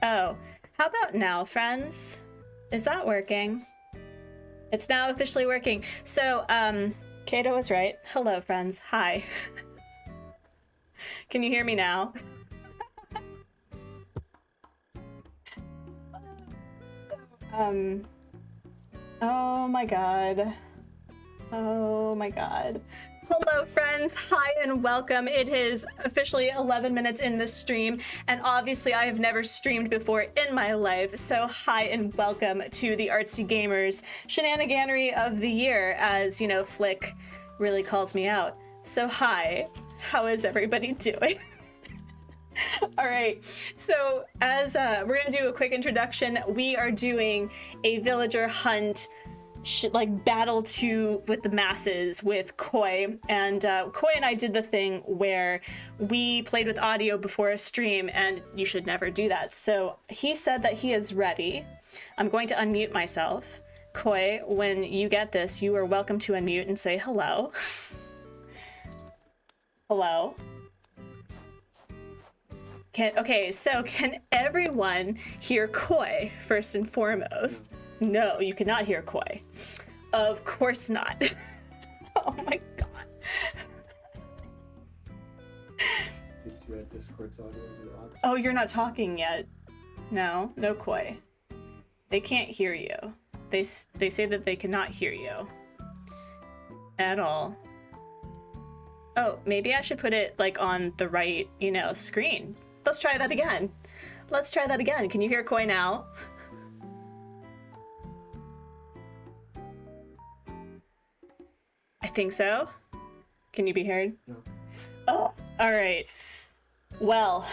Oh, how about now, friends? Is that working? It's now officially working. So, Kato was right. Hello, friends. Hi. Can you hear me now? Oh my god. Oh my god. Hello friends, hi and welcome. It is officially 11 minutes in this stream, and obviously I have never streamed before in my life, so hi and welcome to the Artsy Gamers shenaniganery of the year, as, you know, Flick really calls me out. So hi, how is everybody doing? All right, so as we're gonna do a quick introduction, we are doing a villager hunt like battle with the masses with Coy, and Coy and I did the thing where we played with audio before a stream, and you should never do that. So he said that he is ready. I'm going to unmute myself. Coy, when you get this, you are welcome to unmute and say hello. Hello. Okay, so can everyone hear Coy first and foremost? No, you cannot hear Coy. Of course not. Oh my god. Did you add Discord's audio to the aux? Oh, you're not talking yet. No Coy. They can't hear you. They say that they cannot hear you at all. Oh, maybe I should put it like on the right, you know, screen. Let's try that again. Let's try that again. Can you hear Coy now? I think so. Can you be heard? No. Oh, all right. Well,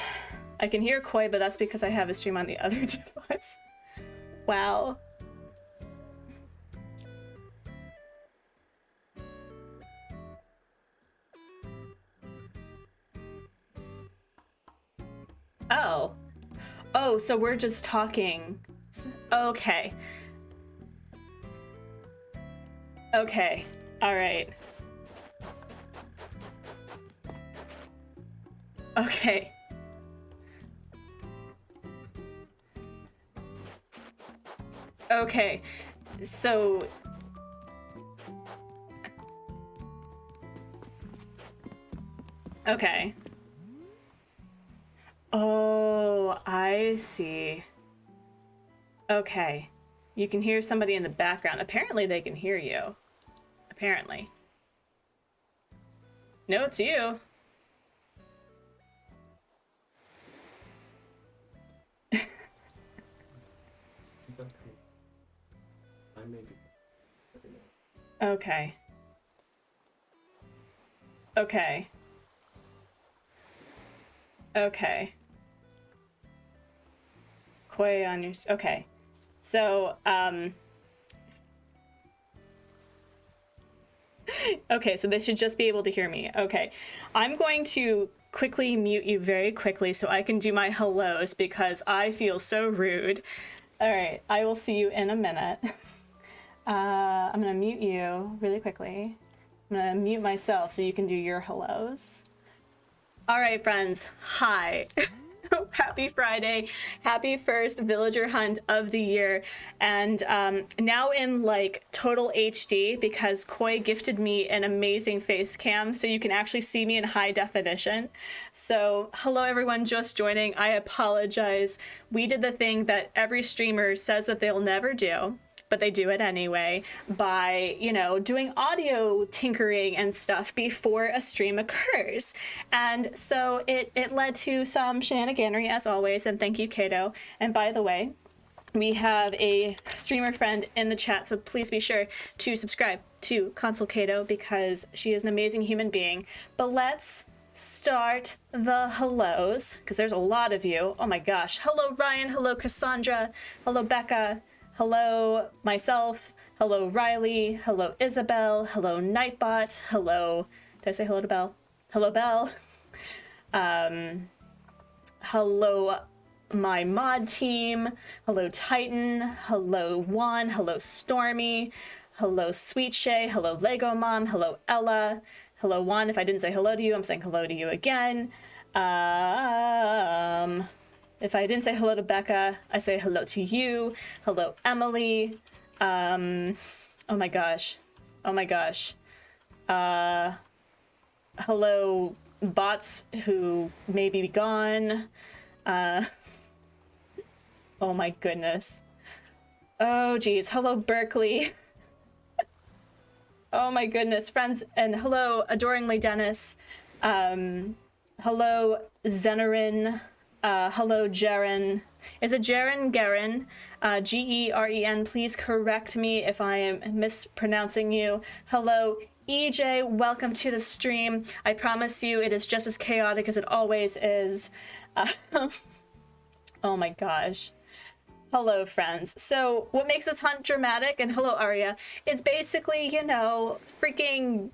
I can hear Coy, but that's because I have a stream on the other device. Wow. Oh, so we're just talking. Okay. Okay. All right. Okay. Okay. So okay. Oh, I see. Okay. You can hear somebody in the background. Apparently they can hear you. Apparently. No, it's you. Okay. Okay. Okay. Coy on your... Okay. So, okay, so they should just be able to hear me. Okay. I'm going to quickly mute you very quickly so I can do my hellos because I feel so rude. All right, I will see you in a minute. I'm gonna mute you really quickly. I'm gonna mute myself so you can do your hellos. All right, friends, hi. Happy Friday. Happy first villager hunt of the year. And now in like total HD because Coy gifted me an amazing face cam so you can actually see me in high definition. So hello everyone just joining. I apologize. We did the thing that every streamer says that they'll never do, but they do it anyway by, you know, doing audio tinkering and stuff before a stream occurs. And so it led to some shenaniganery as always, and thank you, Kato. And by the way, we have a streamer friend in the chat, so please be sure to subscribe to Console Kato because she is an amazing human being. But let's start the hellos, because there's a lot of you. Oh my gosh. Hello, Ryan. Hello, Cassandra. Hello, Becca. Hello, myself. Hello, Riley. Hello, Isabel. Hello, Nightbot. Hello. Did I say hello to Belle? Hello, Belle. Hello, my mod team. Hello, Titan. Hello, Juan. Hello, Stormy. Hello, Sweet Shay. Hello, Lego Mom. Hello, Ella. Hello, Juan. If I didn't say hello to you, I'm saying hello to you again. If I didn't say hello to Becca, I say hello to you. Hello, Emily. Oh my gosh. Oh my gosh. Hello, bots who may be gone. Oh my goodness. Oh geez. Hello, Berkeley. Oh my goodness, friends. And hello, adoringly Dennis. Hello, Zenerin. Hello, Jaren. Is it Jaren? Garen? Geren. Please correct me if I am mispronouncing you. Hello, EJ. Welcome to the stream. I promise you it is just as chaotic as it always is. Oh my gosh. Hello, friends. So what makes this hunt dramatic, and hello, Arya, it's basically, you know, freaking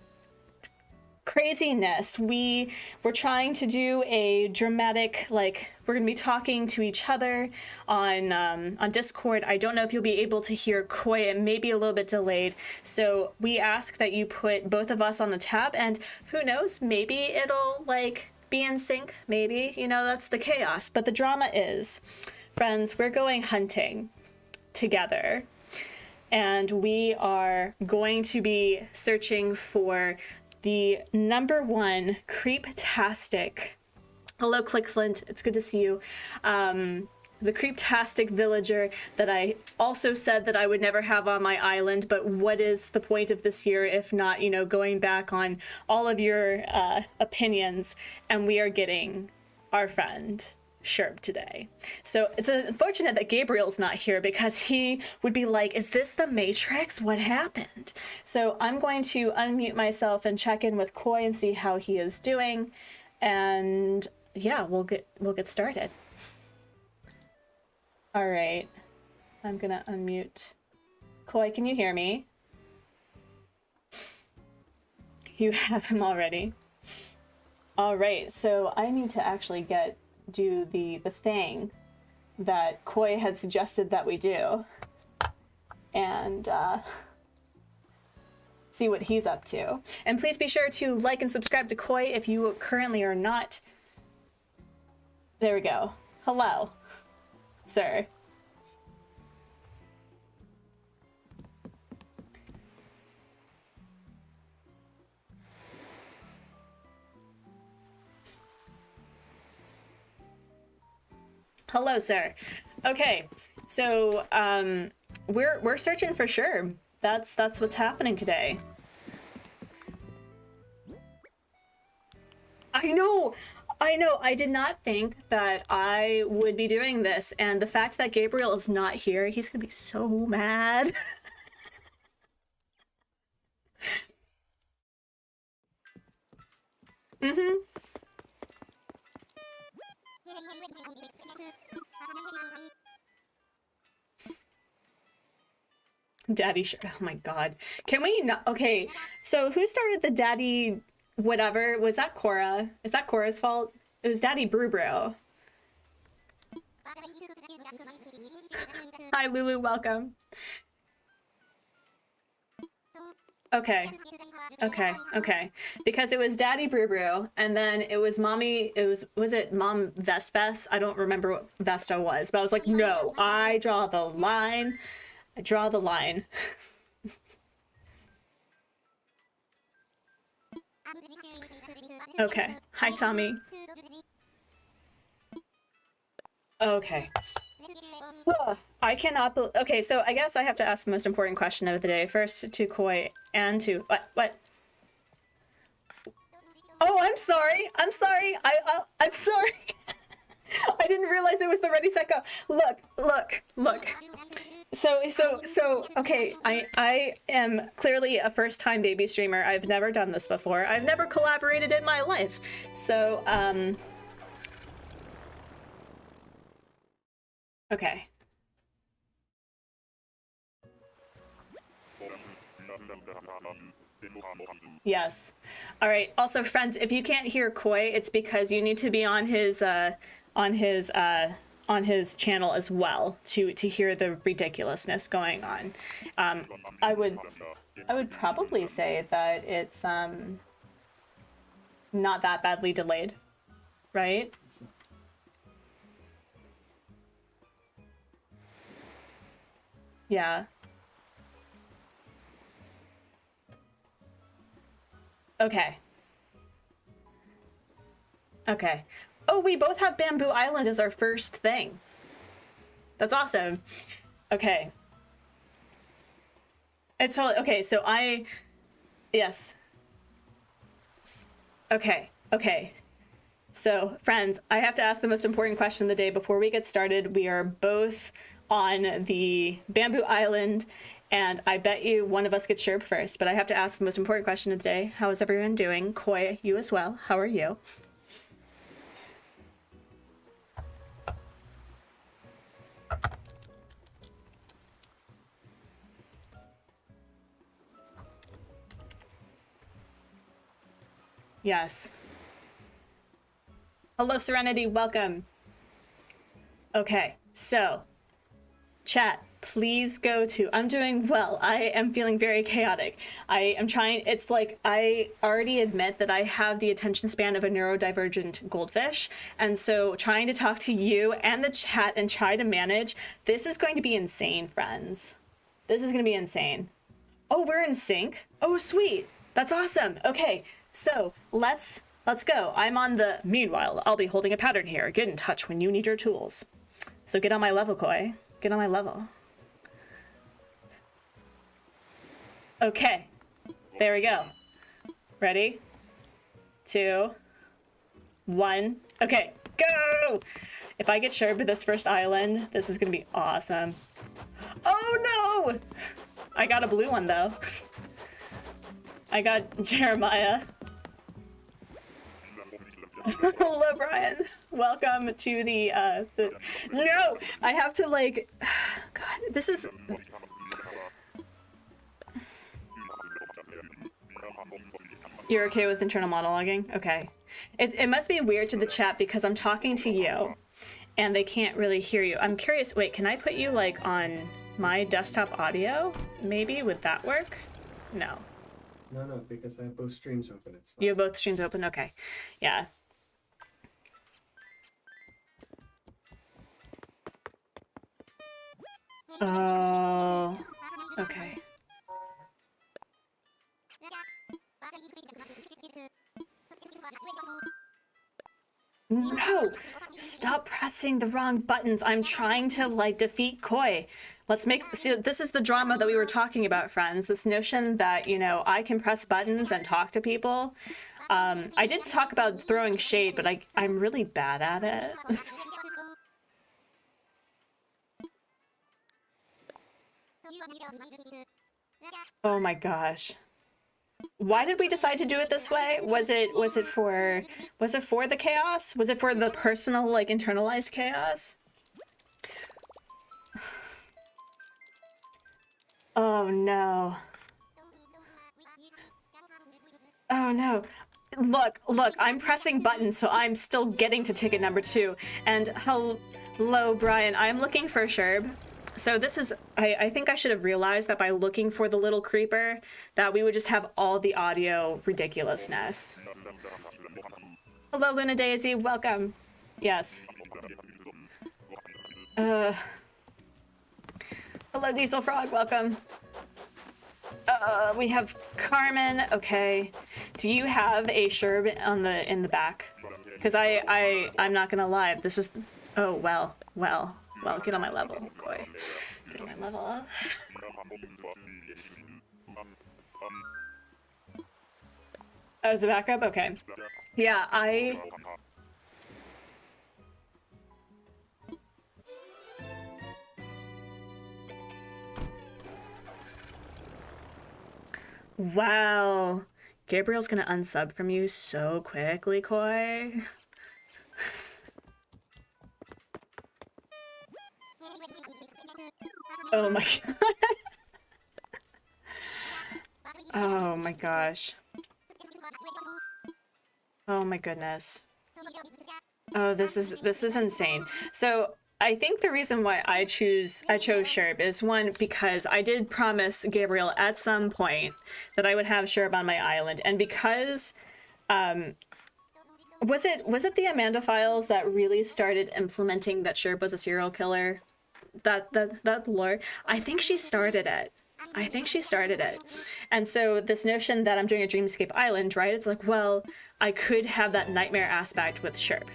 craziness. We're trying to do a dramatic, like, we're gonna be talking to each other on Discord. I don't know if you'll be able to hear Coy. It may be a little bit delayed. So we ask that you put both of us on the tab, and who knows, maybe it'll like be in sync. Maybe, you know, that's the chaos. But the drama is, friends, we're going hunting together. And we are going to be searching for the #1 creep-tastic. Hello, Clickflint. It's good to see you. The creep-tastic villager that I also said that I would never have on my island, but what is the point of this year if not, you know, going back on all of your opinions? And we are getting our friend Sherb today. So it's unfortunate that Gabriel's not here because he would be like, is this the Matrix? What happened? So I'm going to unmute myself and check in with Coy and see how he is doing. And yeah, we'll get started. All right. I'm gonna unmute. Coy, can you hear me? You have him already. All right, so I need to actually do the thing that Coy had suggested that we do, and see what he's up to. And please be sure to like and subscribe to Coy if you currently are not. There we go. Hello, sir. Hello, sir. Okay, so we're searching for sure. That's what's happening today. I know. I did not think that I would be doing this, and the fact that Gabriel is not here, he's gonna be so mad. Mm-hmm. Daddy sure. Oh my god. Can we not? Okay, so who started the daddy whatever? Was that Cora? Is that Cora's fault? It was Daddy Brubro. Hi Lulu, welcome. Okay. Because it was Daddy Brubro, and then it was Mommy, was it Mom Vestvest? I don't remember what Vesta was, but I was like, no, I draw the line. I draw the line. Okay. Hi, Tommy. Okay. I cannot okay, so I guess I have to ask the most important question of the day. First to Coy and to... What? Oh, I'm sorry. I'm sorry. I'm sorry. I didn't realize it was the ready, set, go. Look. So, okay, I am clearly a first-time baby streamer. I've never done this before. I've never collaborated in my life. So, okay. Yes. All right. Also, friends, if you can't hear Coy, it's because you need to be on his channel as well to hear the ridiculousness going on. I would probably say that it's not that badly delayed, right? Yeah. Okay. Okay. Oh, we both have Bamboo Island as our first thing. That's awesome. Okay. It's totally okay. So yes. Okay. Okay. So, friends, I have to ask the most important question of the day before we get started. We are both on the Bamboo Island, and I bet you one of us gets Sherb first, but I have to ask the most important question of the day. How is everyone doing? Coy, you as well. How are you? Yes. Hello, Serenity. Welcome. Okay, so chat, please go to, I'm doing well. I am feeling very chaotic. I am trying, it's like, I already admit that I have the attention span of a neurodivergent goldfish. And so trying to talk to you and the chat and try to manage, this is going to be insane, friends. This is going to be insane. Oh, we're in sync. Oh, sweet. That's awesome. Okay, so let's go. I'm on the, meanwhile, I'll be holding a pattern here. Get in touch when you need your tools. So get on my level, Coy. Get on my level. Okay, there we go. Ready? 2, 1. Okay, go! If I get Sherb with this first island, this is gonna be awesome. Oh no! I got a blue one though. I got Jeremiah. Hello, Brian. Welcome to the no! I have to like, God, this is... You're okay with internal monologuing? Okay. It must be weird to the chat because I'm talking to you and they can't really hear you. I'm curious, wait, can I put you like on my desktop audio? Maybe, would that work? No. No, because I have both streams open. It's fine. You have both streams open? Okay. Yeah. Oh, okay. No! Stop pressing the wrong buttons. I'm trying to like defeat Coy. Let's make, see, this is the drama that we were talking about, friends. This notion that, you know, I can press buttons and talk to people. I did talk about throwing shade, but I'm really bad at it. Oh my gosh. Why did we decide to do it this way? Was it for the chaos? Was it for the personal, like, internalized chaos? Oh no. Oh no. Look, I'm pressing buttons, so I'm still getting to ticket number 2. And hello, Brian. I'm looking for Sherb. So this is, I think I should have realized that by looking for the little creeper, that we would just have all the audio ridiculousness. Hello, Luna Daisy, welcome. Yes. Hello, Diesel Frog, welcome. We have Carmen, okay. Do you have a Sherb in the back? Because I'm not gonna lie, this is, oh, well, get on my level, Coy. Get on my level. As a backup? Okay. Yeah, Wow. Gabriel's gonna unsub from you so quickly, Coy. Oh my god. Oh my gosh. Oh my goodness. Oh, this is insane. So I think the reason why I chose Sherb is, one, because I did promise Gabriel at some point that I would have Sherb on my island, and because was it the Amanda files that really started implementing that Sherb was a serial killer? that lure. I think she started it. I think she started it. And so this notion that I'm doing a Dreamscape island, right? It's like, well, I could have that nightmare aspect with Sherp.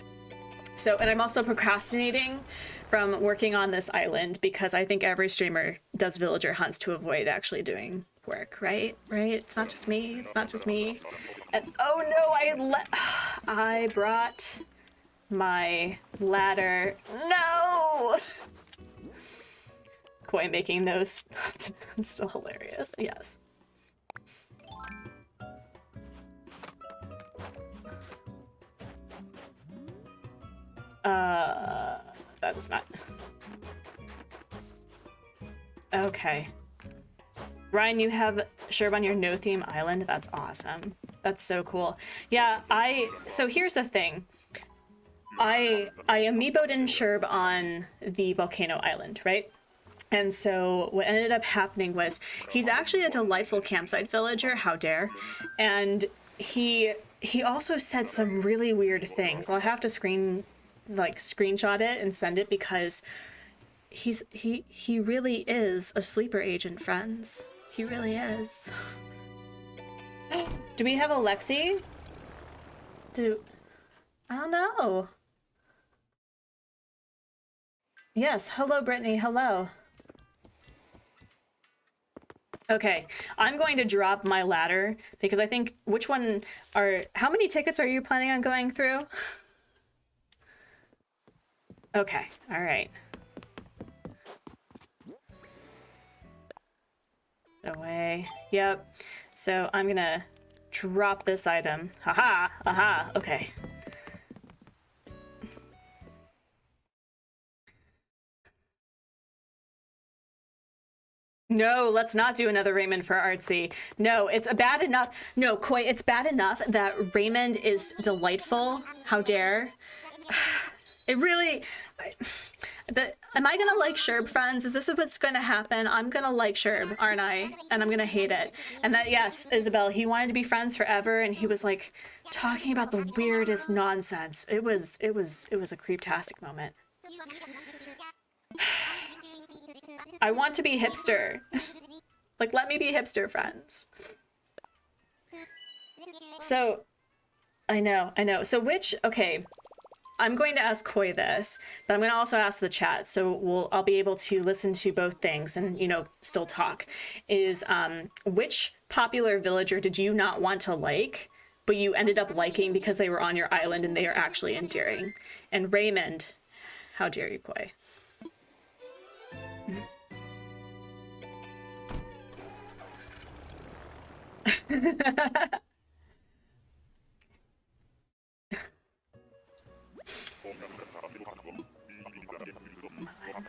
So, and I'm also procrastinating from working on this island because I think every streamer does villager hunts to avoid actually doing work, right? Right? It's not just me. It's not just me. And oh no, I brought my ladder. No! Coy making those still hilarious. Yes. That is not. Okay. Ryan, you have Sherb on your no theme island. That's awesome. That's so cool. Yeah, so here's the thing. I amiiboed in Sherb on the volcano island, right? And so what ended up happening was he's actually a delightful campsite villager, how dare. And he also said some really weird things. I'll have to screenshot it and send it because he really is a sleeper agent, friends. He really is. Do we have Alexi? I don't know. Yes, hello Brittany, hello. Okay, I'm going to drop my ladder because I think how many tickets are you planning on going through? Okay, all right. Away, yep. So I'm gonna drop this item. Haha, aha, okay. No, let's not do another Raymond for Artsy. No, it's bad enough. No, Coy, it's bad enough that Raymond is delightful. How dare. It really... am I gonna like Sherb, friends? Is this what's gonna happen? I'm gonna like Sherb, aren't I? And I'm gonna hate it. And that, yes, Isabel, he wanted to be friends forever, and he was like talking about the weirdest nonsense. It was a creeptastic moment. I want to be hipster. Like, let me be hipster, friends. So, I know. So okay, I'm going to ask Coy this, but I'm going to also ask the chat, so I'll be able to listen to both things and, still talk. Is, which popular villager did you not want to like, but you ended up liking because they were on your island and they are actually endearing? And Raymond, how dare you, Coy?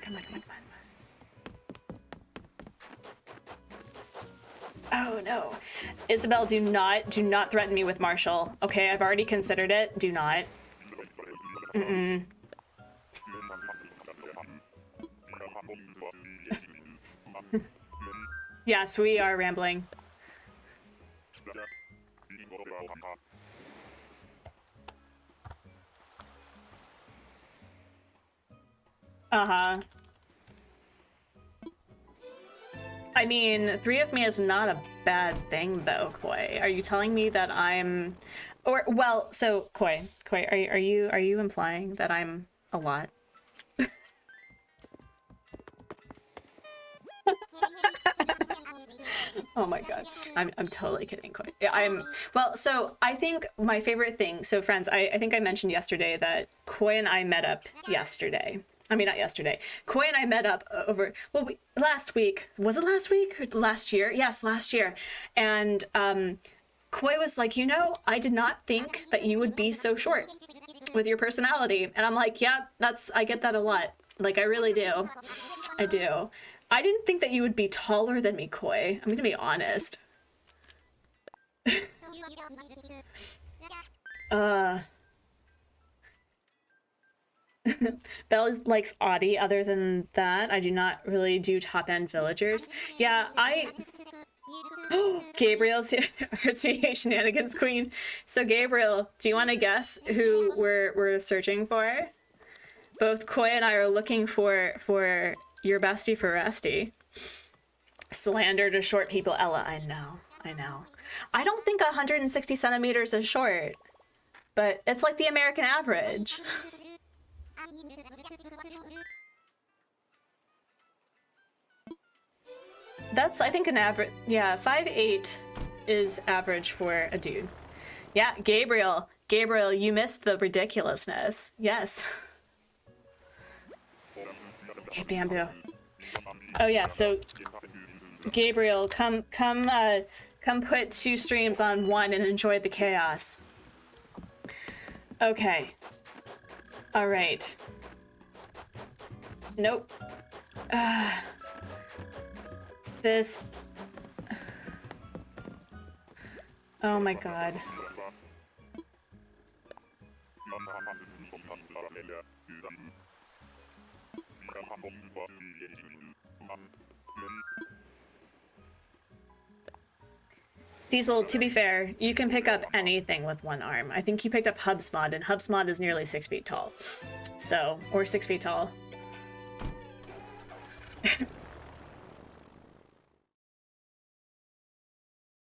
Come on. Oh no. Isabel, do not threaten me with Marshall. Okay, I've already considered it. Do not. Mm-mm. Yes, we are rambling. Uh-huh. I mean, 3 of me is not a bad thing, though, Coy. Are you telling me that I'm... so, Coy, are you implying that I'm a lot? Oh my god. I'm totally kidding, Coy. So I think my favorite thing, so friends, I think I mentioned yesterday that Coy and I met up yesterday. I mean, not yesterday. Coy and I met up last week. Was it last week or last year? Yes, last year. And Coy was like, I did not think that you would be so short with your personality. And I'm like, yeah, I get that a lot. Like, I really do. I do. I didn't think that you would be taller than me, Coy. I'm gonna be honest. Belle likes Audie. Other than that, I do not really do top-end villagers. Yeah, Gabriel's here. Artsy Shenanigans Queen. So Gabriel, do you want to guess who we're searching for? Both Coy and I are looking for your bestie for Rusty. Slander to short people, Ella. I know. I don't think 160 centimeters is short, but it's like the American average. That's, I think, an average. Yeah, 5'8" is average for a dude. Yeah, Gabriel, you missed the ridiculousness. Yes. Okay, Bamboo. Oh yeah, so Gabriel, come put 2 streams on 1 and enjoy the chaos. Okay. All right. Nope. This. Oh my god. Diesel, to be fair, you can pick up anything with 1 arm. I think you picked up Hubsmod, and Hubsmod is nearly 6 feet tall. So, or 6 feet tall.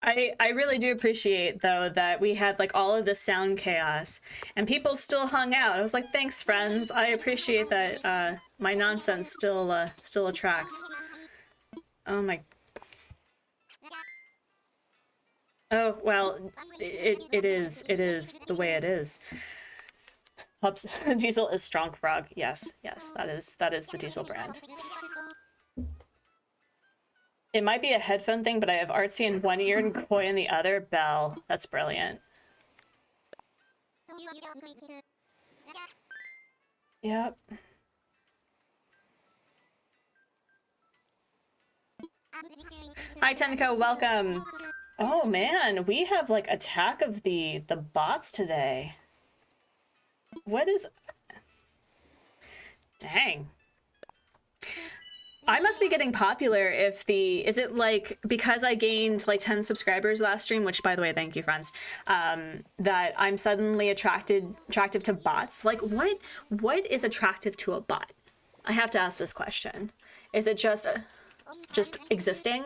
I really do appreciate, though, that we had like all of this sound chaos and people still hung out. I was like, thanks, friends. I appreciate that my nonsense still attracts. Oh my. Oh, well, it is the way it is. Diesel is Strong Frog. Yes, that is the Diesel brand. It might be a headphone thing, but I have Artsy in one ear and Coy in the other. Bell. That's brilliant. Yep. Hi, Tenko. Welcome. Oh, man. We have, like, attack of the bots today. What is... Dang. I must be getting popular if the... Is it like, because I gained like 10 subscribers last stream, which by the way, thank you friends, that I'm suddenly attractive to bots? Like what is attractive to a bot? I have to ask this question. Is it just existing?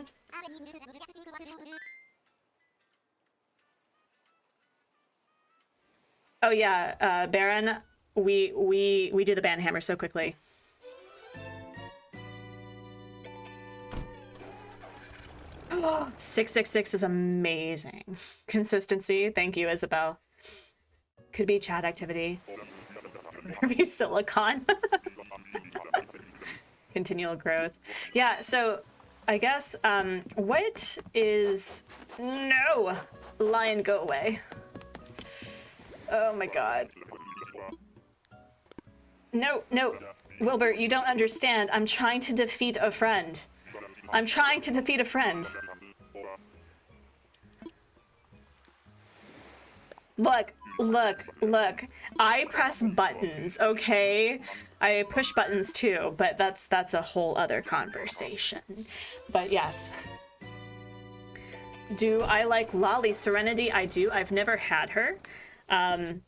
Oh yeah, Baron, we do the banhammer so quickly. 666 is amazing. Consistency. Thank you, Isabel. Could be chat activity. Could be silicon. Continual growth. Yeah, so I guess what is... No! Lion, go away. Oh my god. No. Wilbur, you don't understand. I'm trying to defeat a friend. I'm trying to defeat a friend. Look. I press buttons, okay? I push buttons too, but that's a whole other conversation. But yes. Do I like Lolly Serenity? I do. I've never had her.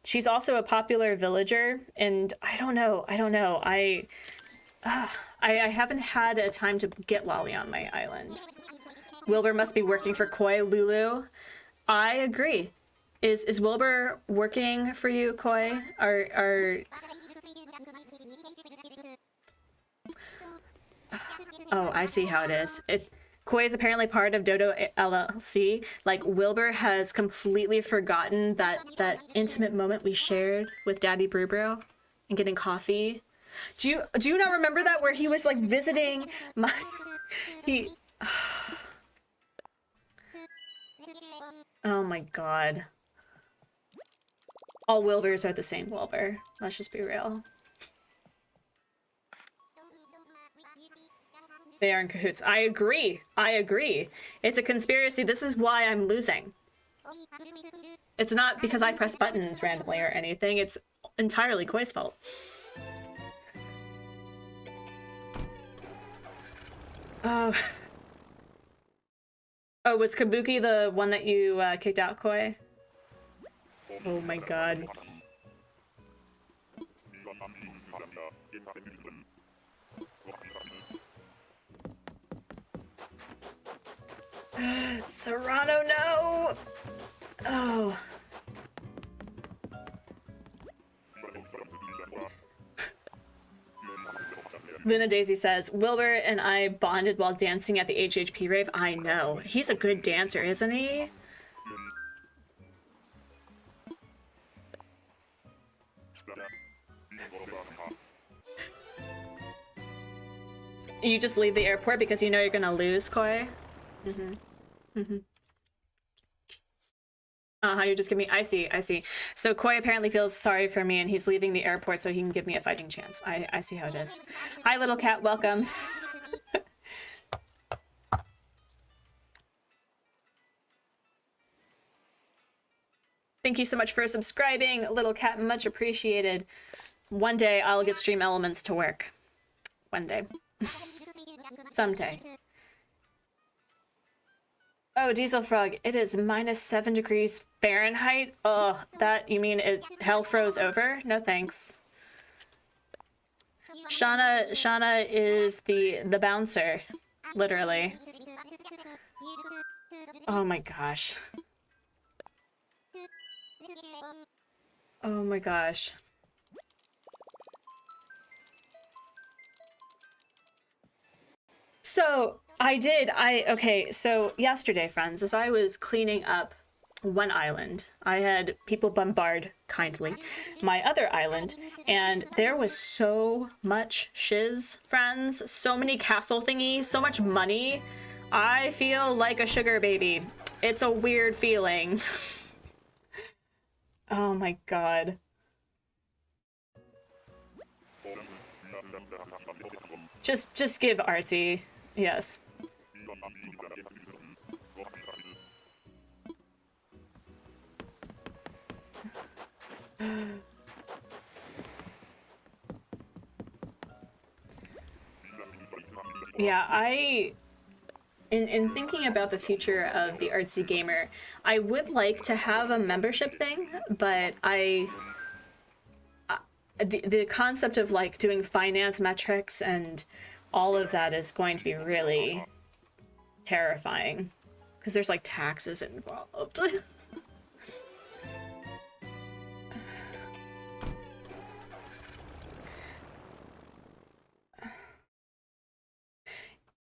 She's also a popular villager, and I don't know. I haven't had a time to get Lolly on my island. Wilbur must be working for Coy. Lulu, I agree. Is Wilbur working for you, Coy? Oh, I see how it is. Coy is apparently part of Dodo LLC. Like, Wilbur has completely forgotten that intimate moment we shared with Daddy Brubro and getting coffee. Do you not remember that, where he was like visiting my... Oh my god. All Wilburs are the same Wilbur. Let's just be real. They are in cahoots. I agree. It's a conspiracy. This is why I'm losing. It's not because I press buttons randomly or anything. It's entirely Koi's fault. Oh. Oh, was Kabuki the one that you kicked out, Koi? Oh my god. Serrano, no! Oh. Luna Daisy says, Wilbur and I bonded while dancing at the HHP rave. I know. He's a good dancer, isn't he? You just leave the airport because you know you're gonna lose, Coy? You just give me, I see. So Coy apparently feels sorry for me and he's leaving the airport so he can give me a fighting chance. I see how it is. Hi, little cat, welcome. Thank you so much for subscribing, little cat, much appreciated. One day I'll get Stream Elements to work. One day. Someday. Oh, Diesel Frog, it is -7 degrees Fahrenheit. Oh, that, you mean hell froze over? No thanks. Shauna is the bouncer, literally. Oh my gosh. Oh my gosh. So okay, so yesterday, friends, as I was cleaning up one island, I had people bombard kindly my other island, and there was so much shiz, friends, so many castle thingies, so much money. I feel like a sugar baby. It's a weird feeling. Oh my god. Just give Artsy. Yes. Yeah, in thinking about the future of the Artsy Gamer, I would like to have a membership thing, but the concept of like doing finance metrics and all of that is going to be really terrifying because there's like taxes involved.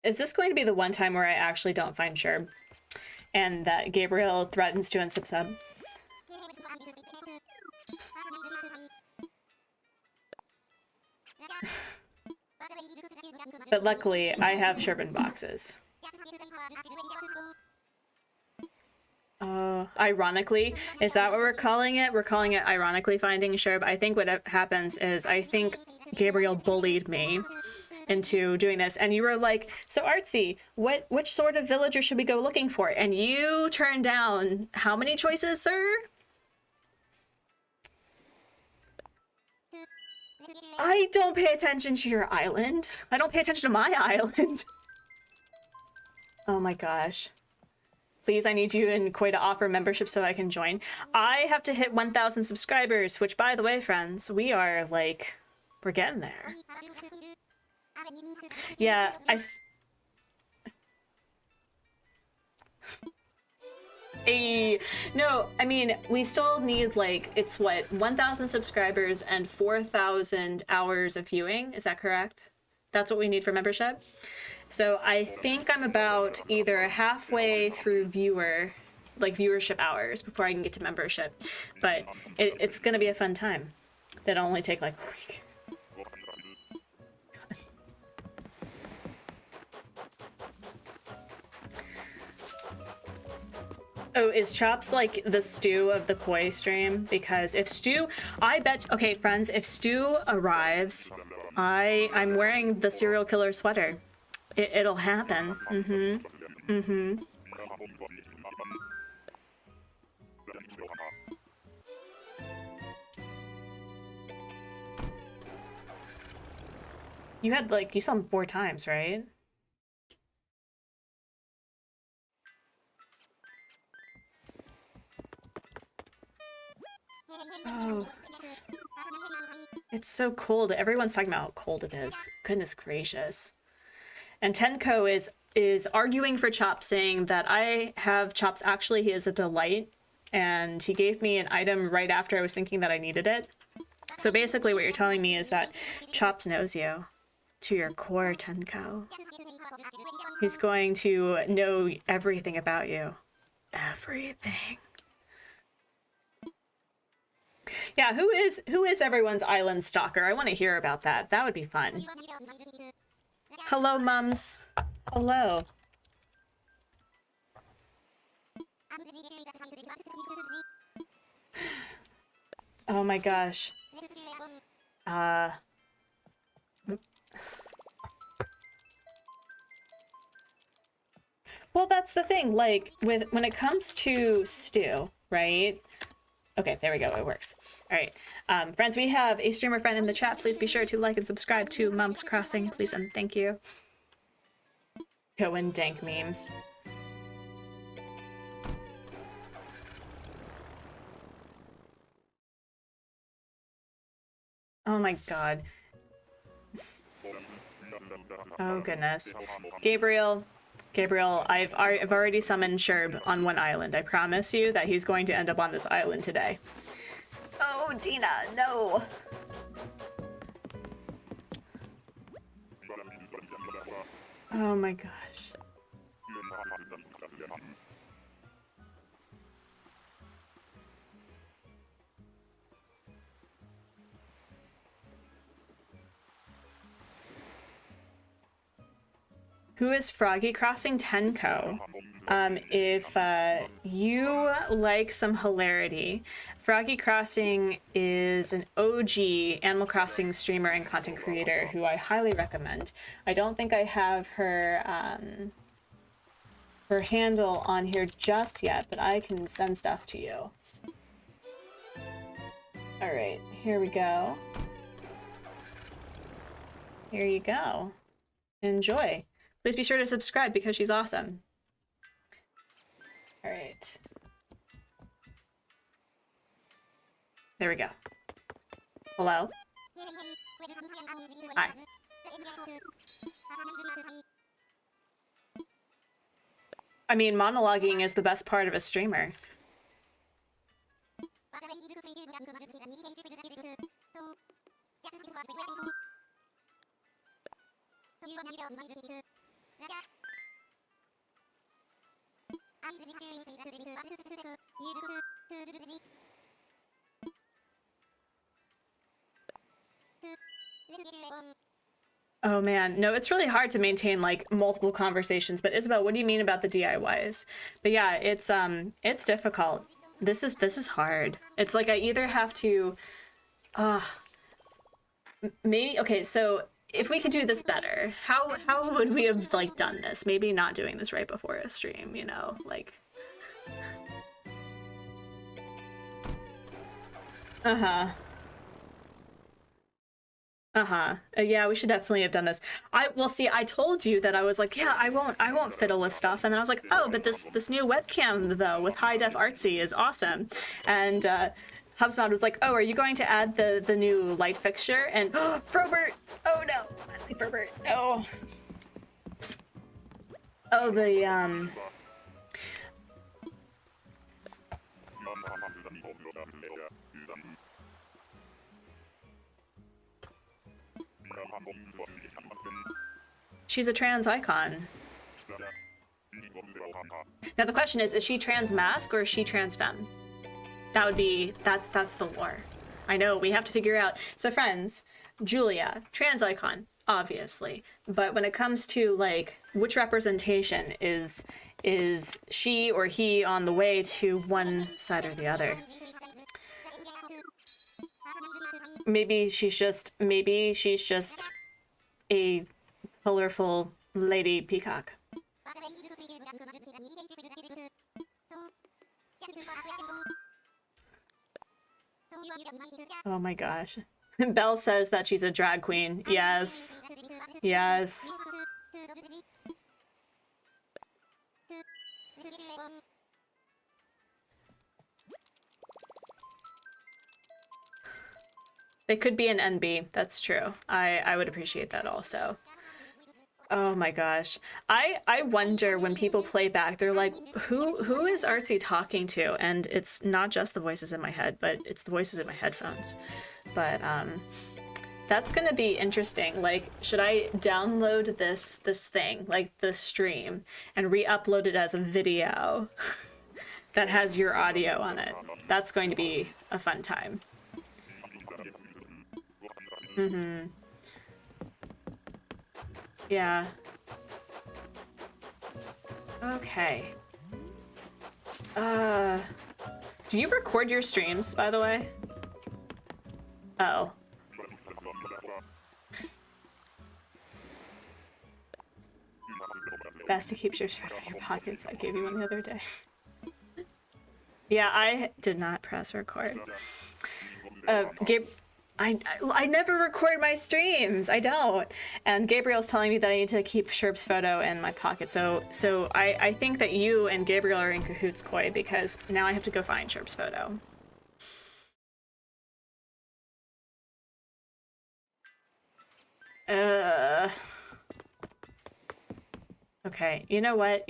Is this going to be the one time where I actually don't find Sherb and that Gabriel threatens to unsub? But luckily, I have Sherbin boxes. Ironically, is that what we're calling it? We're calling it ironically finding Sherb. I think what happens is I think Gabriel bullied me into doing this, and you were like, so Artsy, which sort of villager should we go looking for? And you turned down how many choices, sir? I don't pay attention to your island. I don't pay attention to my island. Oh my gosh. Please, I need you and Coy to offer membership so I can join. I have to hit 1,000 subscribers, which, by the way, friends, we're getting there. Yeah, no, I mean, we still need, like, it's what, 1,000 subscribers and 4,000 hours of viewing, is that correct? That's what we need for membership? So I think I'm about either halfway through viewership hours before I can get to membership. But it's gonna be a fun time. That'll only take like a week. Oh, is Chops like the Stu of the Coy stream? Because if Stu, okay, friends, if Stu arrives, I'm wearing the serial killer sweater. It'll happen. You saw him 4 times, right? Oh, it's so cold. Everyone's talking about how cold it is. Goodness gracious. And Tenko is arguing for Chop, saying that I have Chop's actually, he is a delight, and he gave me an item right after I was thinking that I needed it. So basically what you're telling me is that Chops knows you to your core, Tenko. He's going to know everything about you. Everything. Yeah, who is everyone's island stalker? I want to hear about that. That would be fun. Hello, mums. Hello. Oh my gosh. Well, that's the thing. Like, when it comes to stew, right? Okay, there we go. It works. All right. Friends, we have a streamer friend in the chat. Please be sure to like and subscribe to Mumps Crossing, please, and thank you. Going dank memes. Oh my god. Oh goodness. Gabriel, I've already summoned Sherb on one island. I promise you that he's going to end up on this island today. Oh, Dina, no. Oh my gosh. Who is Froggy Crossing? Tenko. If you like some hilarity, Froggy Crossing is an OG Animal Crossing streamer and content creator who I highly recommend. I don't think I have her her handle on here just yet, but I can send stuff to you. All right, here we go. Here you go. Enjoy. Please be sure to subscribe because she's awesome. All right. There we go. Hello? Hi. I mean, monologuing is the best part of a streamer. Oh man, no, it's really hard to maintain like multiple conversations, but Isabel, what do you mean about the DIYs? But yeah, it's difficult. This is hard. It's like I either have to maybe okay, so if we could do this better, how would we have like done this? Maybe not doing this right before a stream, you know, like yeah, we should definitely have done this. Well, see, I told you that I was like, yeah, I won't fiddle with stuff, and then I was like, oh, but this new webcam though with high def Artsy is awesome, and HubSpot was like, oh, are you going to add the new light fixture? And Frobert, oh no, I like Frobert, no. Oh, the she's a trans icon. Now the question is she trans mask or is she trans femme? That would be, that's the lore. I know, we have to figure out. So friends, Julia, trans icon, obviously. But when it comes to like, which representation is she or he on the way to one side or the other? Maybe she's just a colorful lady peacock. Oh my gosh. Belle says that she's a drag queen. Yes. Yes. They could be an NB. That's true. I would appreciate that also. Oh my gosh. I wonder when people play back, they're like, who is Artsy talking to? And it's not just the voices in my head, but it's the voices in my headphones. But that's gonna be interesting. Like, should I download this thing, like this stream, and re-upload it as a video that has your audio on it? That's going to be a fun time. Mm-hmm. Yeah. Okay. Do you record your streams, by the way? Oh. Best to keep your shirt in your pockets. I gave you one the other day. Yeah, I did not press record. Gabe, I never record my streams. I don't. And Gabriel's telling me that I need to keep Sherp's photo in my pocket. So I think that you and Gabriel are in cahoots, Coy, because now I have to go find Sherp's photo. Okay, you know what?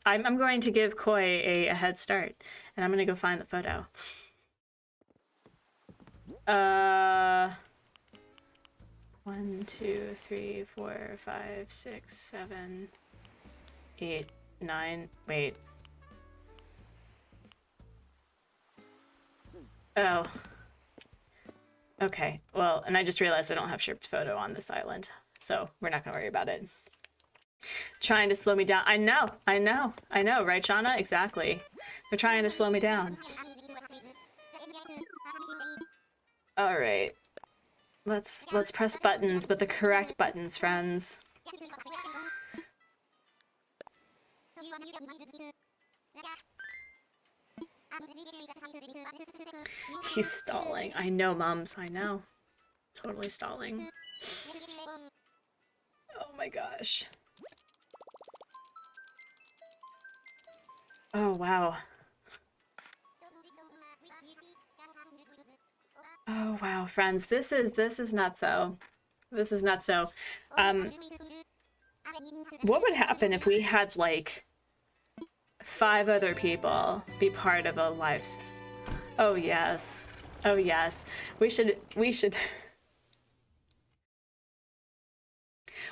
I'm going to give Coy a head start, and I'm gonna go find the photo. 1, 2, 3, 4, 5, 6, 7, 8, 9. Wait. Oh. Okay. Well, and I just realized I don't have Sherp's photo on this island, so we're not gonna worry about it. Trying to slow me down. I know, right, Shauna? Exactly. They're trying to slow me down. All right. Let's press buttons, but the correct buttons, friends. He's stalling. I know, mums. I know. Totally stalling. Oh my gosh. Oh wow. Oh wow, friends. This is not so. This is not so. What would happen if we had like 5 other people be part of a live? Oh yes. Oh yes. We should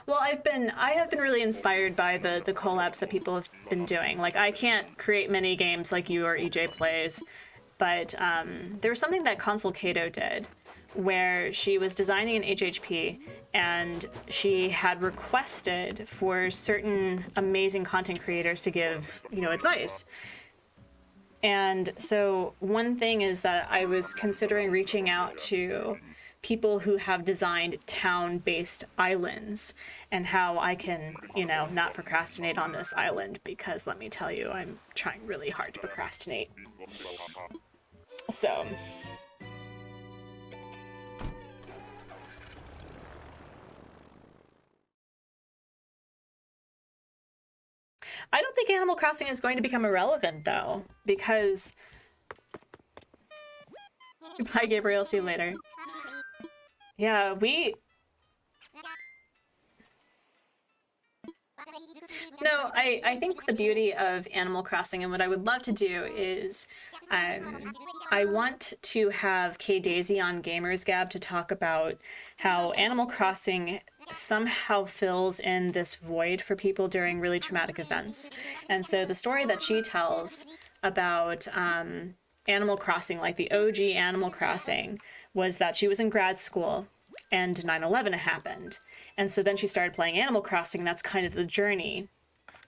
Well, I have been really inspired by the collabs that people have been doing. Like, I can't create mini games like you or EJ plays, but there was something that Console Kato did where she was designing an HHP and she had requested for certain amazing content creators to give, advice. And so one thing is that I was considering reaching out to people who have designed town-based islands and how I can, not procrastinate on this island, because let me tell you, I'm trying really hard to procrastinate. So. I don't think Animal Crossing is going to become irrelevant, though, because... Bye, Gabriel. See you later. Yeah, No, I think the beauty of Animal Crossing and what I would love to do is I want to have Kay Daisy on Gamers Gab to talk about how Animal Crossing somehow fills in this void for people during really traumatic events. And so the story that she tells about Animal Crossing, like the OG Animal Crossing, was that she was in grad school and 9/11 happened. And so then she started playing Animal Crossing. That's kind of the journey.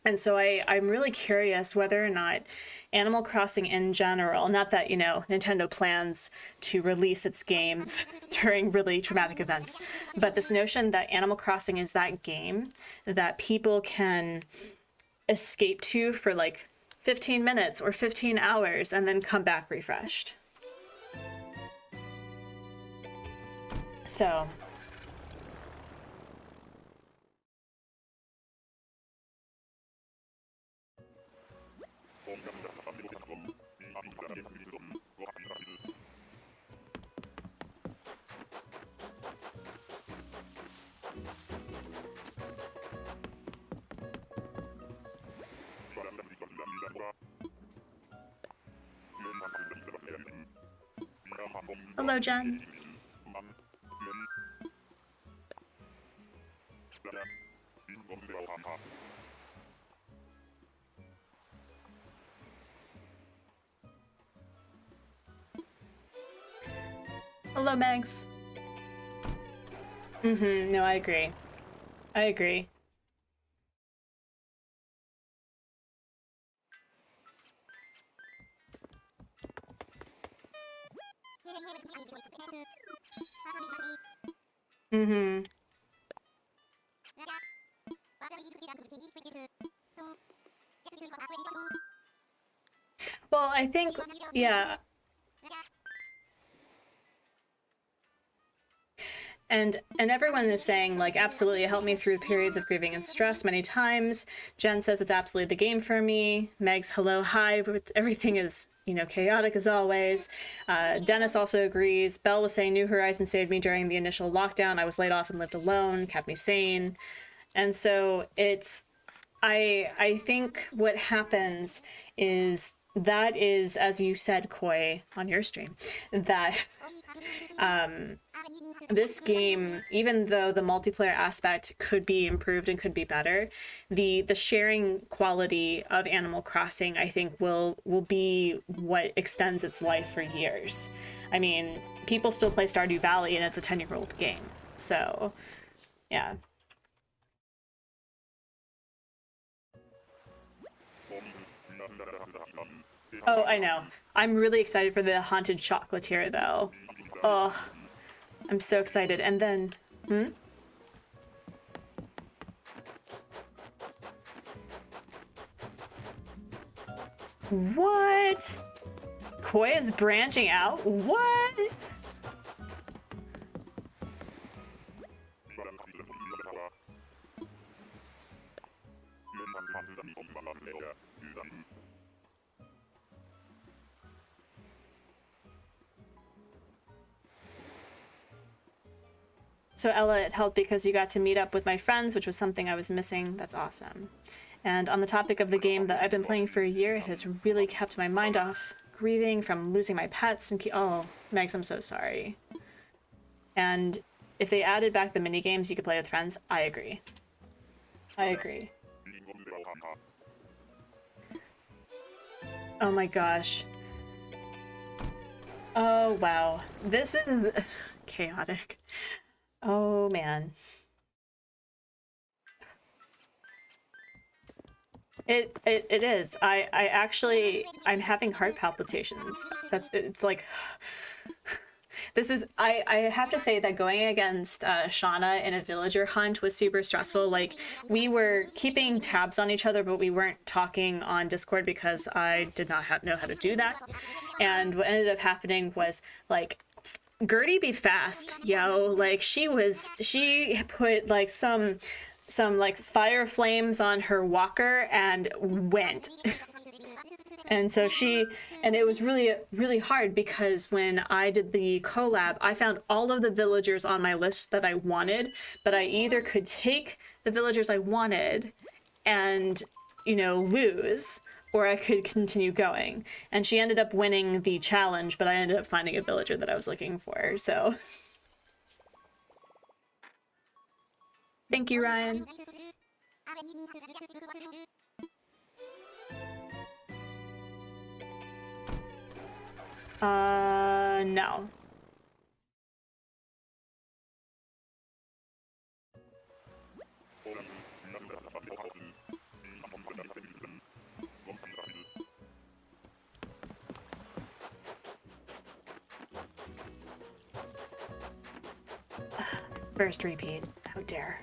And so I'm really curious whether or not Animal Crossing in general, not that, Nintendo plans to release its games during really traumatic events, but this notion that Animal Crossing is that game that people can escape to for like 15 minutes or 15 hours and then come back refreshed. So... Hello, Jen. Hello, Megs. No, I agree. I agree. Well, I think, yeah. And everyone is saying, like, absolutely, it helped me through periods of grieving and stress many times. Jen says it's absolutely the game for me. Meg's hello, hi, everything is, you know, chaotic as always. Dennis also agrees. Belle was saying New Horizons saved me during the initial lockdown. I was laid off and lived alone, kept me sane. And so it's, I think what happens is that is, as you said, Coy, on your stream, that this game, even though the multiplayer aspect could be improved and could be better, the sharing quality of Animal Crossing, I think, will be what extends its life for years. I mean, people still play Stardew Valley, and it's a 10-year-old game. So, yeah. Oh, I know. I'm really excited for the Haunted Chocolatier, though. Oh, I'm so excited. And then, What? Coy is branching out? What? So Ella, it helped because you got to meet up with my friends, which was something I was missing. That's awesome. And on the topic of the game that I've been playing for a year, it has really kept my mind off grieving from losing my pets and oh, Megs, I'm so sorry. And if they added back the mini games you could play with friends, I agree. I agree. Oh my gosh. Oh wow. This is chaotic. Oh man. It is. I actually, I'm having heart palpitations. It's like, this is, I have to say that going against Shauna in a villager hunt was super stressful. Like, we were keeping tabs on each other, but we weren't talking on Discord because I did not know how to do that. And what ended up happening was, like, Gertie be fast, yo. Like, she put like some like fire flames on her walker and went. And so and it was really hard because when I did the collab, I found all of the villagers on my list that I wanted, but I either could take the villagers I wanted and, you know, lose, or I could continue going. And she ended up winning the challenge, but I ended up finding a villager that I was looking for, so. Thank you, Ryan. No. First repeat. How dare.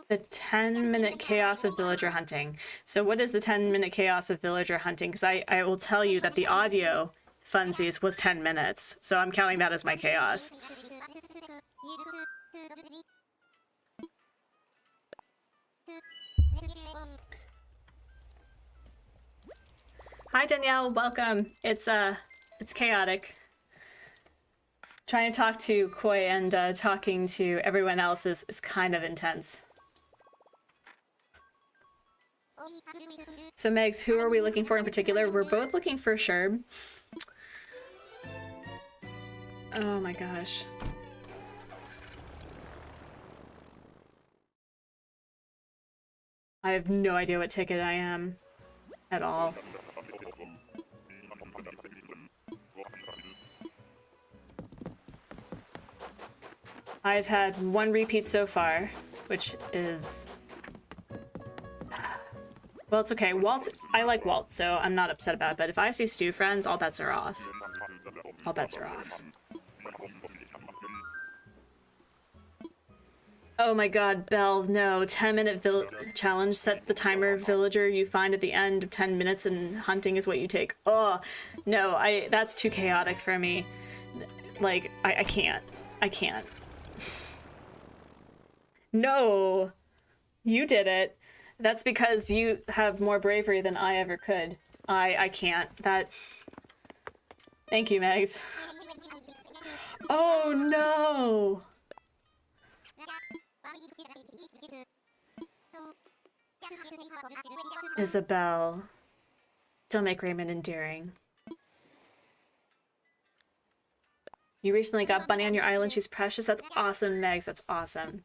The 10-minute chaos of villager hunting. So what is the 10-minute chaos of villager hunting? Because I will tell you that the audio funsies was 10 minutes. So I'm counting that as my chaos. Hi Danielle, welcome. It's chaotic. Trying to talk to Coy and talking to everyone else is kind of intense. So Megs, who are we looking for in particular? We're both looking for Sherb. Oh my gosh. I have no idea what ticket I am at all. I've had one repeat so far, which is... Well, it's okay. Walt, I like Walt, so I'm not upset about it, but if I see Stew Friends, all bets are off. All bets are off. Oh my god, Belle, no. 10-minute challenge. Set the timer. Villager you find at the end of 10 minutes and hunting is what you take. Oh, no, that's too chaotic for me. Like, I can't. I can't. No! You did it. That's because you have more bravery than I ever could. I can't. That... Thank you, Megs. Oh, no! Isabelle. Don't make Raymond endearing. You recently got Bunny on your island. She's precious. That's awesome, Megs. That's awesome.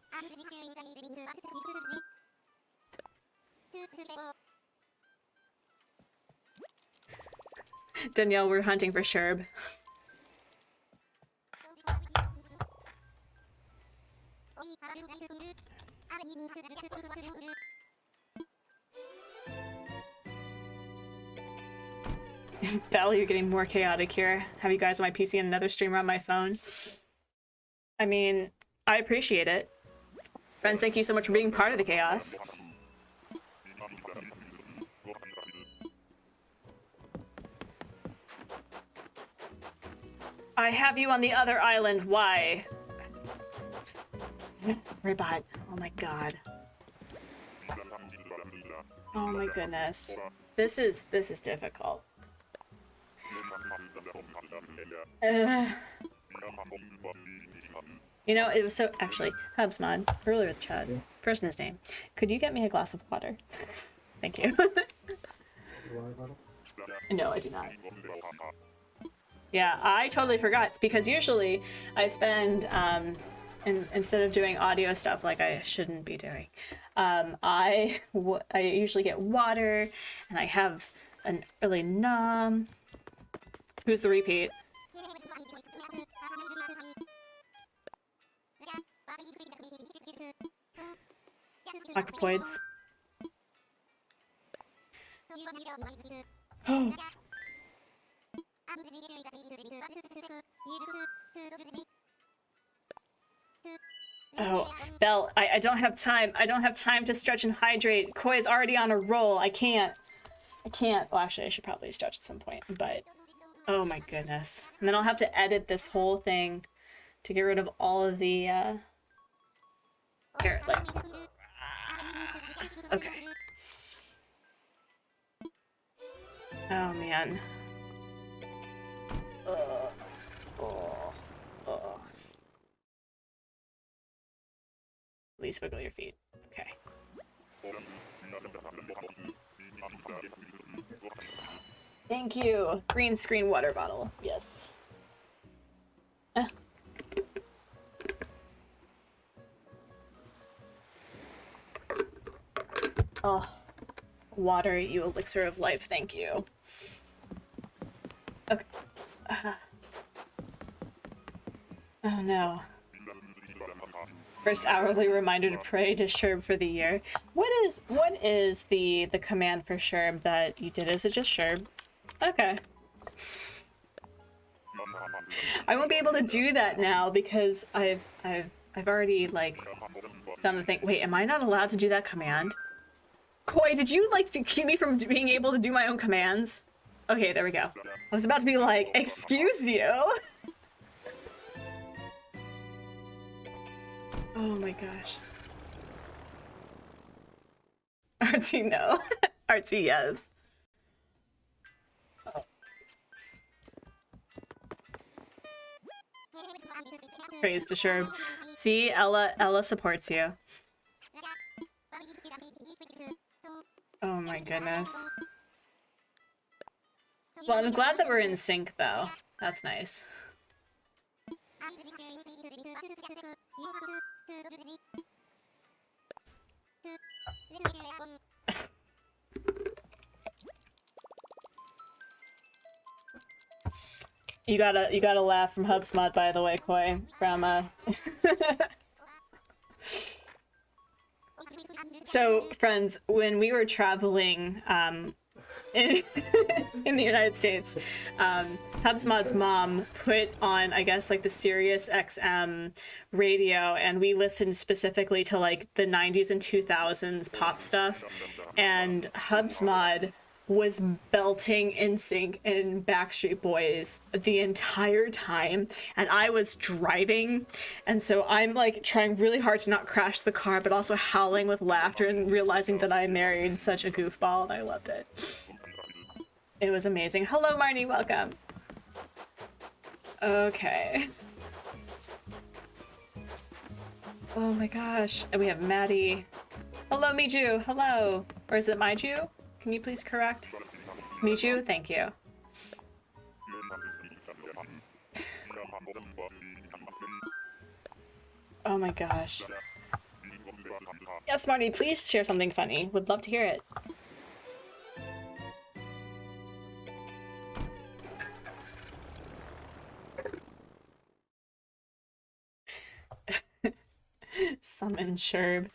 Danielle, we're hunting for Sherb. Belle, you're getting more chaotic here. Have you guys on my PC and another streamer on my phone? I mean, I appreciate it. Friends, thank you so much for being part of the chaos. I have you on the other island. Why? Rebot. Oh my god. Oh my goodness. This is difficult. You know, it was so... Actually, Hubsmod, earlier with Chad, first in his name. Could you get me a glass of water? Thank you. No, I do not. Yeah, I totally forgot, because usually I spend, instead of doing audio stuff like I shouldn't be doing, I usually get water, and I have an early nom. Who's the repeat? Octopoids. Oh. Oh, Belle, I don't have time. I don't have time to stretch and hydrate. Koi is already on a roll. I can't. Well, actually, I should probably stretch at some point, but... Oh my goodness. And then I'll have to edit this whole thing to get rid of all of the, Here, like... Okay. Oh, man. Please wiggle your feet. Okay. Thank you. Green screen water bottle. Yes. Oh, water, you elixir of life. Thank you. Okay. Oh no. First hourly reminder to pray to Sherb for the year. What is the command for Sherb that you did? Is it just Sherb? Okay. I won't be able to do that now because I've already like done the thing. Wait, am I not allowed to do that command? Coy, did you like to keep me from being able to do my own commands? Okay, there we go. I was about to be like, excuse you. Oh my gosh. Artsy, no. Artsy, yes. Oh. Praise to Sherb. See, Ella supports you. Oh my goodness. Well, I'm glad that we're in sync, though. That's nice. You gotta laugh from HubSpot, by the way, Coy. From So, friends, when we were traveling in the United States, HubSpot's mom put on, I guess, like the Sirius XM radio, and we listened specifically to like the 90s and 2000s pop stuff, and HubSpot was belting NSYNC and Backstreet Boys the entire time, and I was driving, and so I'm like trying really hard to not crash the car, but also howling with laughter and realizing that I married such a goofball, and I loved it. It was amazing. Hello, Marnie, welcome. Okay. Oh my gosh, and we have Maddie. Hello, Miju. Hello. Or is it Maiju? Can you please correct? Miju? Thank you. Oh my gosh. Yes, Marty, please share something funny. Would love to hear it. Summon Sherb.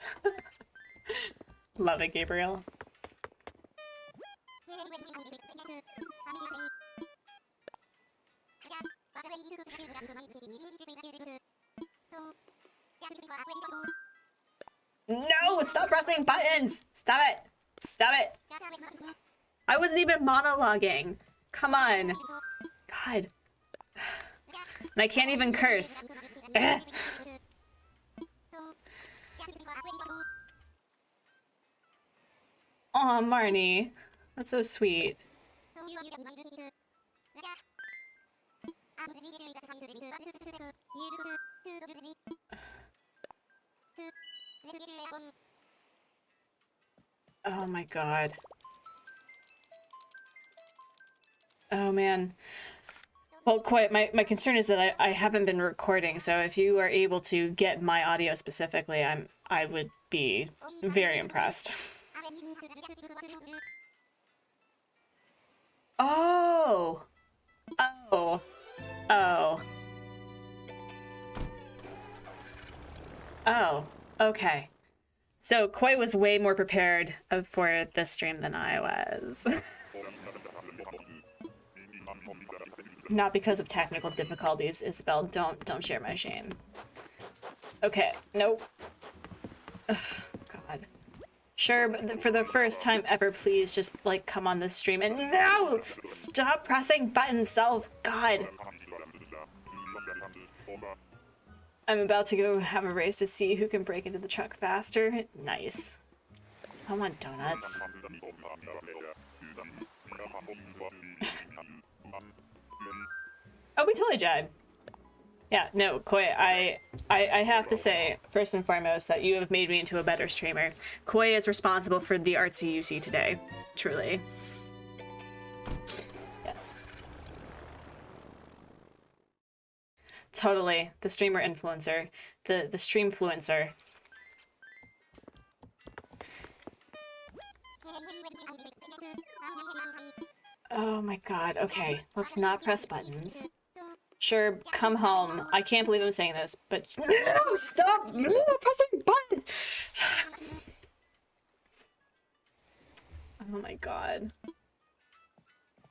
Love it, Gabriel. No! Stop pressing buttons! Stop it! Stop it! I wasn't even monologuing. Come on. God. And I can't even curse. Ugh. Aw, Marnie. That's so sweet. Oh my god. Oh man. Well, quite my concern is that I haven't been recording, so if you are able to get my audio specifically, I would be very impressed. Oh. Oh. Oh. Oh. Okay. So Coy was way more prepared for this stream than I was. Not because of technical difficulties, Isabel. Don't share my shame. Okay. Nope. Ugh, God. Sure, but for the first time ever, please just like come on this stream and no! Stop pressing buttons, self. God. I'm about to go have a race to see who can break into the truck faster. Nice. I want donuts. Oh, we totally jibed. Yeah, no, Coy, I have to say, first and foremost, that you have made me into a better streamer. Coy is responsible for the Artsy you see today. Truly. Yes. Totally. The streamer influencer. The streamfluencer. Oh my god, okay. Let's not press buttons. Sure, come home. I can't believe I'm saying this, but no, stop pressing buttons. Oh my god.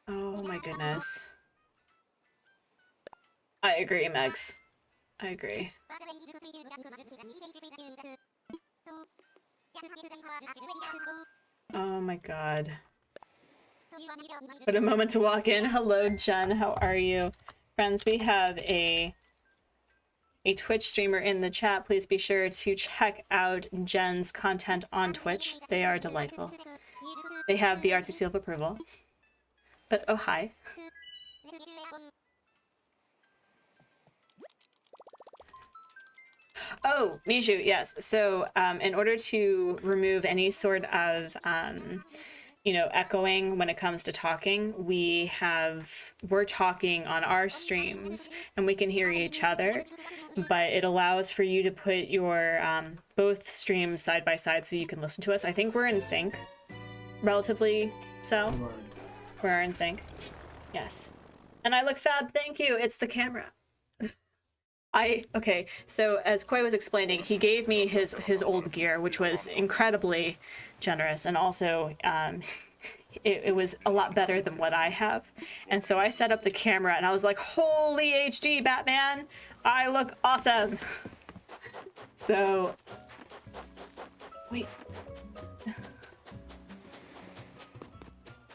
Oh my goodness. I agree, Megs. I agree. Oh my god. But a moment to walk in. Hello, Jen. How are you? Friends, we have a Twitch streamer in the chat. Please be sure to check out Jen's content on Twitch. They are delightful. They have the Artsy seal of approval. But oh hi. Oh, Mijou, yes. So in order to remove any sort of you know, echoing when it comes to talking, we're talking on our streams and we can hear each other, but it allows for you to put your both streams side by side so you can listen to us. I think we're in sync, relatively so. We're in sync. Yes. And I look fab, thank you. It's the camera. Okay, so as Coy was explaining, he gave me his old gear, which was incredibly generous, and also it was a lot better than what I have. And so I set up the camera and I was like, holy HD, Batman, I look awesome. So, wait.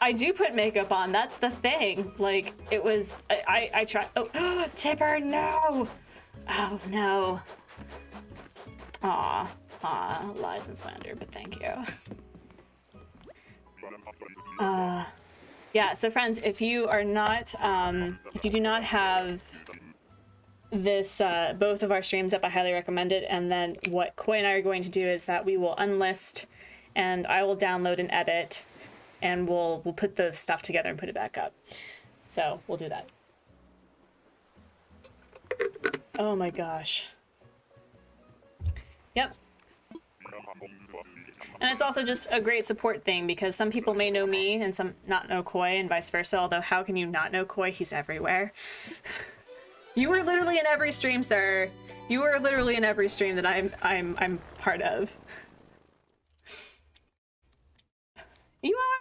I do put makeup on, that's the thing. Like, it was, I tried, oh, Tipper, no! Oh no. Aw, lies and slander, but thank you. Yeah, so friends, if you are not, if you do not have this, both of our streams up, I highly recommend it. And then what Coy and I are going to do is that we will unlist and I will download and edit and we'll put the stuff together and put it back up. So we'll do that. Oh my gosh. Yep. And it's also just a great support thing because some people may know me and some not know Coy and vice versa, although how can you not know Coy? He's everywhere. You were literally in every stream, sir. You were literally in every stream that I'm part of. You are?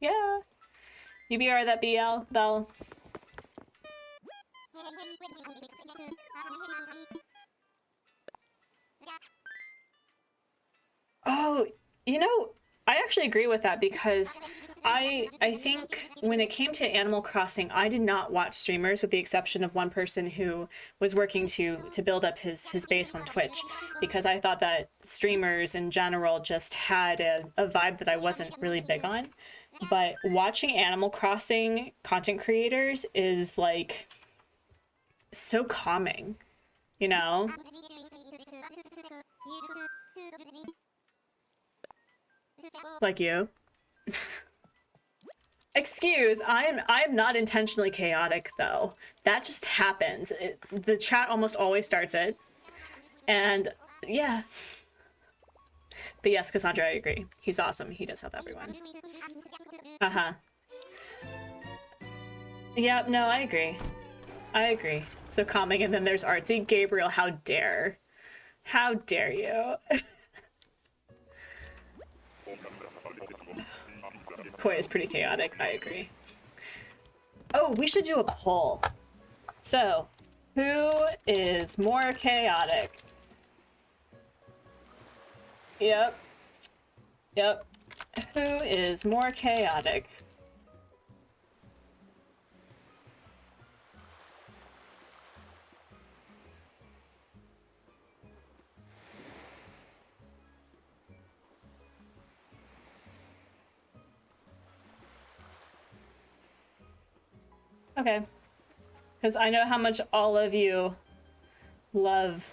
Yeah. You BR that BL, Bell. Oh, you know, I actually agree with that because I think when it came to Animal Crossing, I did not watch streamers with the exception of one person who was working to build up his base on Twitch because I thought that streamers in general just had a vibe that I wasn't really big on. But watching Animal Crossing content creators is like so calming, you know? Like you. Excuse, I'm not intentionally chaotic though. That just happens. The chat almost always starts it. And yeah. But yes, Cassandra, I agree. He's awesome. He does help everyone. Uh-huh. Yep, no, I agree. I agree. So calming, and then there's Artsy. Gabriel, how dare. How dare you? Coy is pretty chaotic, I agree. Oh, we should do a poll. So, who is more chaotic? Yep. Yep. Who is more chaotic? Okay. Because I know how much all of you love.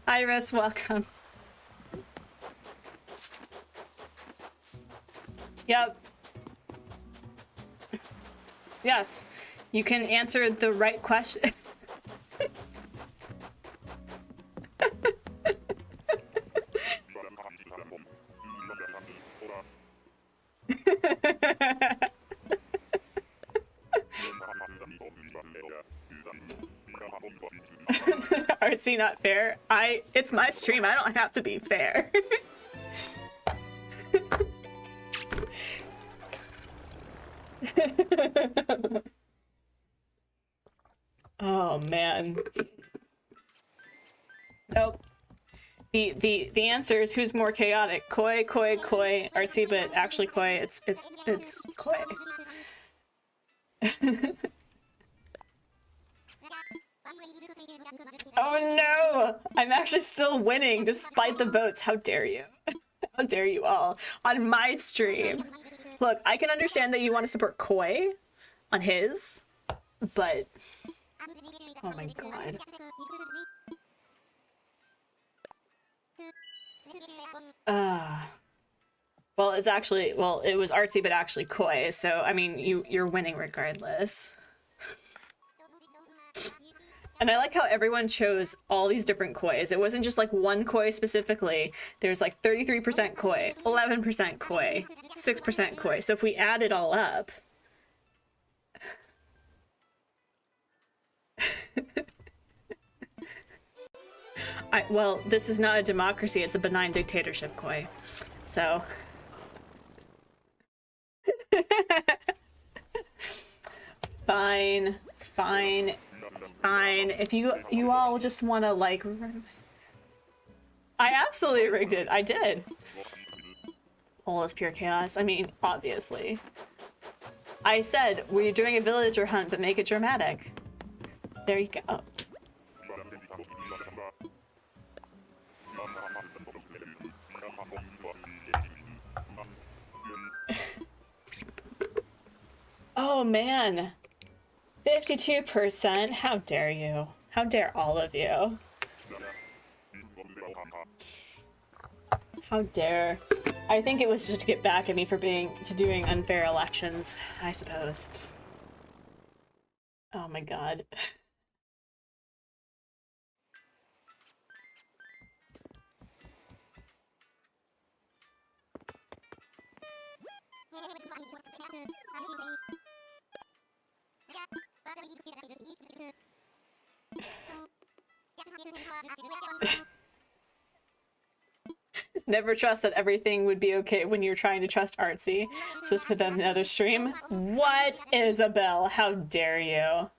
Iris, welcome. Yep. Yes. You can answer the right question. Artsy not fair. It's my stream. I don't have to be fair. Oh man. Nope. The answer is who's more chaotic? Coy, Artsy, but actually Coy, it's Coy. Oh no! I'm actually still winning despite the votes. How dare you? How dare you all on my stream? Look, I can understand that you want to support Coy on his, but oh my god. Well, it's actually, well, it was Artsy, but actually Coy, so I mean, you're winning regardless. And I like how everyone chose all these different Kois. It wasn't just like one Koi specifically. There's like 33% Koi, 11% Koi, 6% Koi. So if we add it all up... well, this is not a democracy, it's a benign dictatorship, Koi. So... Fine. If you all just want to like... I absolutely rigged it. I did. All is pure chaos. I mean, obviously. I said, we're doing a villager hunt, but make it dramatic. There you go. Oh, man. 52%? How dare you? How dare all of you? How dare. I think it was just to get back at me for doing unfair elections, I suppose. Oh my god. Never trust that everything would be okay when you're trying to trust Artsy. Supposed to put that in the other stream. What, Isabel? How dare you?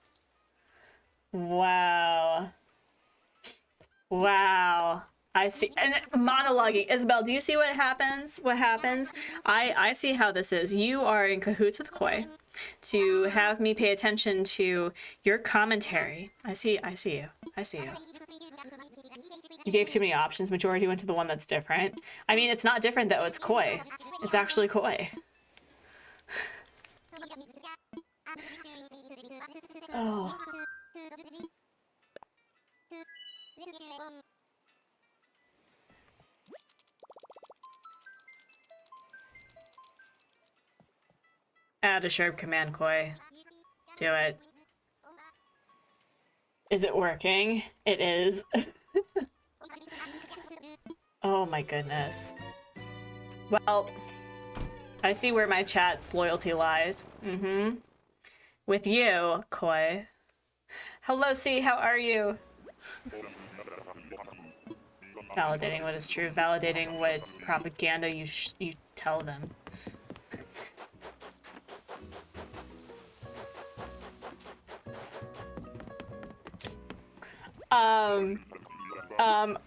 Wow. Wow. I see. And monologuing. Isabel, do you see what happens? I see how this is. You are in cahoots with Koi to have me pay attention to your commentary. I see you. You gave too many options. Majority went to the one that's different. I mean, it's not different though. It's Koi. It's actually Koi. Oh. Add a sharp command, Koi. Do it. Is it working? It is. Oh my goodness. Well, I see where my chat's loyalty lies. With you, Koi. Hello, C, how are you? Validating what is true, validating what propaganda you tell them.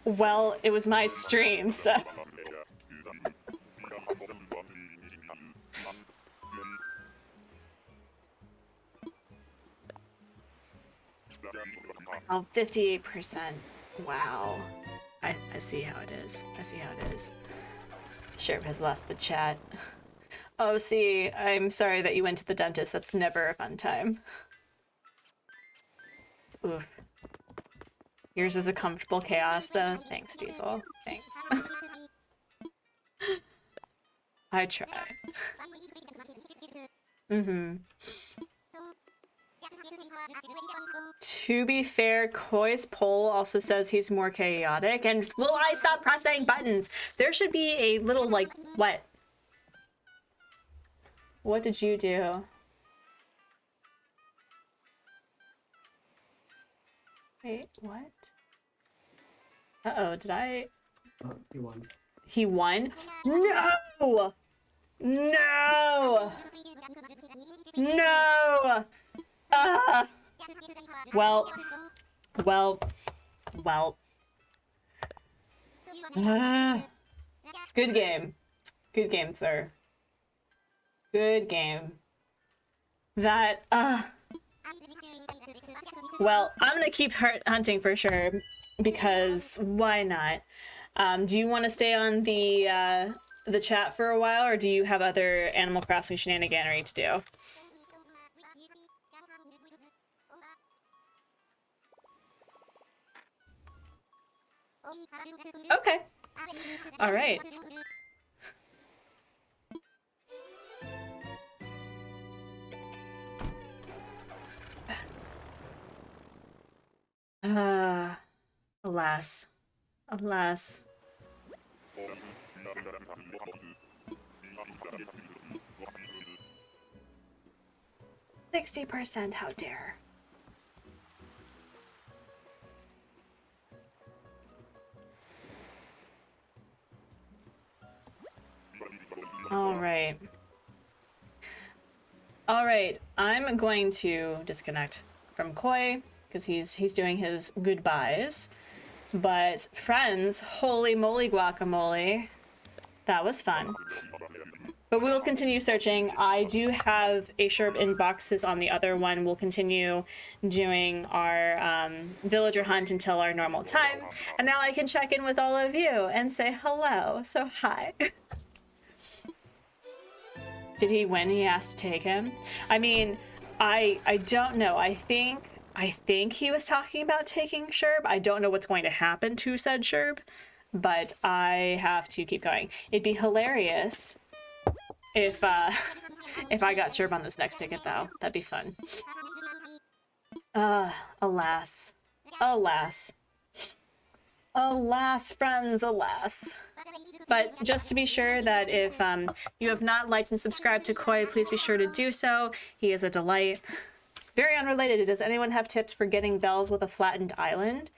Well, it was my stream, so... Oh, 58%. Wow. I see how it is. Sherp has left the chat. Oh, see, I'm sorry that you went to the dentist. That's never a fun time. Oof. Yours is a comfortable chaos, though. Thanks, Diesel. Thanks. I try. To be fair, Koi's poll also says he's more chaotic, and will I stop pressing buttons? There should be a little, like, what? What did you do? Wait, what? Uh-oh, did I... Oh, he won. He won? No! No! No! Well. Good game. Good game, sir. Good game. That, well, I'm gonna keep hunting for sure, because why not? Do you want to stay on the chat for a while, or do you have other Animal Crossing shenaniganery to do? Okay. All right. Alas. Alas. 60%, how dare. All right. All right, I'm going to disconnect from Coy because he's doing his goodbyes. But friends, holy moly guacamole, that was fun. But we'll continue searching. I do have a Sherp in boxes on the other one. We'll continue doing our villager hunt until our normal time. And now I can check in with all of you and say hello. So hi. Did he win? He asked to take him. I mean, I don't know. I think he was talking about taking Sherb. I don't know what's going to happen to said Sherb, but I have to keep going. It'd be hilarious if I got Sherb on this next ticket, though. That'd be fun. Alas. Alas. Alas, friends, alas. But just to be sure that if you have not liked and subscribed to Coy, please be sure to do so. He is a delight. Very unrelated, does anyone have tips for getting bells with a flattened island?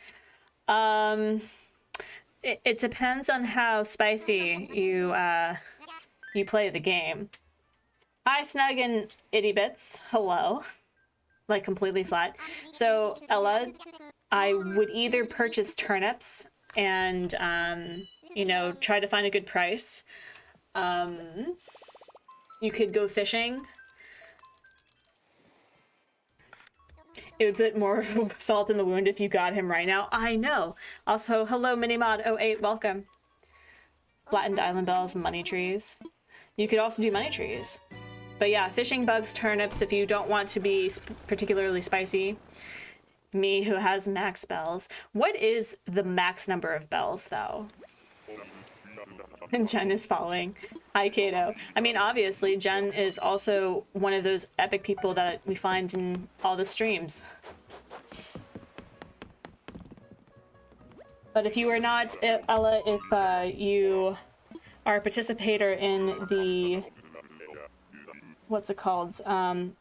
It depends on how spicy you play the game. Hi, Snug and Itty Bits. Hello. Like completely flat. So, Ella, I would either purchase turnips and, you know, try to find a good price. You could go fishing. It would put more salt in the wound if you got him right now. I know. Also, hello, Minimod08, welcome. Flattened island bells, money trees. You could also do money trees. But yeah, fishing, bugs, turnips, if you don't want to be particularly spicy. Me, who has max bells. What is the max number of bells, though? And Jen is following. Hi, Kato. I mean, obviously, Jen is also one of those epic people that we find in all the streams. But if you are not, Ella, if you are a participator in the, what's it called?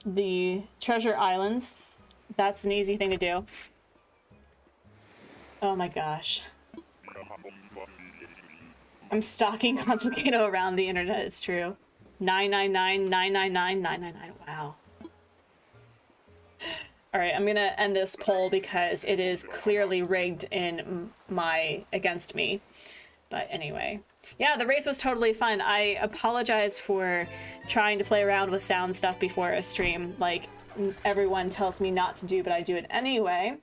The Treasure Islands, that's an easy thing to do. Oh my gosh. I'm stalking Consulcato around the internet, it's true. 999, 999, 999, wow. All right, I'm gonna end this poll because it is clearly rigged in against me. But anyway, yeah, the race was totally fun. I apologize for trying to play around with sound stuff before a stream, like everyone tells me not to do, but I do it anyway.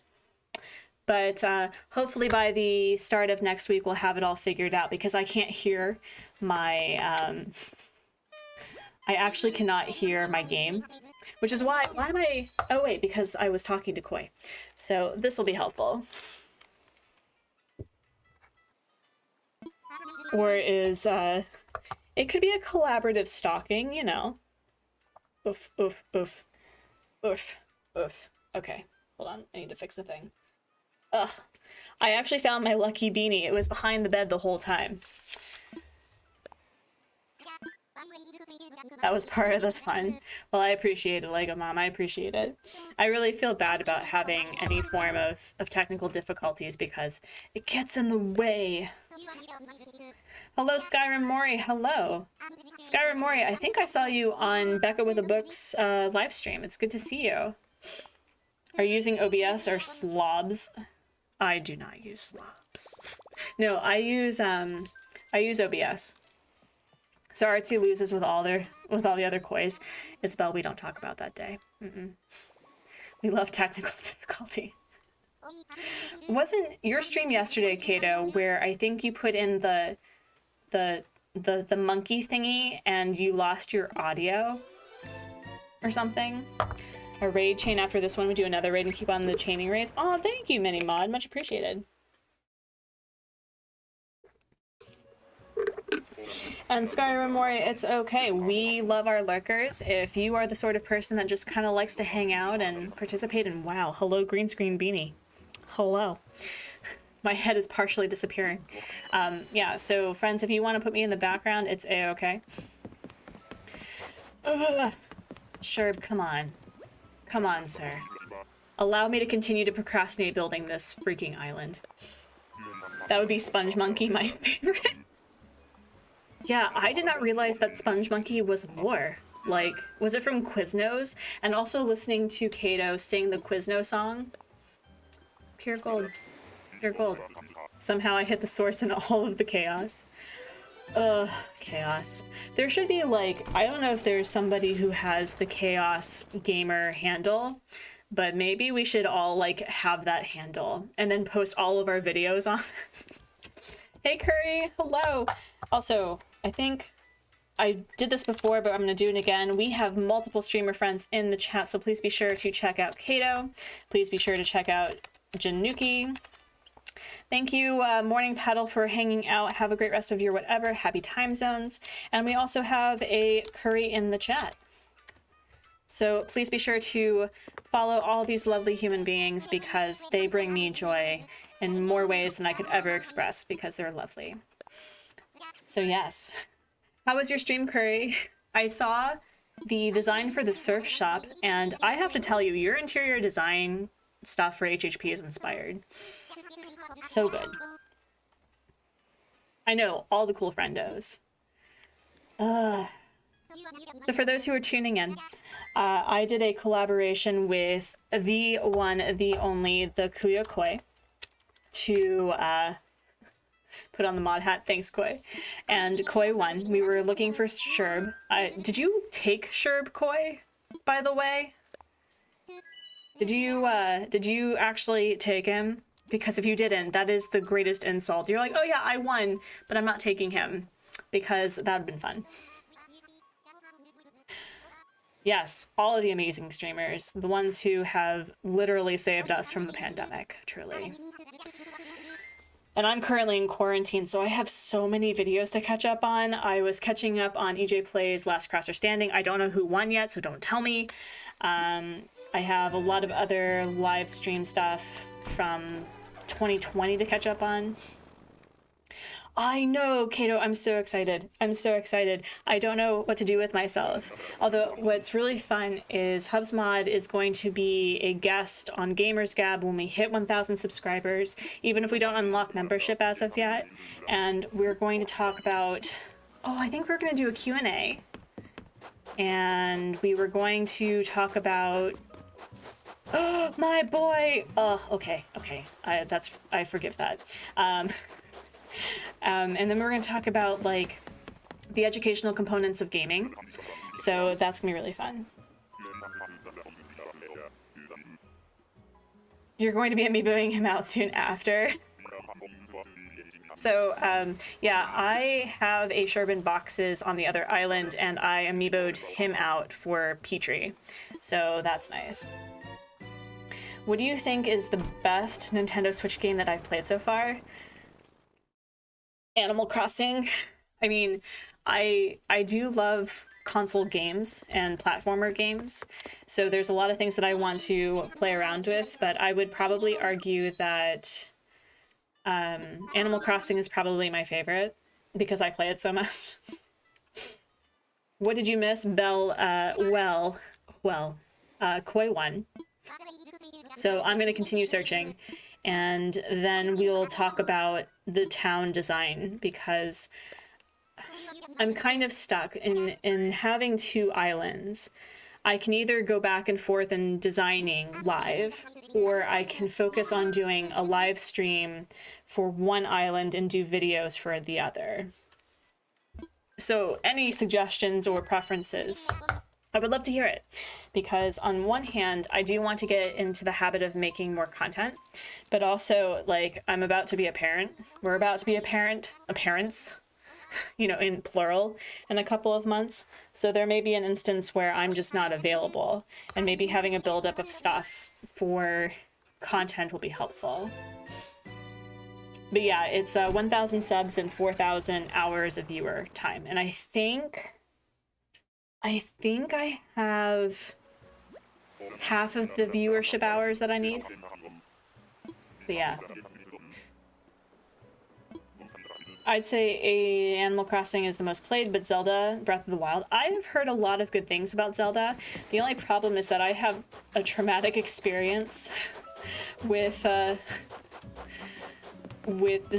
But hopefully by the start of next week, we'll have it all figured out because I can't hear my, I actually cannot hear my game, which is why am I, oh wait, because I was talking to Coy. So this will be helpful. Or is, it could be a collaborative stalking, you know. Oof, oof, oof, oof, oof. Okay, hold on, I need to fix a thing. Ugh. I actually found my lucky beanie. It was behind the bed the whole time. That was part of the fun. Well, I appreciate it, Lego Mom. I appreciate it. I really feel bad about having any form of technical difficulties because it gets in the way. Hello, Skyrim Morri. Hello. Skyrim Morri, I think I saw you on Becca with a Book's live stream. It's good to see you. Are you using OBS or slobs? I do not use slobs. No, I use OBS. So Artsy loses with all the other Kois. Isabel, we don't talk about that day. We love technical difficulty. Wasn't your stream yesterday, Kato, where I think you put in the monkey thingy and you lost your audio or something? A raid chain after this one. We do another raid and keep on the chaining raids. Oh, thank you, Mini Mod. Much appreciated. And Skyrim Morri, it's okay. We love our lurkers. If you are the sort of person that just kind of likes to hang out and participate in, wow, hello green screen beanie. Hello. My head is partially disappearing. Yeah, so friends, if you want to put me in the background, it's a-okay. Sherb, come on. Come on, sir. Allow me to continue to procrastinate building this freaking island. That would be Sponge Monkey, my favorite. Yeah, I did not realize that Sponge Monkey was lore. Like, was it from Quiznos? And also listening to Kato sing the Quizno song. Pure gold. Pure gold. Somehow I hit the source in all of the chaos. Ugh, chaos. There should be like, I don't know if there's somebody who has the Chaos Gamer handle, but maybe we should all like have that handle and then post all of our videos on. Hey Curry, hello. Also, I think I did this before, but I'm going to do it again. We have multiple streamer friends in the chat, so please be sure to check out Kato. Please be sure to check out Januki. Thank you, Morning Paddle, for hanging out. Have a great rest of your whatever. Happy time zones. And we also have a Curry in the chat. So please be sure to follow all these lovely human beings because they bring me joy in more ways than I could ever express because they're lovely. So yes. How was your stream, Curry? I saw the design for the surf shop, and I have to tell you, your interior design stuff for HHP is inspired. So good. I know, all the cool friendos. So for those who are tuning in, I did a collaboration with the one, the only, the Kuya Koi to put on the mod hat. Thanks, Koi. And Koi won. We were looking for Sherb. Did you take Sherb, Koi, by the way? Did you actually take him? Because if you didn't, that is the greatest insult. You're like, oh yeah, I won, but I'm not taking him. Because that would have been fun. Yes, all of the amazing streamers. The ones who have literally saved us from the pandemic, truly. And I'm currently in quarantine, so I have so many videos to catch up on. I was catching up on EJ Play's Last Crosser Standing. I don't know who won yet, so don't tell me. I have a lot of other live stream stuff from 2020 to catch up on. I know, Kato, I'm so excited. I'm so excited. I don't know what to do with myself. Although what's really fun is HubsMod is going to be a guest on Gamers Gab when we hit 1,000 subscribers, even if we don't unlock membership as of yet. And we're going to talk about, I think we're going to do a Q&A. And we were going to talk about, my boy. Okay. I forgive that. And then we're going to talk about like the educational components of gaming. So that's gonna be really fun. You're going to be amiiboing him out soon after. So yeah, I have a Sherbin boxes on the other island and I amiiboed him out for Petrie. So that's nice. What do you think is the best Nintendo Switch game that I've played so far? Animal Crossing. I mean, I do love console games and platformer games, so there's a lot of things that I want to play around with, but I would probably argue that Animal Crossing is probably my favorite because I play it so much. What did you miss, Belle? Koi won. So I'm going to continue searching, and then we'll talk about the town design because I'm kind of stuck in having two islands. I can either go back and forth and designing live, or I can focus on doing a live stream for one island and do videos for the other. So any suggestions or preferences, I would love to hear it, because on one hand, I do want to get into the habit of making more content, but also, like, I'm about to be a parent. We're about to be a parents, you know, in plural, in a couple of months. So there may be an instance where I'm just not available, and maybe having a buildup of stuff for content will be helpful. But yeah, it's 1,000 subs and 4,000 hours of viewer time, and I think I have half of the viewership hours that I need. But yeah. I'd say Animal Crossing is the most played, but Zelda Breath of the Wild. I have heard a lot of good things about Zelda. The only problem is that I have a traumatic experience with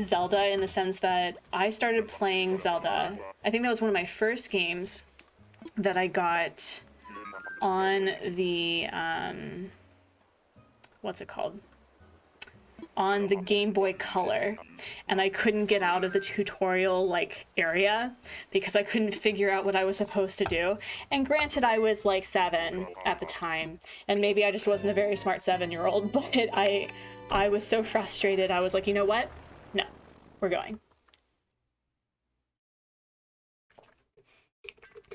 Zelda, in the sense that I started playing Zelda. I think that was one of my first games that I got on the what's it called? On the Game Boy Color, and I couldn't get out of the tutorial like area because I couldn't figure out what I was supposed to do. And granted, I was like 7 at the time, and maybe I just wasn't a very smart 7-year-old, but I was so frustrated. I was like, you know what? No, we're going.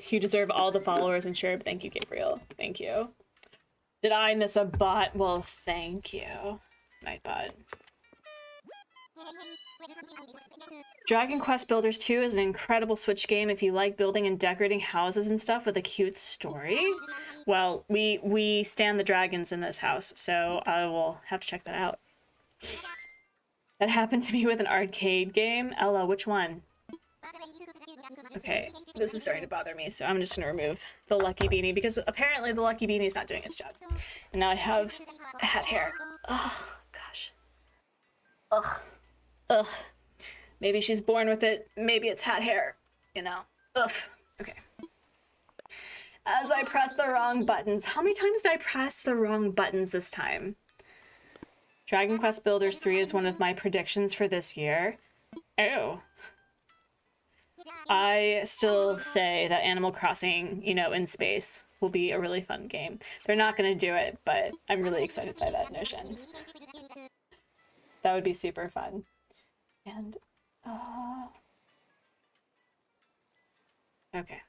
You deserve all the followers and sure. Thank you, Gabriel. Thank you. Did I miss a bot? Well, thank you, Nightbot. Dragon Quest Builders 2 is an incredible Switch game if you like building and decorating houses and stuff with a cute story. Well, we stand the dragons in this house, so I will have to check that out. That happened to me with an arcade game. Ella, which one? Okay, this is starting to bother me, so I'm just gonna remove the Lucky Beanie, because apparently the Lucky Beanie is not doing its job. And now I have a hat hair. Oh, gosh. Ugh. Ugh. Maybe she's born with it. Maybe it's hat hair, you know. Ugh. Okay. As I press the wrong buttons. How many times did I press the wrong buttons this time? Dragon Quest Builders 3 is one of my predictions for this year. Oh. I still say that Animal Crossing, you know, in space will be a really fun game. They're not going to do it, but I'm really excited by that notion. That would be super fun. And, okay.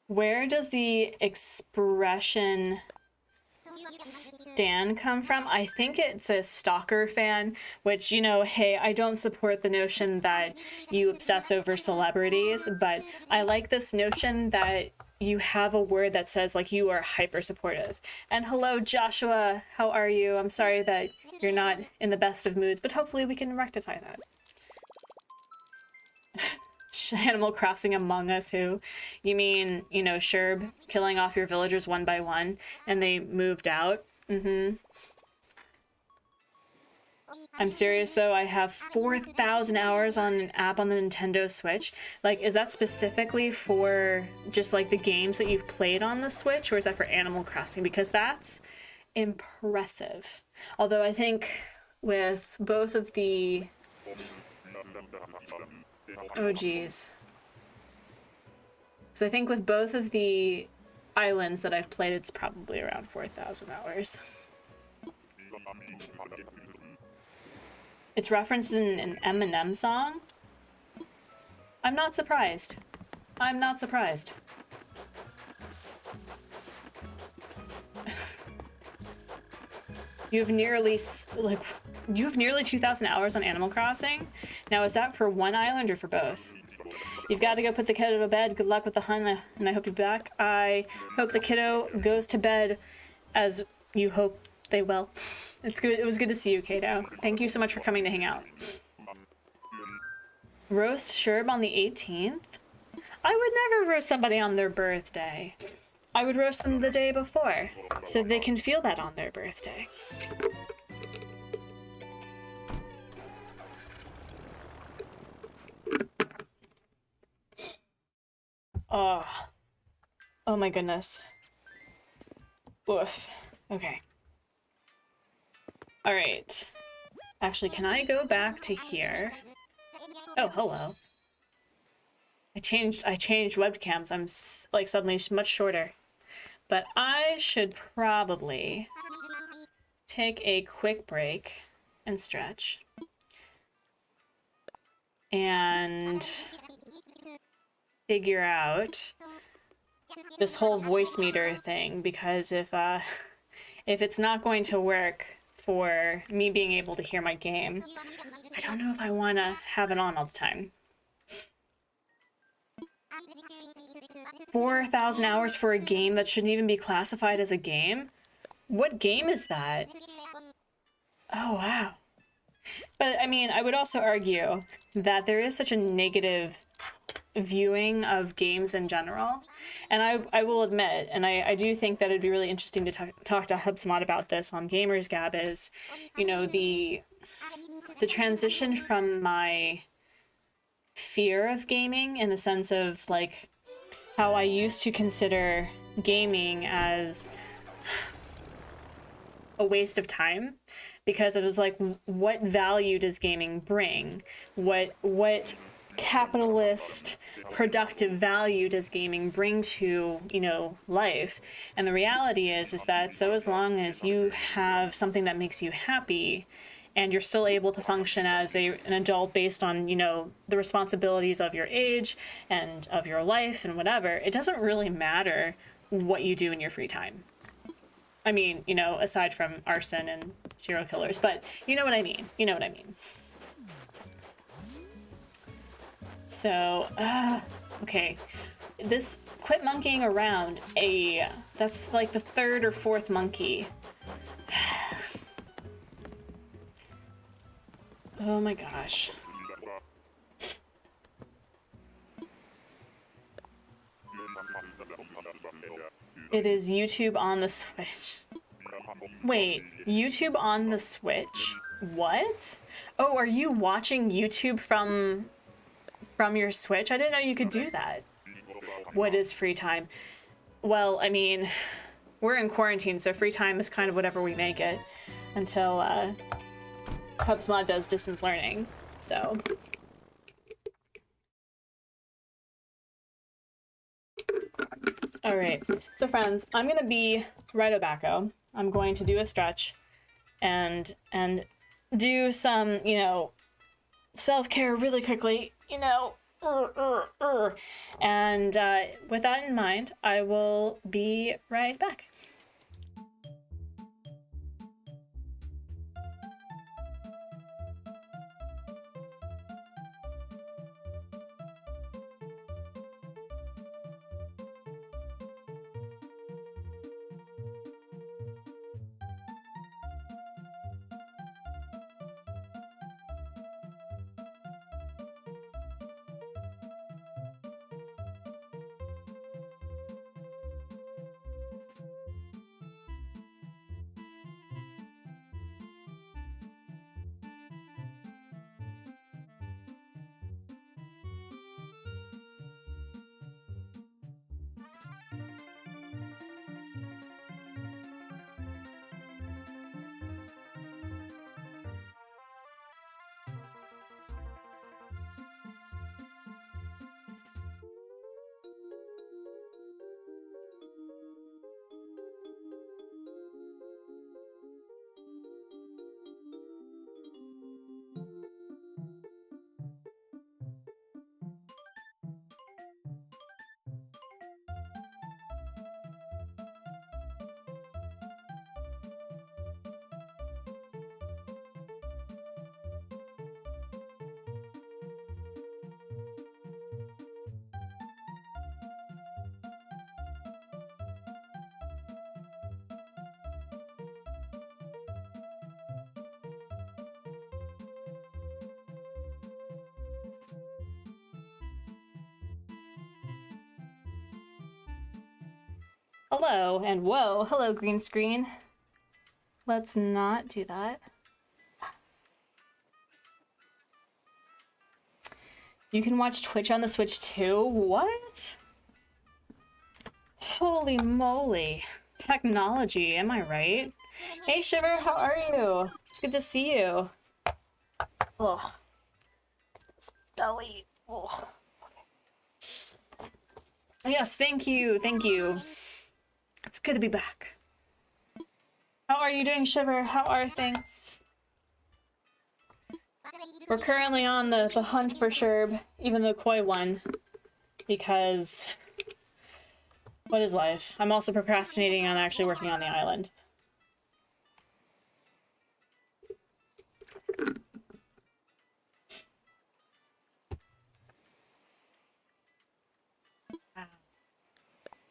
Where does the expression stan come from? I think it's a stalker fan, which, you know, hey, I don't support the notion that you obsess over celebrities, but I like this notion that you have a word that says, like, you are hyper supportive. And hello, Joshua, how are you? I'm sorry that you're not in the best of moods, but hopefully we can rectify that. Animal Crossing Among Us, who? You mean, you know, Sherb killing off your villagers one by one and they moved out? Mm-hmm. I'm serious though, I have 4,000 hours on an app on the Nintendo Switch. Like, is that specifically for just like the games that you've played on the Switch, or is that for Animal Crossing? Because that's impressive. Although I think with both of the... Oh geez. So I think with both of the islands that I've played, it's probably around 4,000 hours. It's referenced in an Eminem song? I'm not surprised. I'm not surprised. You've nearly 2,000 hours on Animal Crossing? Now, is that for one island or for both? You've got to go put the kiddo to bed. Good luck with the hunt, and I hope you're back. I hope the kiddo goes to bed as you hope they will. It's good. It was good to see you, Kato. Thank you so much for coming to hang out. Roast Sherb on the 18th? I would never roast somebody on their birthday. I would roast them the day before, so they can feel that on their birthday. Oh. Oh my goodness. Oof. Okay. All right. Actually, can I go back to here? Oh, hello. I changed webcams. I'm like suddenly much shorter. But I should probably take a quick break and stretch. And figure out this whole voice meter thing, because if it's not going to work for me being able to hear my game, I don't know if I want to have it on all the time. 4,000 hours for a game that shouldn't even be classified as a game? What game is that? Oh, wow. But, I mean, I would also argue that there is such a negative viewing of games in general. And I will admit, and I do think that it'd be really interesting to talk to HubSpot about this on Gamers Gab, is, you know, the transition from my fear of gaming, in the sense of, like, how I used to consider gaming as a waste of time, because it was like, what value does gaming bring? What capitalist productive value does gaming bring to, you know, life? And the reality is that so as long as you have something that makes you happy, and you're still able to function as an adult based on, you know, the responsibilities of your age and of your life and whatever, it doesn't really matter what you do in your free time. I mean, you know, aside from arson and serial killers, but you know what I mean. You know what I mean. So, okay. This quit monkeying around, that's like the third or fourth monkey. Oh my gosh. It is YouTube on the Switch. Wait, YouTube on the Switch? What? Oh, are you watching YouTube from your Switch? I didn't know you could do that. What is free time? Well, I mean, we're in quarantine, so free time is kind of whatever we make it until HubSpot does distance learning, so. All right, so friends, I'm gonna be right back. I'm going to do a stretch and do some, you know, self-care really quickly, you know, and with that in mind, I will be right back. Hello, and whoa, hello green screen. Let's not do that. You can watch Twitch on the Switch too? What? Holy moly. Technology, am I right? Hey Shiver, how are you? It's good to see you. Oh, this belly. Oh. Yes, thank you, thank you. It's good to be back. How are you doing, Shiver? How are things? We're currently on the hunt for Sherb, even though Coy won, because what is life? I'm also procrastinating on actually working on the island.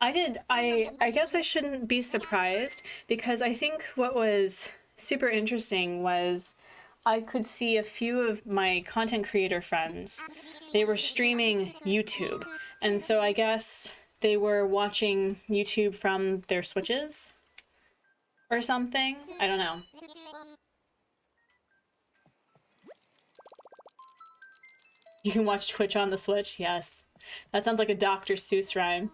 I guess I shouldn't be surprised, because I think what was super interesting was I could see a few of my content creator friends, they were streaming YouTube. And so I guess they were watching YouTube from their Switches or something. I don't know. You can watch Twitch on the Switch? Yes. That sounds like a Dr. Seuss rhyme.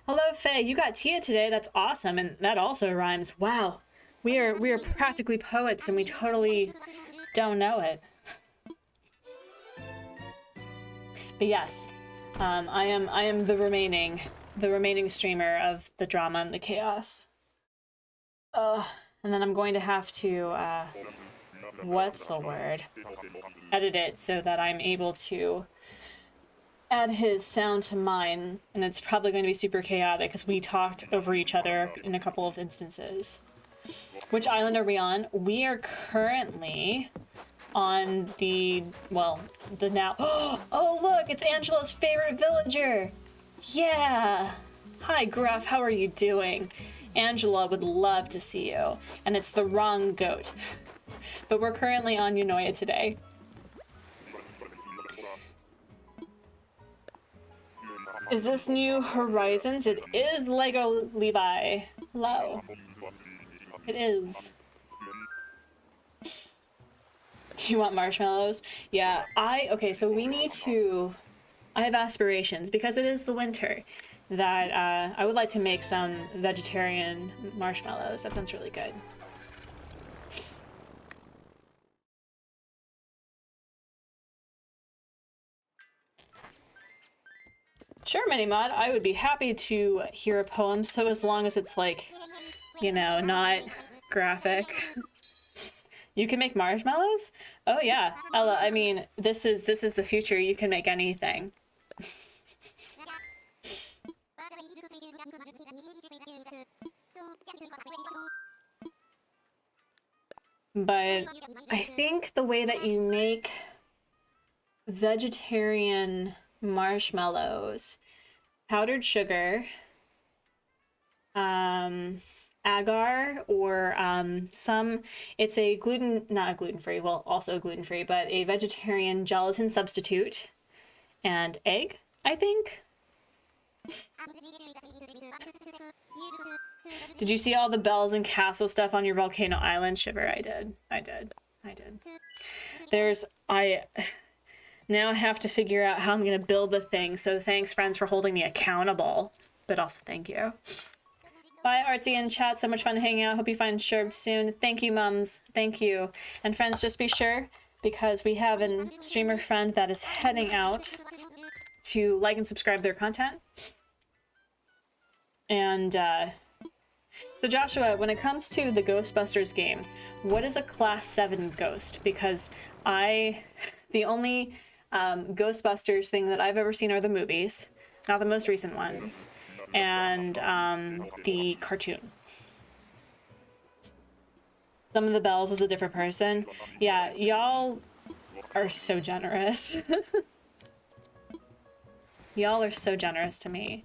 Hello, Faye. You got Tia today. That's awesome. And that also rhymes. Wow. We are practically poets and we totally don't know it. But yes, I am the remaining streamer of the drama and the chaos. And then I'm going to have to what's the word? Edit it so that I'm able to add his sound to mine, and it's probably going to be super chaotic because we talked over each other in a couple of instances. Which island are we on? We are currently on the now. Oh look, it's Angela's favorite villager. Yeah. Hi Gruff, how are you doing? Angela would love to see you, and it's the wrong goat. But we're currently on EUNOIA today. Is this New Horizons? It is Lego Levi. Hello. It is. You want marshmallows? Yeah, okay, so we need to, I have aspirations because it is the winter that I would like to make some vegetarian marshmallows. That sounds really good. Sure, Minimod, I would be happy to hear a poem, so as long as it's like, you know, not graphic. You can make marshmallows? Oh yeah, Ella, I mean, this is the future. You can make anything. But I think the way that you make vegetarian marshmallows, powdered sugar, agar, or it's a not gluten-free, well, also gluten-free, but a vegetarian gelatin substitute, and egg, I think. Did you see all the bells and castle stuff on your volcano island? Shiver, I did. I now have to figure out how I'm gonna build the thing, so thanks friends for holding me accountable, but also thank you. Bye Artsy in chat, so much fun hanging out. Hope you find Sherb soon. Thank you mums, thank you. And friends, just be sure, because we have a streamer friend that is heading out, to like and subscribe to their content. And so Joshua, when it comes to the Ghostbusters game, what is a class 7 ghost? Because the only Ghostbusters thing that I've ever seen are the movies, not the most recent ones, and the cartoon. Some of the bells was a different person. Yeah, y'all are so generous. Y'all are so generous to me.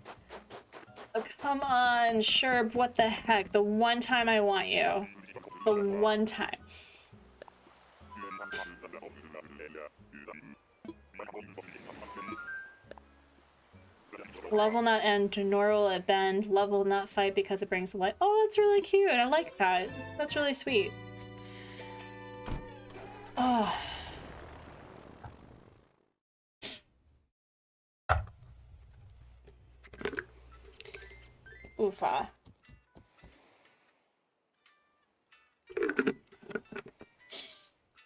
Oh, come on, Sherb, what the heck? The one time I want you. The one time. Love will not end, nor will it bend. Love will not fight because it brings light. Oh, that's really cute. I like that. That's really sweet. Oh. Oof.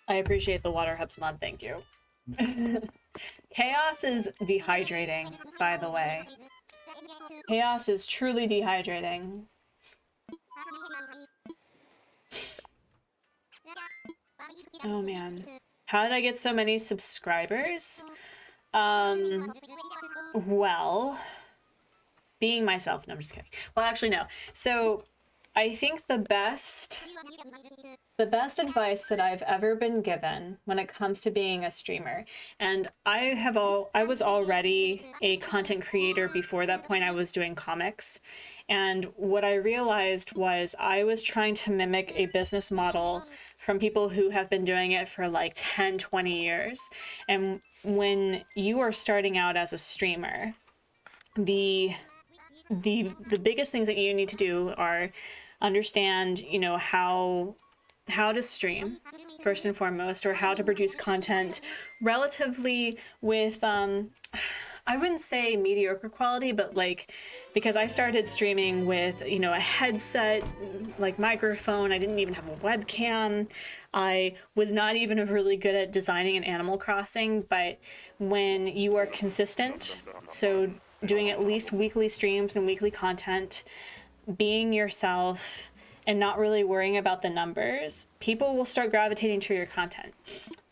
I appreciate the water hubs mod, thank you. Chaos is dehydrating, by the way. Chaos is truly dehydrating. Oh man. How did I get so many subscribers? Well, being myself. No, I'm just kidding. Well, actually, no. So I think the best advice that I've ever been given when it comes to being a streamer, and I was already a content creator before that point. I was doing comics, and what I realized was I was trying to mimic a business model from people who have been doing it for like 10, 20 years. And when you are starting out as a streamer, the biggest things that you need to do are understand, you know, how to stream first and foremost, or how to produce content relatively with I wouldn't say mediocre quality, but like, because I started streaming with, you know, a headset, like microphone. I didn't even have a webcam. I was not even really good at designing an Animal Crossing. But when you are consistent, so doing at least weekly streams and weekly content, being yourself, and not really worrying about the numbers, people will start gravitating to your content.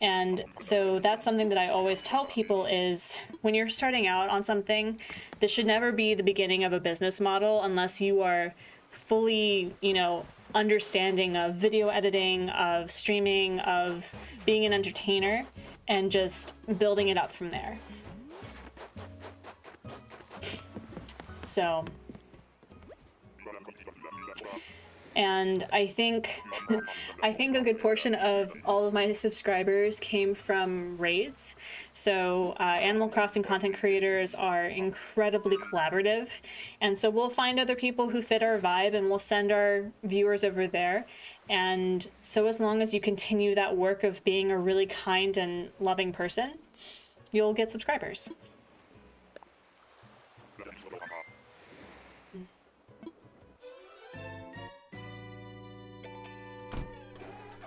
And so that's something that I always tell people is when you're starting out on something, this should never be the beginning of a business model unless you are fully, you know, understanding of video editing, of streaming, of being an entertainer, and just building it up from there. So, and I think a good portion of all of my subscribers came from raids. So Animal Crossing content creators are incredibly collaborative, and so we'll find other people who fit our vibe and we'll send our viewers over there. And so as long as you continue that work of being a really kind and loving person, you'll get subscribers.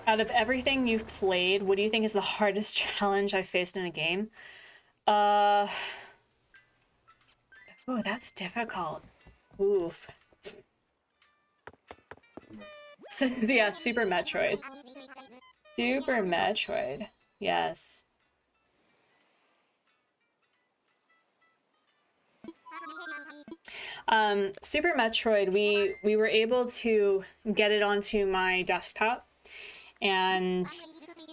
Out of everything you've played, what do you think is the hardest challenge I've faced in a game? Oh, that's difficult. Oof. So, yeah, Super Metroid. Super Metroid. Yes. Super Metroid, we were able to get it onto my desktop. And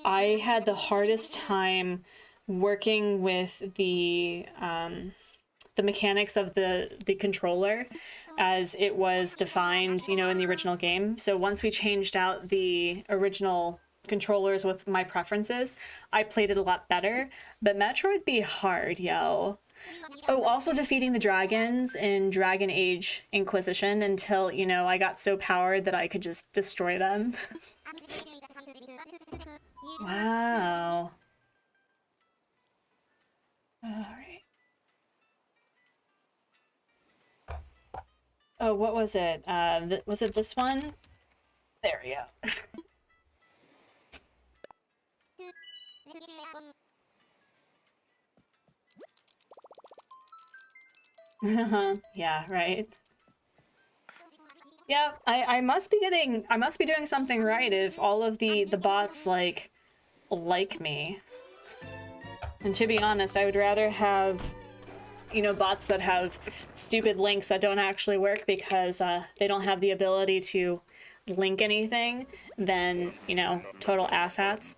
I had the hardest time working with the mechanics of the controller as it was defined, you know, in the original game. So once we changed out the original controllers with my preferences, I played it a lot better. But Metroid be hard, yo. Oh, also defeating the dragons in Dragon Age Inquisition until, you know, I got so powered that I could just destroy them. Wow. All right. Oh, what was it? Was it this one? There we go. Yeah, right. Yeah, I must be doing something right if all of the bots like me. And to be honest, I would rather have, you know, bots that have stupid links that don't actually work because they don't have the ability to link anything than, you know, total asshats.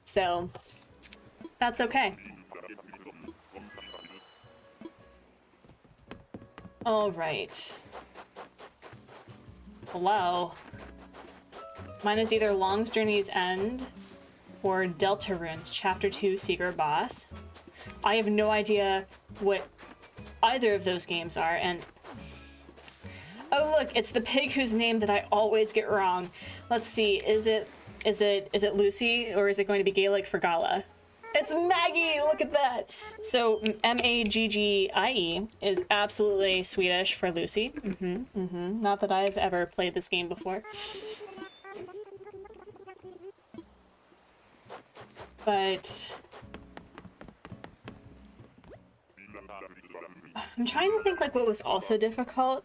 So that's okay. All right. Hello. Mine is either Long's Journey's End or Deltarune's Chapter 2 Secret Boss. I have no idea what either of those games are, and oh look, it's the pig whose name that I always get wrong. Let's see, is it Lucy or is it going to be Gaelic for Gala? It's Maggie. Look at that. So Maggie is absolutely Swedish for Lucy. Not that I've ever played this game before. But I'm trying to think like what was also difficult.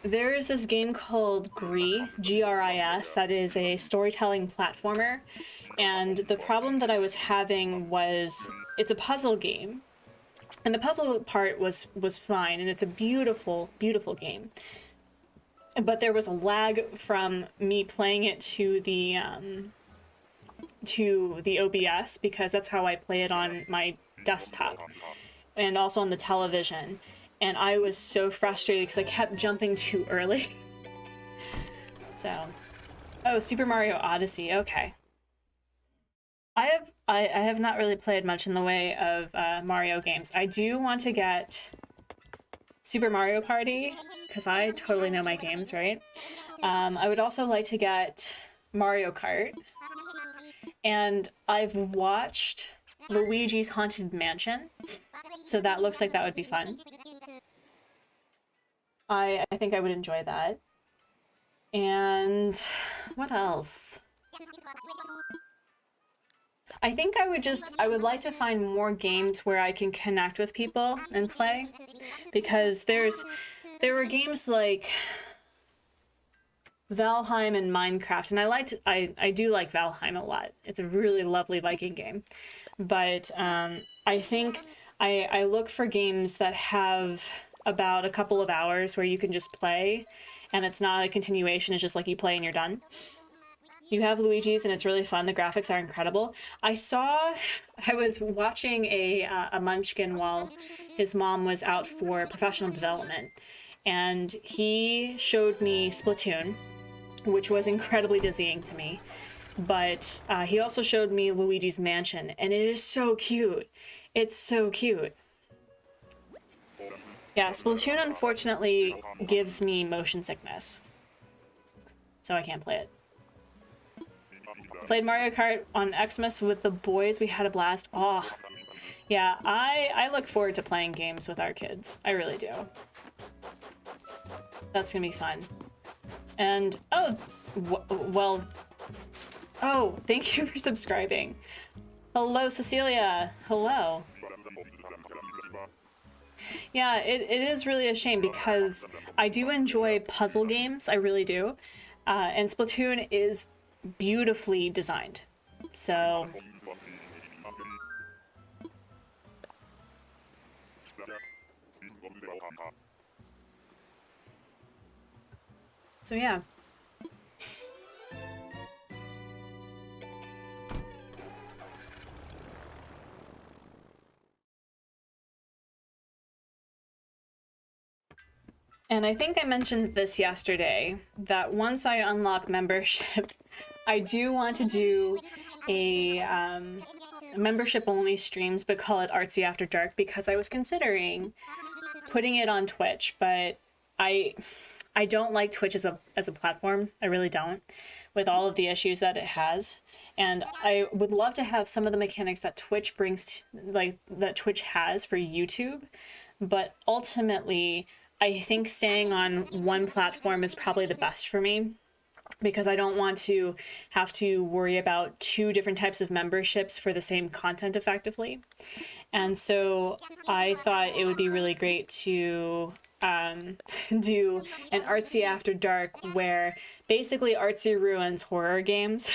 There's this game called Gris, Gris, that is a storytelling platformer. And the problem that I was having was it's a puzzle game. And the puzzle part was fine, and it's a beautiful, beautiful game. But there was a lag from me playing it to the OBS, because that's how I play it on my desktop and also on the television. And I was so frustrated because I kept jumping too early. So, oh, Super Mario Odyssey. Okay. I have not really played much in the way of Mario games. I do want to get Super Mario Party because I totally know my games, right? I would also like to get Mario Kart. And I've watched Luigi's Haunted Mansion, so that looks like that would be fun. I think I would enjoy that. And what else? I think I would like to find more games where I can connect with people and play, because there were games like Valheim and Minecraft, and I do like Valheim a lot. It's a really lovely Viking game, but I think I look for games that have about a couple of hours where you can just play, and it's not a continuation. It's just like you play and you're done. You have Luigi's, and it's really fun. The graphics are incredible. I was watching a Munchkin while his mom was out for professional development, and he showed me Splatoon, which was incredibly dizzying to me. But he also showed me Luigi's Mansion, and it is so cute. It's so cute. Yeah, Splatoon unfortunately gives me motion sickness, so I can't play it. Played Mario Kart on Xmas with the boys. We had a blast. Oh, yeah, I look forward to playing games with our kids. I really do. That's gonna be fun. And, oh, well, oh, thank you for subscribing. Hello, Cecilia. Hello. Yeah, it is really a shame because I do enjoy puzzle games. I really do. And Splatoon is beautifully designed. So yeah. And I think I mentioned this yesterday, that once I unlock membership, I do want to do a membership-only streams, but call it Artsy After Dark, because I was considering putting it on Twitch, but I don't like Twitch as a platform. I really don't, with all of the issues that it has. And I would love to have some of the mechanics that Twitch brings, that Twitch has for YouTube, but ultimately, I think staying on one platform is probably the best for me, because I don't want to have to worry about two different types of memberships for the same content effectively. And so I thought it would be really great to do an Artsy After Dark where basically Artsy ruins horror games.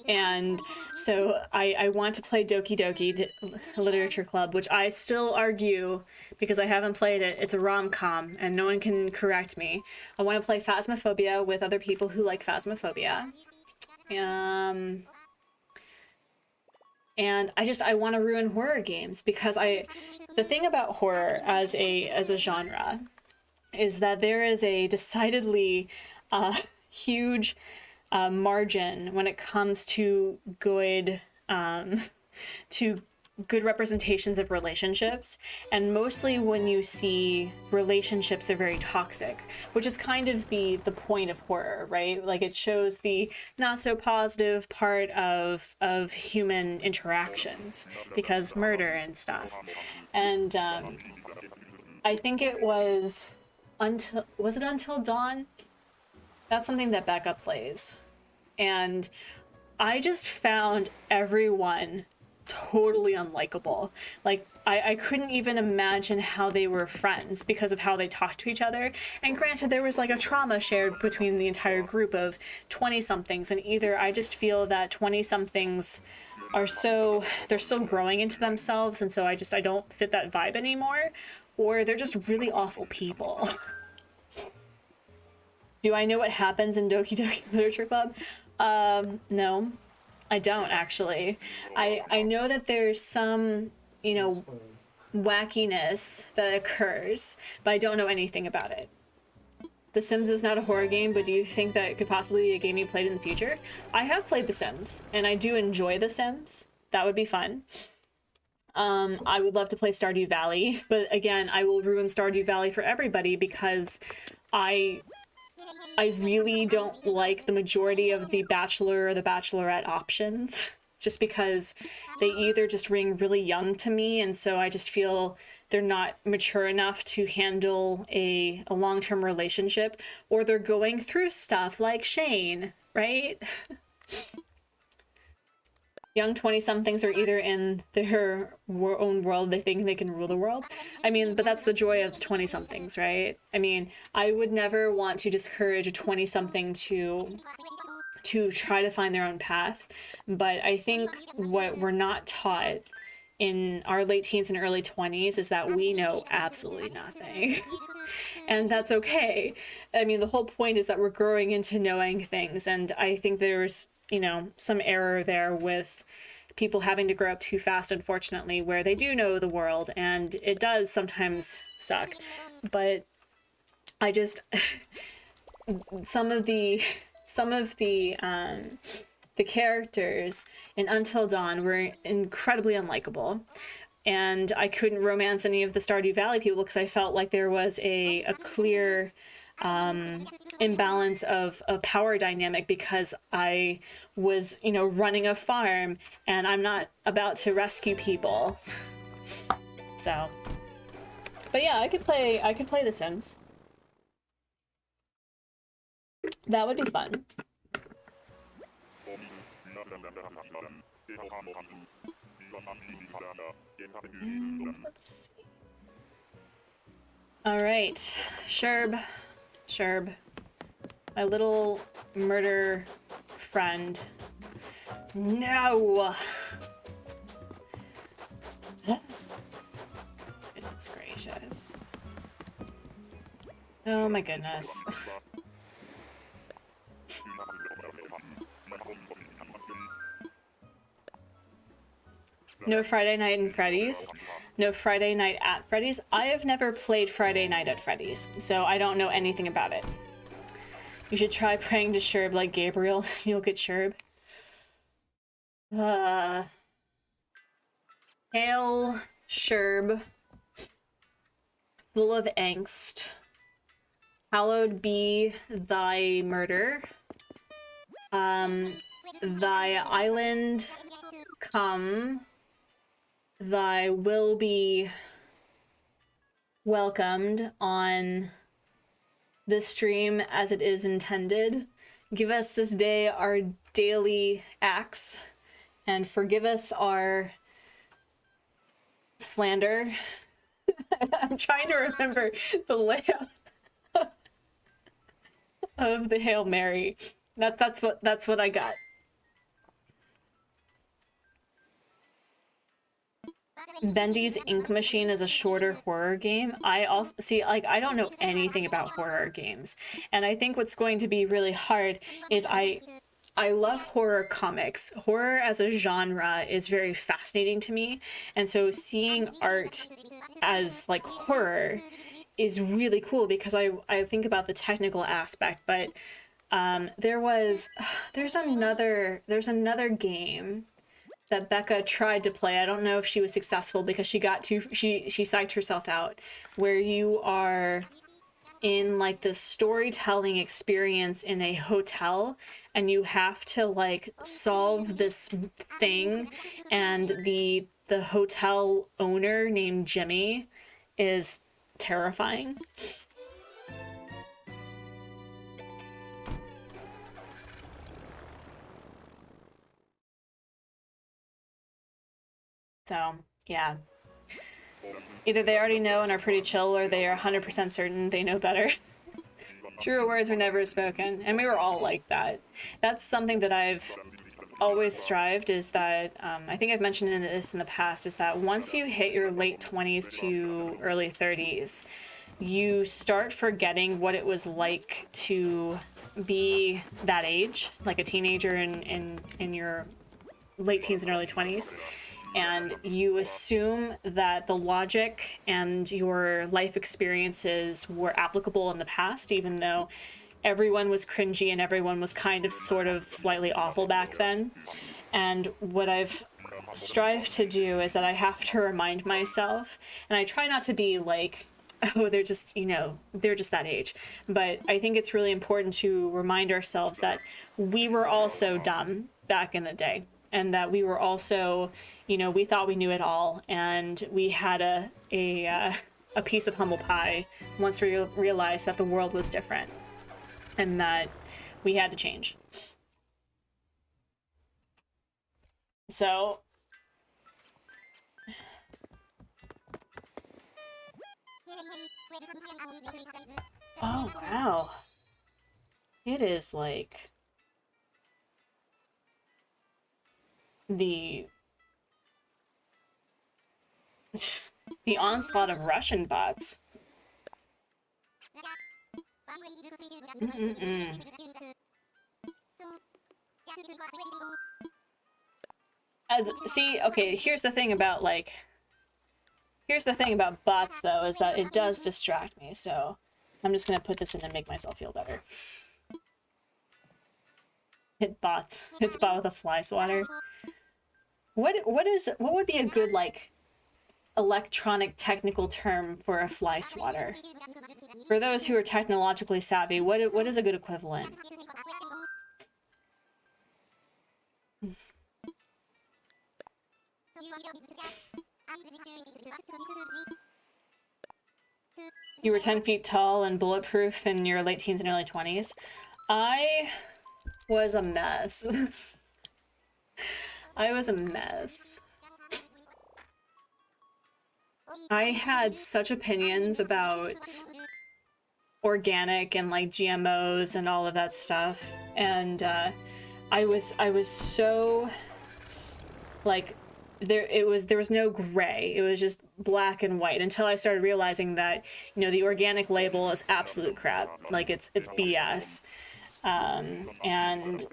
And so I want to play Doki Doki Literature Club, which I still argue, because I haven't played it, it's a rom-com and no one can correct me. I want to play Phasmophobia with other people who like Phasmophobia. And I want to ruin horror games, because the thing about horror as a genre is that there is a decidedly huge margin when it comes to good good representations of relationships, and mostly when you see relationships, they're very toxic, which is kind of the point of horror, right? Like, it shows the not so positive part of human interactions, because murder and stuff. And I think it was Until Dawn? That's something that Becca plays, and I just found everyone totally unlikable. Like, I couldn't even imagine how they were friends because of how they talked to each other. And granted, there was like a trauma shared between the entire group of 20-somethings, and either I just feel that 20-somethings are they're still growing into themselves, and so I don't fit that vibe anymore, or they're just really awful people. Do I know what happens in Doki Doki Literature Club? No. I don't, actually. I know that there's some, wackiness that occurs, but I don't know anything about it. The Sims is not a horror game, but do you think that it could possibly be a game you played in the future? I have played The Sims, and I do enjoy The Sims. That would be fun. I would love to play Stardew Valley, but again, I will ruin Stardew Valley for everybody because I really don't like the majority of the Bachelor or the Bachelorette options, just because they either just ring really young to me, and so I just feel they're not mature enough to handle a long-term relationship, or they're going through stuff like Shane, right? Young 20-somethings are either in their own world, they think they can rule the world. I mean, but that's the joy of 20-somethings, right? I mean, I would never want to discourage a 20-something to try to find their own path, but I think what we're not taught in our late teens and early 20s is that we know absolutely nothing. And that's okay. I mean, the whole point is that we're growing into knowing things, and I think there's some error there with people having to grow up too fast, unfortunately, where they do know the world, and it does sometimes suck. But I just some of the characters in Until Dawn were incredibly unlikable, and I couldn't romance any of the Stardew Valley people because I felt like there was a clear imbalance of a power dynamic, because I was, running a farm and I'm not about to rescue people. So, but yeah, I could play The Sims. That would be fun. Let's see. All right, Sherb, my little murder friend. No! Goodness gracious. Oh my goodness. No Friday Night in Freddy's. No Friday Night at Freddy's. I have never played Friday Night at Freddy's, so I don't know anything about it. You should try praying to Sherb like Gabriel. You'll get Sherb. Hail Sherb, full of angst. Hallowed be thy murder. Thy island come. Thy will be welcomed on the stream as it is intended. Give us this day our daily acts, and forgive us our slander. I'm trying to remember the layout of the Hail Mary. That's what I got. Bendy's Ink Machine is a shorter horror game. I also see, like, I don't know anything about horror games, and I think what's going to be really hard is I love horror comics. Horror as a genre is very fascinating to me, and so seeing art as like horror is really cool because I think about the technical aspect. But there's another game that Becca tried to play. I don't know if she was successful because she psyched herself out, where you are in like this storytelling experience in a hotel and you have to like solve this thing, and the hotel owner named Jimmy is terrifying. So, yeah. Either they already know and are pretty chill, or they are 100% certain they know better. Truer words were never spoken, and we were all like that. That's something that I've always strived, is that, I think I've mentioned this in the past, is that once you hit your late 20s to early 30s, you start forgetting what it was like to be that age, like a teenager in your late teens and early 20s. And you assume that the logic and your life experiences were applicable in the past, even though everyone was cringy and everyone was kind of sort of slightly awful back then. And what I've strived to do is that I have to remind myself, and I try not to be like, oh, they're just, you know, they're just that age. But I think it's really important to remind ourselves that we were also dumb back in the day, and that we were also, you know, we thought we knew it all, and we had a piece of humble pie once we realized that the world was different and that we had to change. So oh wow, it is like the onslaught of Russian bots. Okay, here's the thing about bots though, is that it does distract me, so I'm just gonna put this in to make myself feel better. Hit bots. Hit spot with a fly swatter. What would be a good like electronic technical term for a fly swatter? For those who are technologically savvy, what is a good equivalent? You were 10 feet tall and bulletproof in your late teens and early 20s. I was a mess. I was a mess. I had such opinions about organic and like GMOs and all of that stuff, and I was so like there was no gray. It was just black and white until I started realizing that, you know, the organic label is absolute crap. Like it's BS, and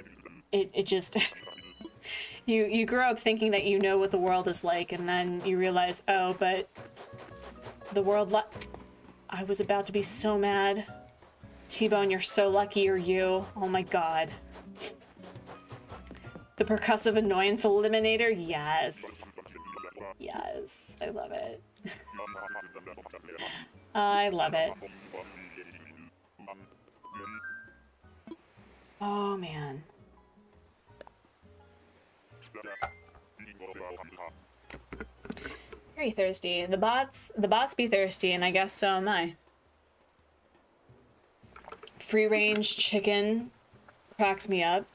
it just you grow up thinking that you know what the world is like, and then you realize, oh, but the world I was about to be so mad. T-Bone, you're so lucky you're you. Oh my god. The percussive annoyance eliminator? Yes. Yes. I love it. I love it. Oh man. Very thirsty. The bots be thirsty, and I guess so am I. Free range chicken cracks me up.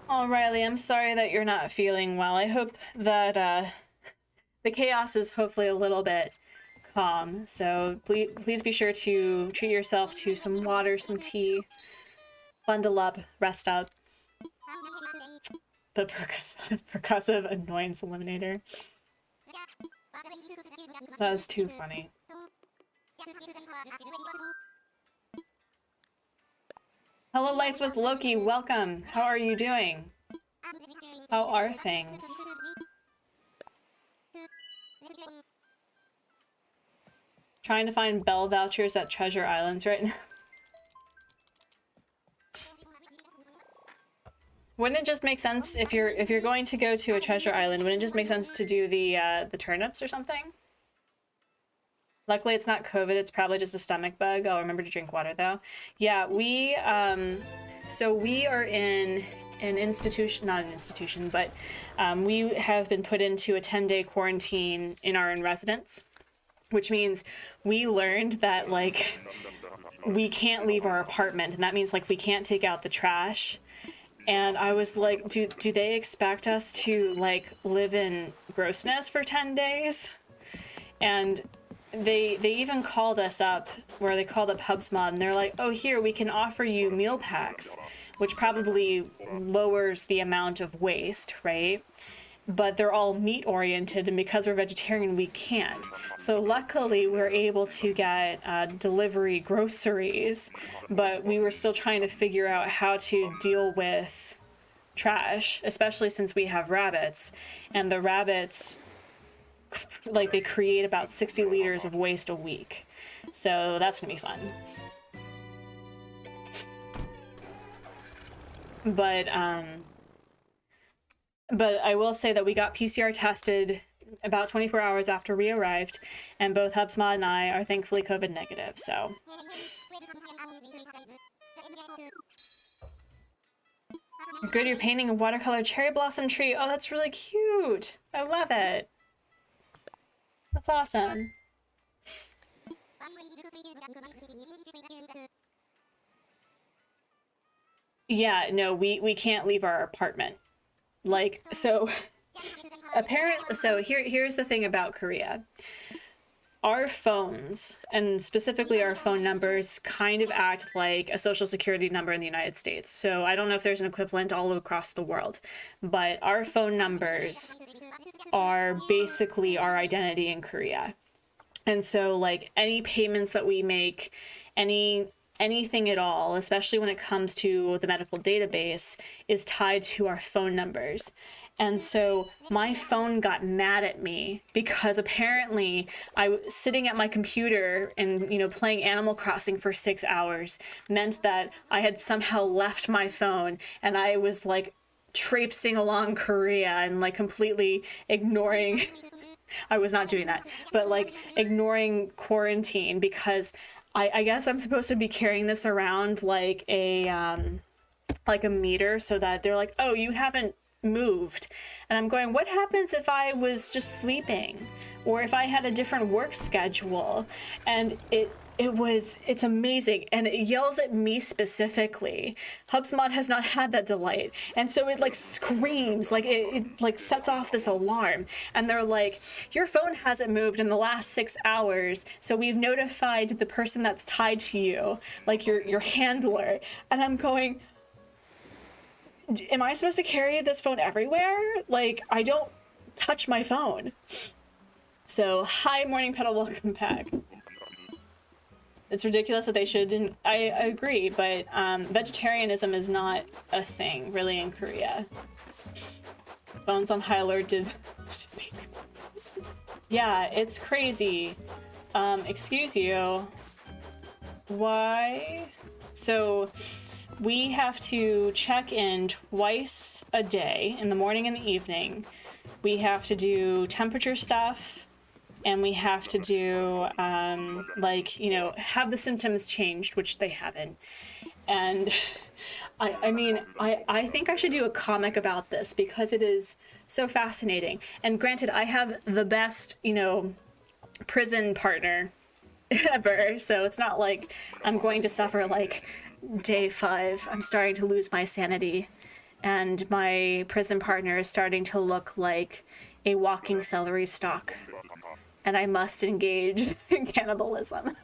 Oh, Riley, I'm sorry that you're not feeling well. I hope that the chaos is hopefully a little bit calm. So please be sure to treat yourself to some water, some tea, bundle up, rest up. The percussive annoyance eliminator. That's too funny. Hello, Life with Loki. Welcome. How are you doing? How are things? Trying to find bell vouchers at Treasure Islands right now. Wouldn't it just make sense if you're going to go to a treasure island, wouldn't it just make sense to do the turnips or something? Luckily it's not COVID, it's probably just a stomach bug. I'll remember to drink water though. Yeah, so we are in an institution, not an institution, but we have been put into a 10-day quarantine in our residence, which means we learned that like we can't leave our apartment, and that means like we can't take out the trash. And I was like, do they expect us to like live in grossness for 10 days? And they even called us up, where they called up HubSpot, and they're like, oh, here, we can offer you meal packs, which probably lowers the amount of waste, right? But they're all meat oriented, and because we're vegetarian, we can't. So luckily we're able to get delivery groceries, but we were still trying to figure out how to deal with trash, especially since we have rabbits, and the rabbits, like, they create about 60 liters of waste a week. So that's gonna be fun. But I will say that we got PCR tested about 24 hours after we arrived, and both HubSpot and I are thankfully COVID negative, so. Good, you're painting a watercolor cherry blossom tree. Oh, that's really cute. I love it. That's awesome. Yeah, no, we can't leave our apartment. Like, so apparently, so here's the thing about Korea. Our phones, and specifically our phone numbers, kind of act like a social security number in the United States. So I don't know if there's an equivalent all across the world, but our phone numbers are basically our identity in Korea. And so like any payments that we make, anything at all, especially when it comes to the medical database, is tied to our phone numbers. And so my phone got mad at me because apparently I was sitting at my computer and, you know, playing Animal Crossing for 6 hours meant that I had somehow left my phone, and I was like traipsing along Korea and like completely ignoring I was not doing that, but like ignoring quarantine, because I guess I'm supposed to be carrying this around like a meter, so that they're like, oh, you haven't moved. And I'm going, what happens if I was just sleeping, or if I had a different work schedule? And it's amazing, and it yells at me specifically. HubSpot has not had that delight, and so it like screams, like it like sets off this alarm, and they're like, your phone hasn't moved in the last 6 hours, so we've notified the person that's tied to you, like your handler. And I'm going, am I supposed to carry this phone everywhere? Like, I don't touch my phone. So hi, Morning Petal, welcome back. It's ridiculous that they shouldn't. I agree, but vegetarianism is not a thing really in Korea. Phones on high alert did. Yeah, it's crazy. Excuse you. Why? So we have to check in twice a day, in the morning and the evening. We have to do temperature stuff, and we have to do, like, you know, have the symptoms changed, which they haven't. And I mean, I think I should do a comic about this because it is so fascinating. And granted, I have the best, you know, prison partner ever. So it's not like I'm going to suffer like day 5. I'm starting to lose my sanity. And my prison partner is starting to look like a walking celery stalk. And I must engage in cannibalism.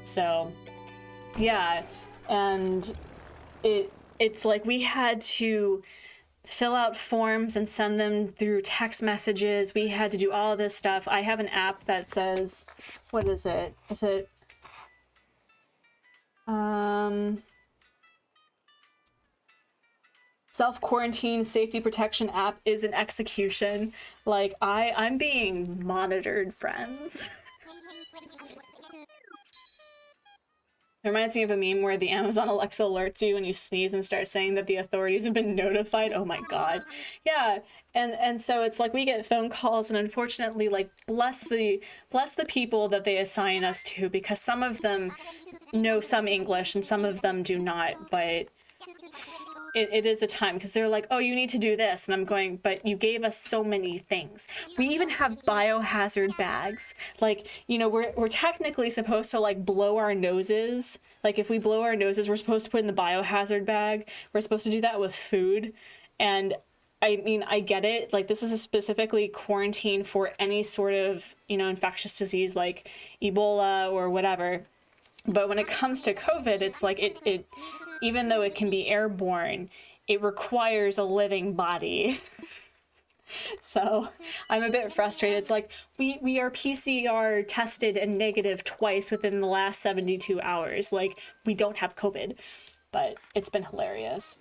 So, yeah, and it's like we had to fill out forms and send them through text messages. We had to do all of this stuff. I have an app that says, what is it? Is it, self-quarantine safety protection app is an execution. Like, I'm being monitored, friends. It reminds me of a meme where the Amazon Alexa alerts you when you sneeze and start saying that the authorities have been notified. Oh my god. Yeah. And so it's like we get phone calls, and unfortunately, like, bless the people that they assign us to, because some of them know some English and some of them do not, but it is a time, because they're like, oh, you need to do this, and I'm going, but you gave us so many things. We even have biohazard bags. Like, you know, we're technically supposed to, like, blow our noses. Like, if we blow our noses, we're supposed to put in the biohazard bag. We're supposed to do that with food. And I mean, I get it. Like, this is a specifically quarantine for any sort of, you know, infectious disease like Ebola or whatever. But when it comes to COVID, it's like it even though it can be airborne, it requires a living body. So I'm a bit frustrated. It's like we are PCR tested and negative twice within the last 72 hours. Like, we don't have COVID, but it's been hilarious.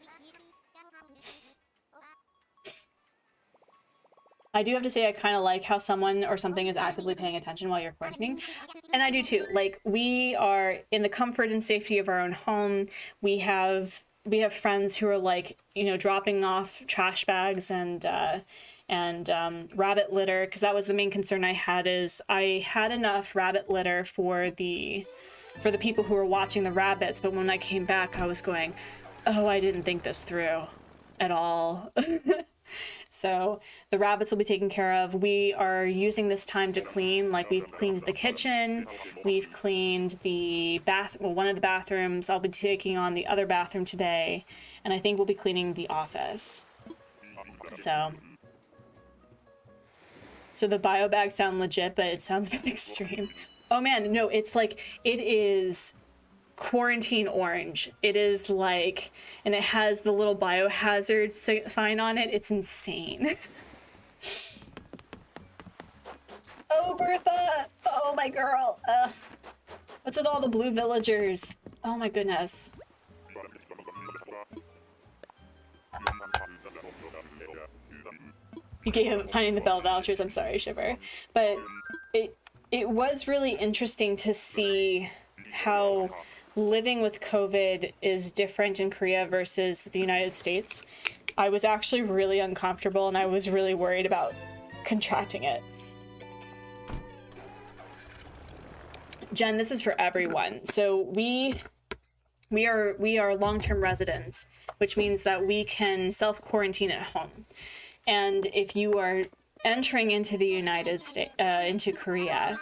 I do have to say, I kind of like how someone or something is actively paying attention while you're quarantining. And I do too. Like, we are in the comfort and safety of our own home. We have friends who are, like, you know, dropping off trash bags and rabbit litter, because that was the main concern I had. Is I had enough rabbit litter for the people who were watching the rabbits, but when I came back, I was going, oh, I didn't think this through at all. So the rabbits will be taken care of. We are using this time to clean. Like, we've cleaned the kitchen, we've cleaned the one of the bathrooms. I'll be taking on the other bathroom today, and I think we'll be cleaning the office. So the bio bags sound legit, but it sounds a bit extreme. Oh man, no, it's like, it is quarantine orange. It is like, and it has the little biohazard sign on it. It's insane. Oh, Bertha! Oh, my girl. What's with all the blue villagers? Oh my goodness. You gave finding the bell vouchers. I'm sorry, Shiver. But it was really interesting to see how living with COVID is different in Korea versus the United States. I was actually really uncomfortable, and I was really worried about contracting it. Jen, this is for everyone. So we are long-term residents, which means that we can self-quarantine at home. And if you are entering into the United States, into Korea,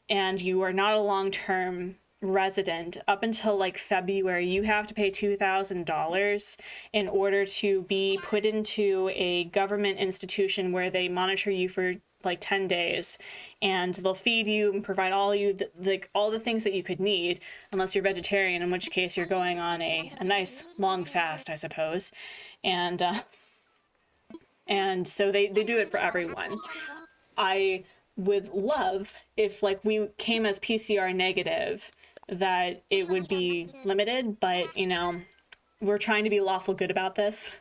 and you are not a long-term resident, up until like February, you have to pay $2,000 in order to be put into a government institution where they monitor you for like 10 days, and they'll feed you and provide all the things that you could need, unless you're vegetarian, in which case you're going on a nice long fast, I suppose. And so they do it for everyone. I would love if, like, we came as PCR negative, that it would be limited, but, you know, we're trying to be lawful good about this.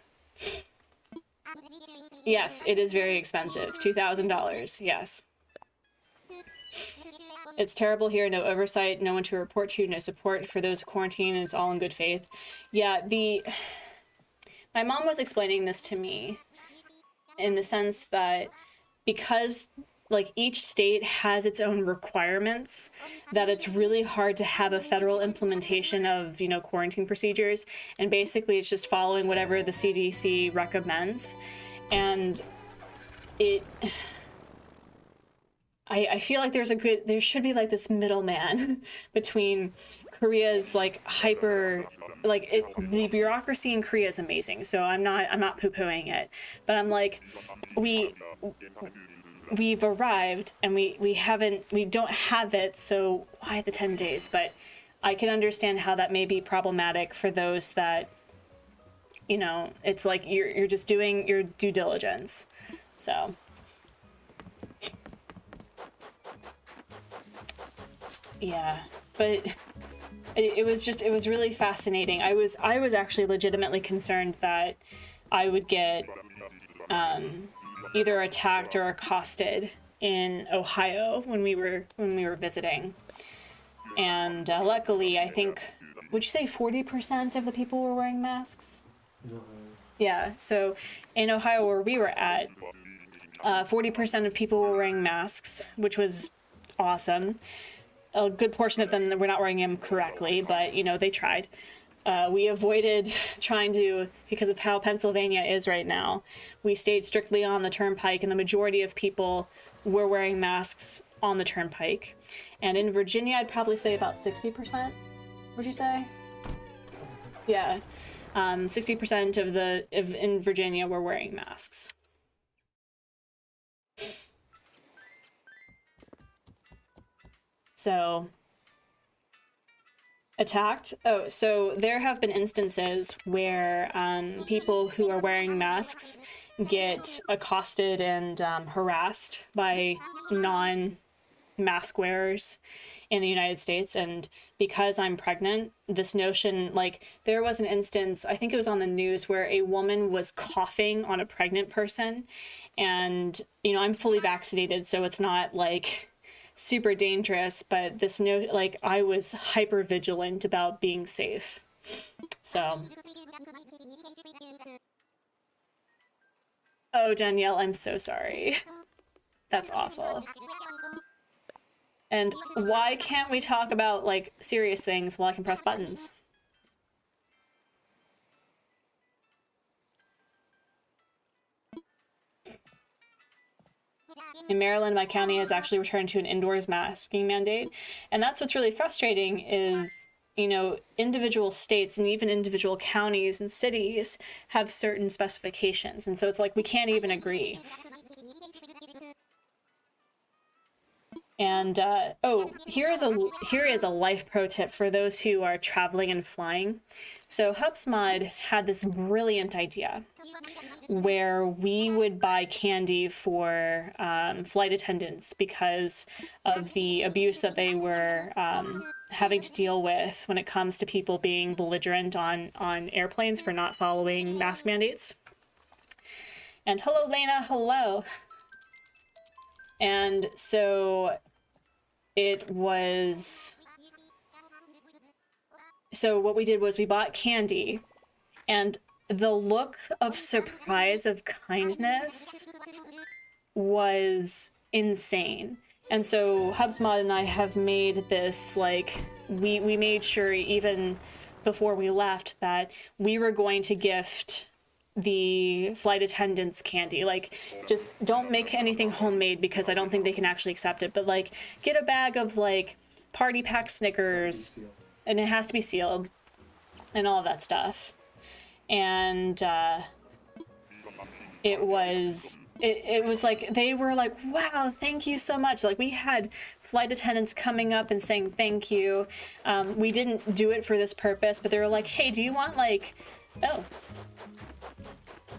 Yes, it is very expensive. $2,000, yes. It's terrible here, no oversight, no one to report to, no support for those quarantined, and it's all in good faith. Yeah, my mom was explaining this to me in the sense that because, like, each state has its own requirements, that it's really hard to have a federal implementation of, you know, quarantine procedures. And basically it's just following whatever the CDC recommends. And I feel like there should be like this middleman between Korea's like the bureaucracy in Korea is amazing. So I'm not poo-pooing it, but I'm like, we've arrived and we don't have it, so why the 10 days? But I can understand how that may be problematic for those that, you know, it's like you're just doing your due diligence. So yeah, but it was really fascinating. I was actually legitimately concerned that I would get either attacked or accosted in Ohio when we were visiting. And luckily, I think, would you say 40% of the people were wearing masks? No, Yeah, so in Ohio where we were at, 40% of people were wearing masks, which was awesome. A good portion of them were not wearing them correctly, but, you know, they tried. We avoided trying to, because of how Pennsylvania is right now, we stayed strictly on the turnpike, and the majority of people were wearing masks on the turnpike. And in Virginia, I'd probably say about 60%, would you say? Yeah, 60% in Virginia were wearing masks. So, attacked? Oh, so there have been instances where people who are wearing masks get accosted and harassed by non-mask wearers in the United States. And because I'm pregnant, this notion, like, there was an instance, I think it was on the news, where a woman was coughing on a pregnant person. And, you know, I'm fully vaccinated, so it's not like super dangerous, but this note, like, I was hyper vigilant about being safe. So, oh, Danielle, I'm so sorry. That's awful. And why can't we talk about, like, serious things while I can press buttons? In Maryland, my county has actually returned to an indoors masking mandate. And that's what's really frustrating is, you know, individual states and even individual counties and cities have certain specifications. And so it's like we can't even agree. And oh, here is a life pro tip for those who are traveling and flying. So HubSpot had this brilliant idea where we would buy candy for flight attendants because of the abuse that they were having to deal with when it comes to people being belligerent on airplanes for not following mask mandates. And hello, Lena, hello. And so what we did was we bought candy, and the look of surprise, of kindness, was insane. And so HubSpot and I have made this, like, we made sure even before we left that we were going to gift the flight attendants candy. Like, just don't make anything homemade because I don't think they can actually accept it, but, like, get a bag of, like, party pack Snickers, and it has to be sealed and all of that stuff. And it was like, they were like, wow, thank you so much. Like, we had flight attendants coming up and saying thank you. We didn't do it for this purpose, but they were like, hey, do you want, like, oh,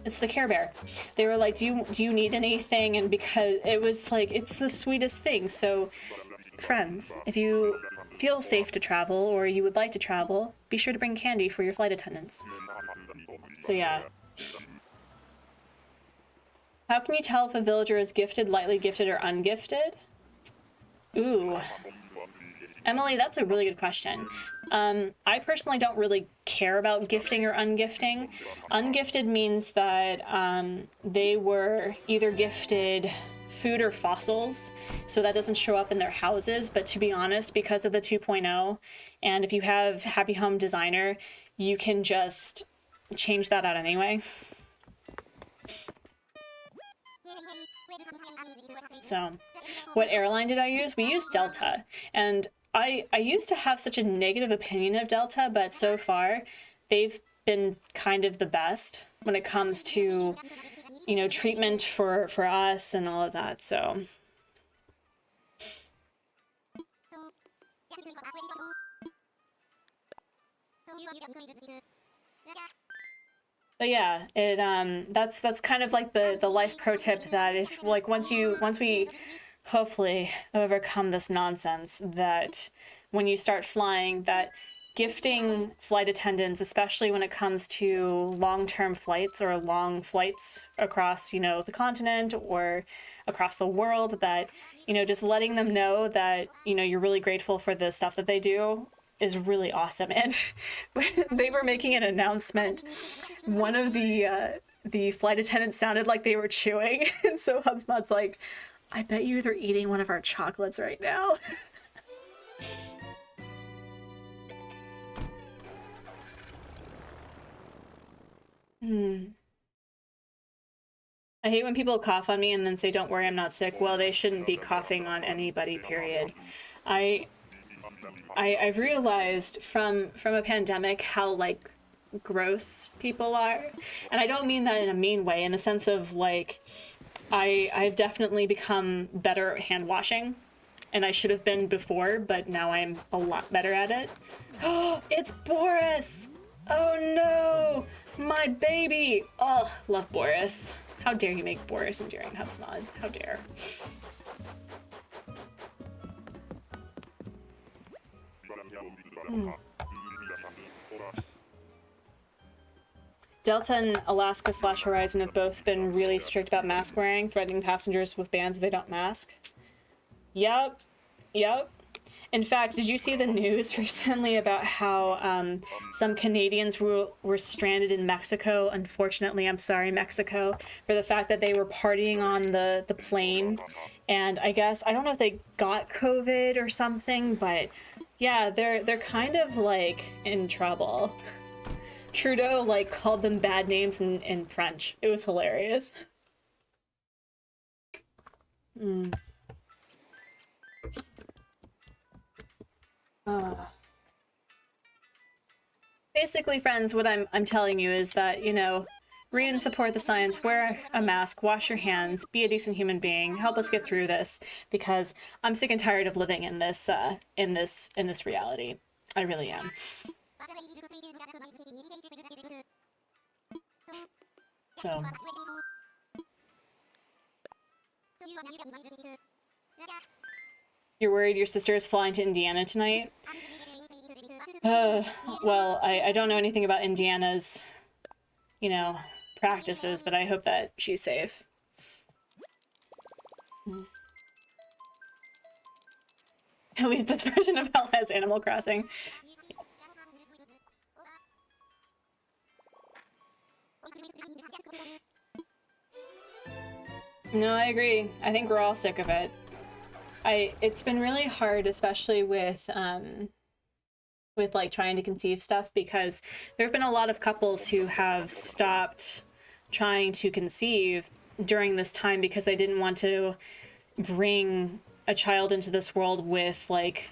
it's the Care Bear. They were like, do you need anything? And because it was like, it's the sweetest thing. So friends, if you feel safe to travel or you would like to travel, be sure to bring candy for your flight attendants. So yeah. How can you tell if a villager is gifted, lightly gifted, or ungifted? Ooh. Emily, that's a really good question. I personally don't really care about gifting or ungifting. Ungifted means that they were either gifted food or fossils, so that doesn't show up in their houses. But to be honest, because of the 2.0, and if you have Happy Home Designer, you can just change that out anyway. So, what airline did I use? We used Delta, and I used to have such a negative opinion of Delta, but so far they've been kind of the best when it comes to, you know, treatment for us and all of that. So but yeah, it that's kind of like the life pro tip, that if, like, once we hopefully overcome this nonsense, that when you start flying, that gifting flight attendants, especially when it comes to long-term flights or long flights across, you know, the continent or across the world, that, you know, just letting them know that, you know, you're really grateful for the stuff that they do is really awesome. And when they were making an announcement, one of the flight attendants sounded like they were chewing. And so HubSpot's like, I bet you they're eating one of our chocolates right now. I hate when people cough on me and then say, don't worry, I'm not sick. Well, they shouldn't be coughing on anybody, period. I've realized from a pandemic how, like, gross people are. And I don't mean that in a mean way, in the sense of, like, I've definitely become better at hand washing. And I should have been before, but now I'm a lot better at it. Oh, it's Boris! Oh no! My baby! Oh, love Boris. How dare you make Boris endearing, HubSpot? How dare. Delta and Alaska/Horizon have both been really strict about mask wearing, threatening passengers with bans if they don't mask. Yep. In fact, did you see the news recently about how some Canadians were stranded in Mexico? Unfortunately, I'm sorry, Mexico, for the fact that they were partying on the plane. And I guess, I don't know if they got COVID or something, but yeah, they're kind of like in trouble. Trudeau like called them bad names in French. It was hilarious. Basically, friends, what I'm telling you is that, you know, read and support the science, wear a mask, wash your hands, be a decent human being, help us get through this, because I'm sick and tired of living in this reality. I really am. So you're worried your sister is flying to Indiana tonight? Well, I don't know anything about Indiana's, you know, practices, but I hope that she's safe. At least this version of hell has Animal Crossing. Yes. No, I agree. I think we're all sick of it. It's been really hard, especially with like trying to conceive stuff, because there have been a lot of couples who have stopped trying to conceive during this time because they didn't want to bring a child into this world with, like,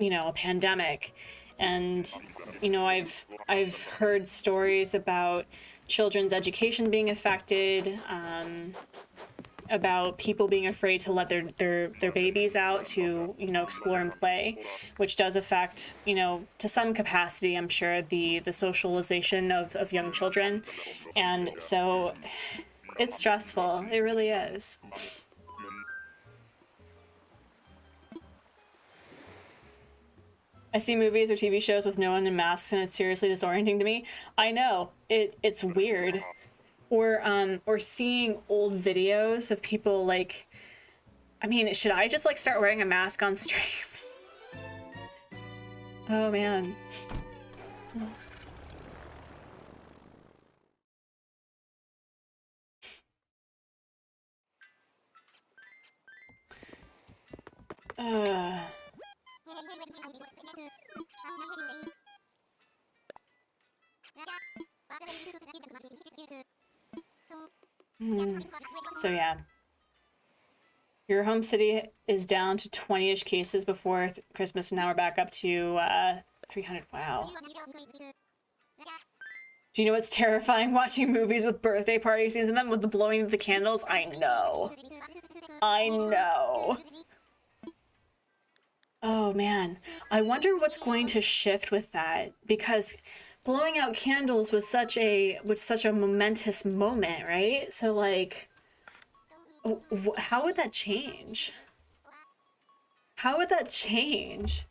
you know, a pandemic. And, you know, I've heard stories about children's education being affected, about people being afraid to let their babies out to, you know, explore and play, which does affect, you know, to some capacity, I'm sure, the socialization of young children. And so it's stressful. It really is. I see movies or TV shows with no one in masks and it's seriously disorienting to me. I know, it's weird. Or seeing old videos of people, like, I mean, should I just, like, start wearing a mask on stream? Oh, man. So yeah, your home city is down to 20-ish cases before Christmas, and now we're back up to 300. Wow. Do you know what's terrifying? Watching movies with birthday party scenes in them with the blowing of the candles? I know. I know. Oh man, I wonder what's going to shift with that, because blowing out candles was such a momentous moment, right? So, like, how would that change? How would that change?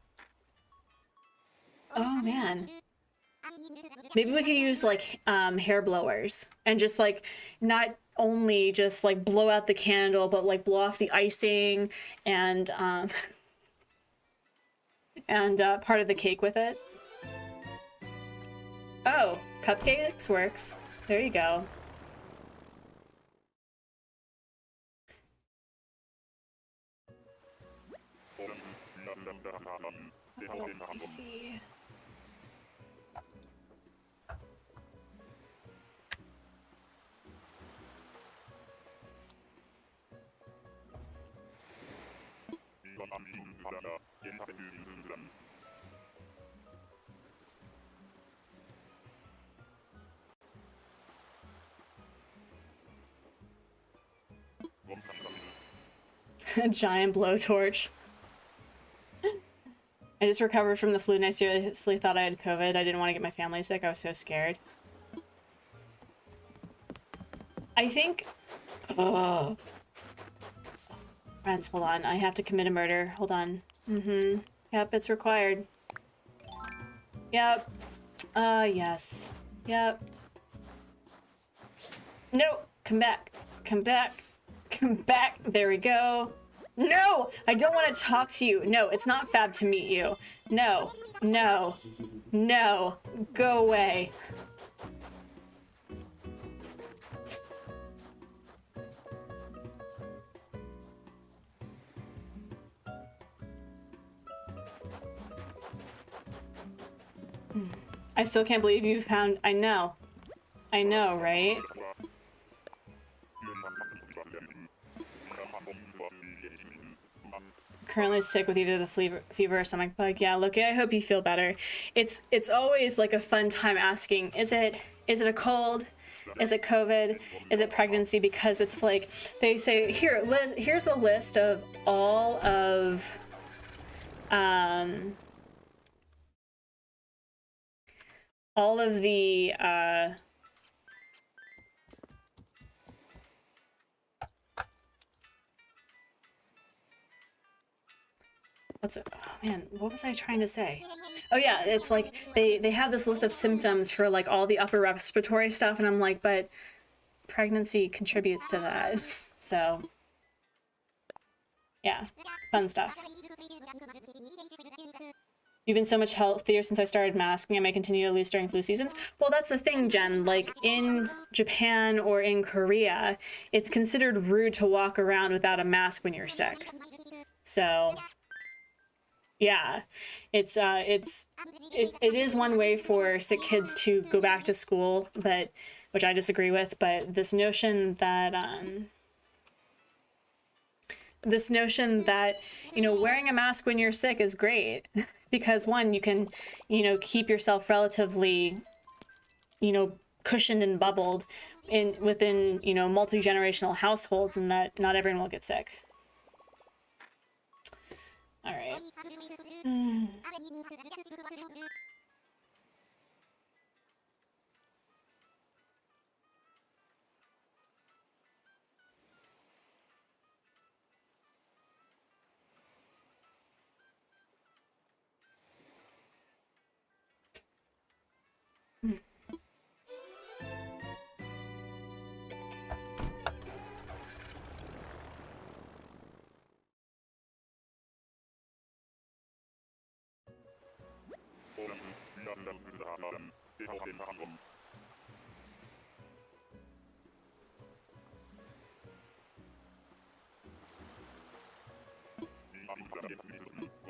Oh man. Maybe we could use like hair blowers and just like not only just like blow out the candle, but like blow off the icing and part of the cake with it. Oh, cupcakes works. There you go. Let me see. A giant blowtorch. I just recovered from the flu and I seriously thought I had COVID. I didn't want to get my family sick. I was so scared. I think... Oh. Friends, hold on. I have to commit a murder. Hold on. Yep, it's required. Yep. Yes. Yep. No! Come back. Come back. Come back. There we go. No! I don't want to talk to you. No, it's not fab to meet you. No. No. No. Go away. I still can't believe you found... I know. I know, right? Currently sick with either the fever or stomach bug. Yeah, Loki, I hope you feel better. It's always like a fun time asking, is it a cold? Is it COVID? Is it pregnancy? Because it's like they say, here's a list of all of the oh man, what was I trying to say? Oh yeah, it's like they have this list of symptoms for like all the upper respiratory stuff, and I'm like, but pregnancy contributes to that. So yeah, fun stuff. You've been so much healthier since I started masking. I may continue to lose during flu seasons. Well, that's the thing, Jen. Like in Japan or in Korea, it's considered rude to walk around without a mask when you're sick. So yeah, it is one way for sick kids to go back to school, but which I disagree with. But this notion that you know, wearing a mask when you're sick is great because one, you can, you know, keep yourself relatively, you know, cushioned and bubbled within, you know, multi-generational households, and that not everyone will get sick. All right.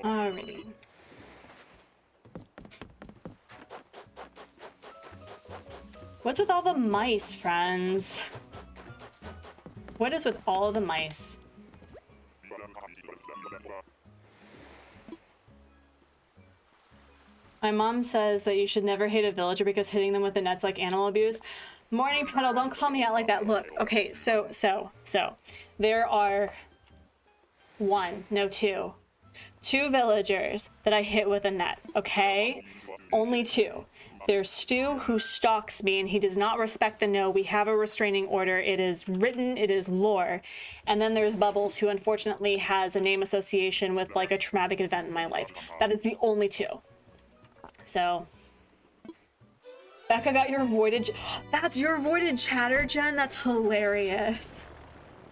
Alrighty. What's with all the mice, friends? What is with all the mice? My mom says that you should never hate a villager because hitting them with the net's like animal abuse. Morning Puddle, don't call me out like that. Look, okay, so there are two villagers that I hit with a net, okay? Only two. There's Stu, who stalks me, and he does not respect the no. We have a restraining order. It is written. It is lore. And then there's Bubbles, who unfortunately has a name association with like a traumatic event in my life. That is the only two. So Becca got your avoided. That's your avoided chatter, Jen. That's hilarious.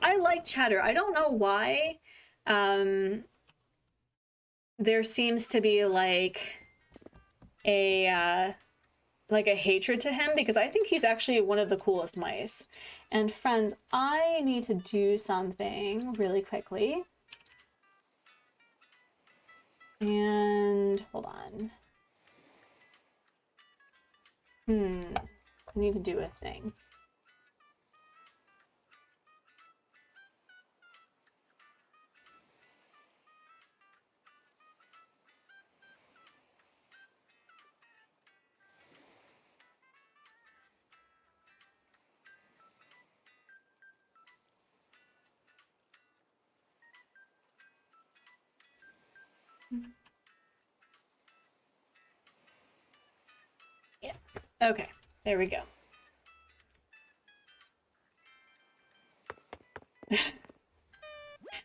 I like chatter. I don't know why. There seems to be like a hatred to him, because I think he's actually one of the coolest mice. And friends, I need to do something really quickly. And hold on. I need to do a thing. Yeah. Okay, there we go.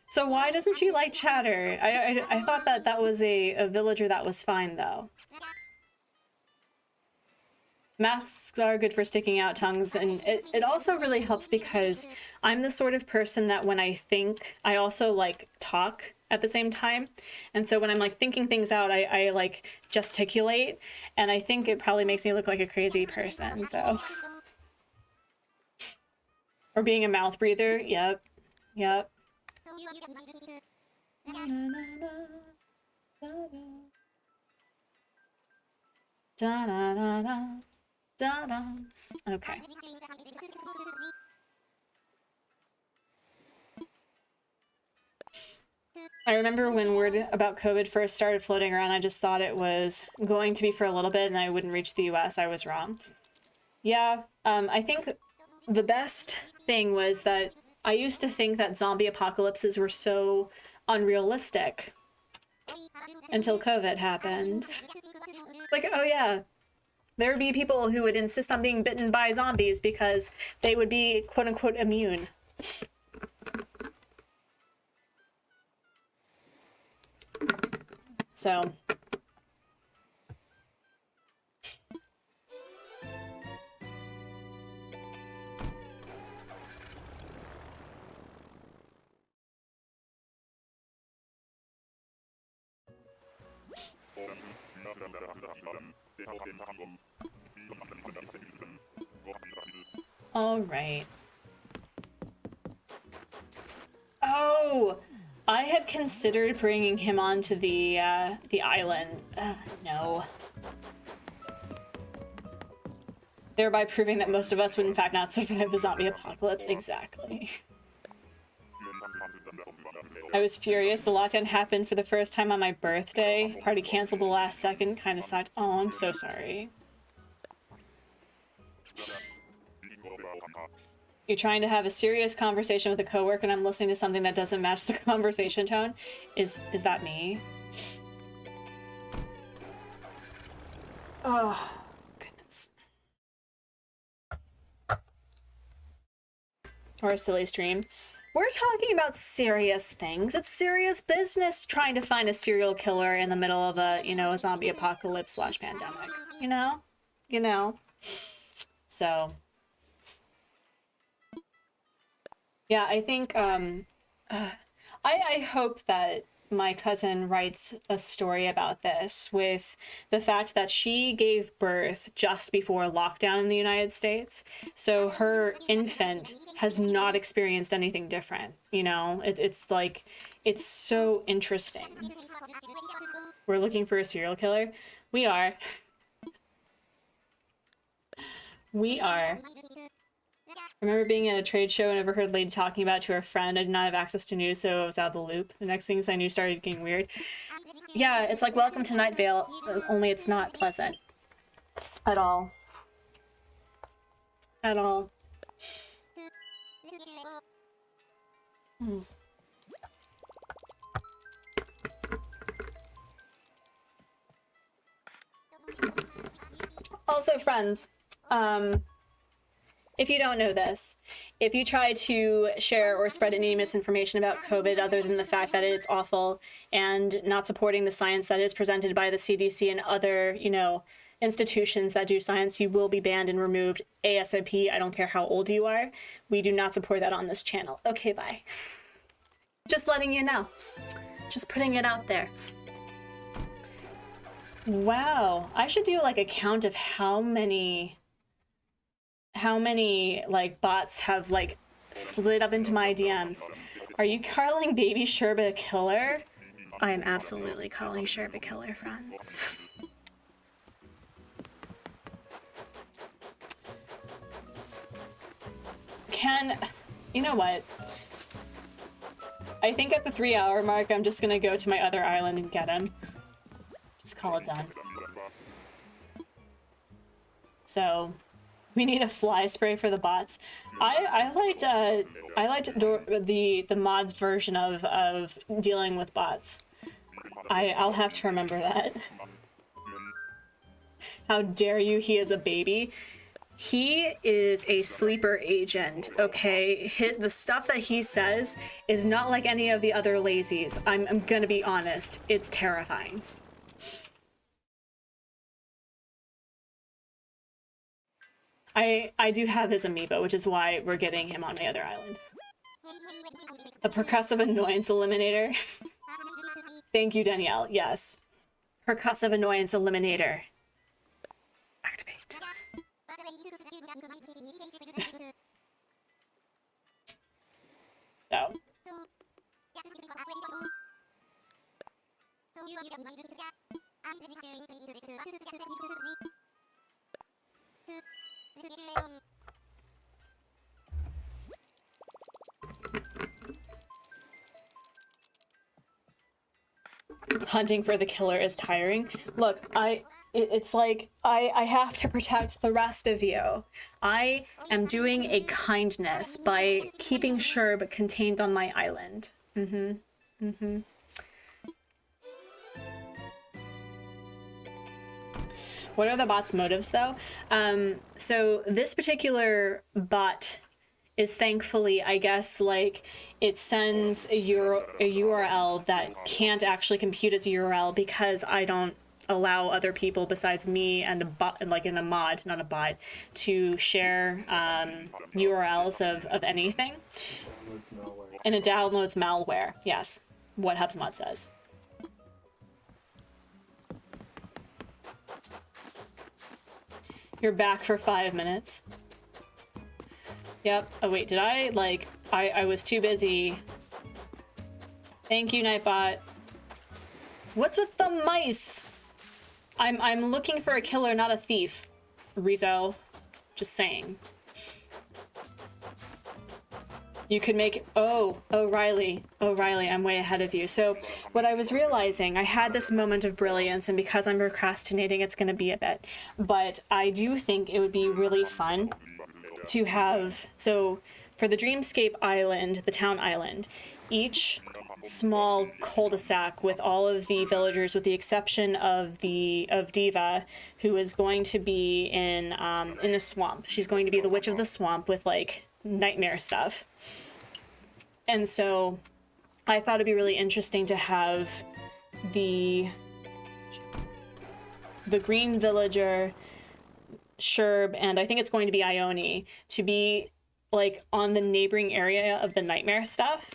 So why doesn't she like chatter? I thought that was a villager that was fine, though. Masks are good for sticking out tongues, and it also really helps because I'm the sort of person that when I think, I also like talk at the same time. And so when I'm like thinking things out, I like gesticulate, and I think it probably makes me look like a crazy person, so. Or being a mouth breather, yep. Okay. I remember when word about COVID first started floating around, I just thought it was going to be for a little bit and I wouldn't reach the US. I was wrong. Yeah, I think the best thing was that I used to think that zombie apocalypses were so unrealistic until COVID happened. Like, oh yeah, there would be people who would insist on being bitten by zombies because they would be quote unquote immune. So. All right. Oh, I had considered bringing him onto the island. No. Thereby proving that most of us would in fact not survive the zombie apocalypse. Exactly. I was furious. The lockdown happened for the first time on my birthday. Party canceled the last second. Kind of sucked. Oh, I'm so sorry. You're trying to have a serious conversation with a coworker and I'm listening to something that doesn't match the conversation tone. Is that me? Oh, goodness. Or a silly stream. We're talking about serious things. It's serious business trying to find a serial killer in the middle of a, you know, a zombie apocalypse / pandemic. You know? So. Yeah, I think, I hope that my cousin writes a story about this with the fact that she gave birth just before lockdown in the United States. So her infant has not experienced anything different, you know? It's like, it's so interesting. We're looking for a serial killer? We are. We are. I remember being at a trade show and overheard a lady talking about it to her friend. I did not have access to news, so I was out of the loop. The next things I knew started getting weird. Yeah, it's like Welcome to Night Vale, only it's not pleasant. At all. At all. Also, friends, if you don't know this, if you try to share or spread any misinformation about COVID other than the fact that it's awful and not supporting the science that is presented by the CDC and other, you know, institutions that do science, you will be banned and removed ASAP. I don't care how old you are. We do not support that on this channel. Okay, bye. Just letting you know. Just putting it out there. Wow, I should do like a count of how many like bots have like slid up into my DMs. Are you calling baby Sherba a killer? I am absolutely calling Sherba a killer, friends. You know what? I think at the 3-hour mark, I'm just gonna go to my other island and get him. Just call it done. So, we need a fly spray for the bots. I liked the mods version of dealing with bots. I'll have to remember that. How dare you? He is a baby. He is a sleeper agent, okay? The stuff that he says is not like any of the other lazies. I'm gonna be honest. It's terrifying. I do have his amiibo, which is why we're getting him on my other island. A percussive annoyance eliminator. Thank you, Danielle. Yes. Percussive annoyance eliminator. Activate. So. Hunting for the killer is tiring. Look, it's like I have to protect the rest of you. I am doing a kindness by keeping Sherb contained on my island. What are the bot's motives, though? So this particular bot is thankfully, I guess, like, it sends a URL that can't actually compute as a URL because I don't allow other people besides me and a bot, like in a mod, not a bot, to share URLs of anything. And it downloads malware. Yes, what HubSpot says. You're back for 5 minutes. Yep. Oh wait, did I like I was too busy. Thank you, Nightbot. What's with the mice? I'm looking for a killer, not a thief. Rizzo. Just saying. You could make Riley, I'm way ahead of you. So what I was realizing, I had this moment of brilliance, and because I'm procrastinating, it's gonna be a bit. But I do think it would be really fun to have, so for the Dreamscape island, the town island, each small cul-de-sac with all of the villagers, with the exception of Diva, who is going to be in a swamp. She's going to be the witch of the swamp with like nightmare stuff. And so I thought it'd be really interesting to have the green villager, Sherb, and I think it's going to be Ione, to be like on the neighboring area of the nightmare stuff.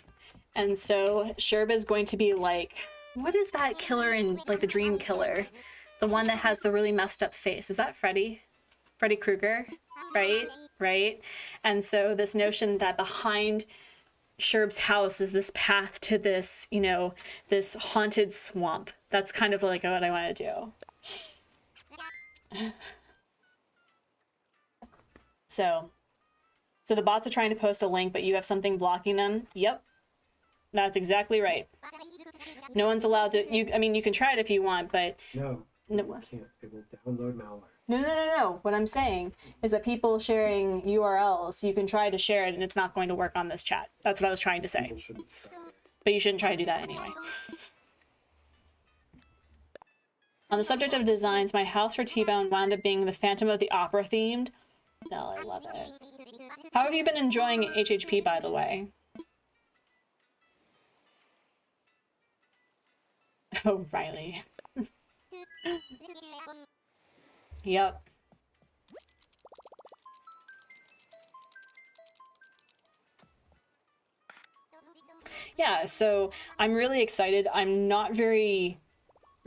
And so Sherb is going to be like, what is that killer in like the Dream Killer? The one that has the really messed up face. Is that Freddy? Freddy Krueger? Right? And so this notion that behind Sherb's house is this path to this, you know, this haunted swamp. That's kind of like what I want to do. So the bots are trying to post a link, but you have something blocking them. Yep. That's exactly right. No one's allowed to, I mean, you can try it if you want, but... No, you can't. It will download malware. No. What I'm saying is that people sharing URLs, you can try to share it and it's not going to work on this chat. That's what I was trying to say. But you shouldn't try to do that anyway. On the subject of designs, my house for T-Bone wound up being the Phantom of the Opera themed. Belle, I love it. How have you been enjoying HHP, by the way? Oh, Riley. Yep. Yeah, so I'm really excited. I'm not very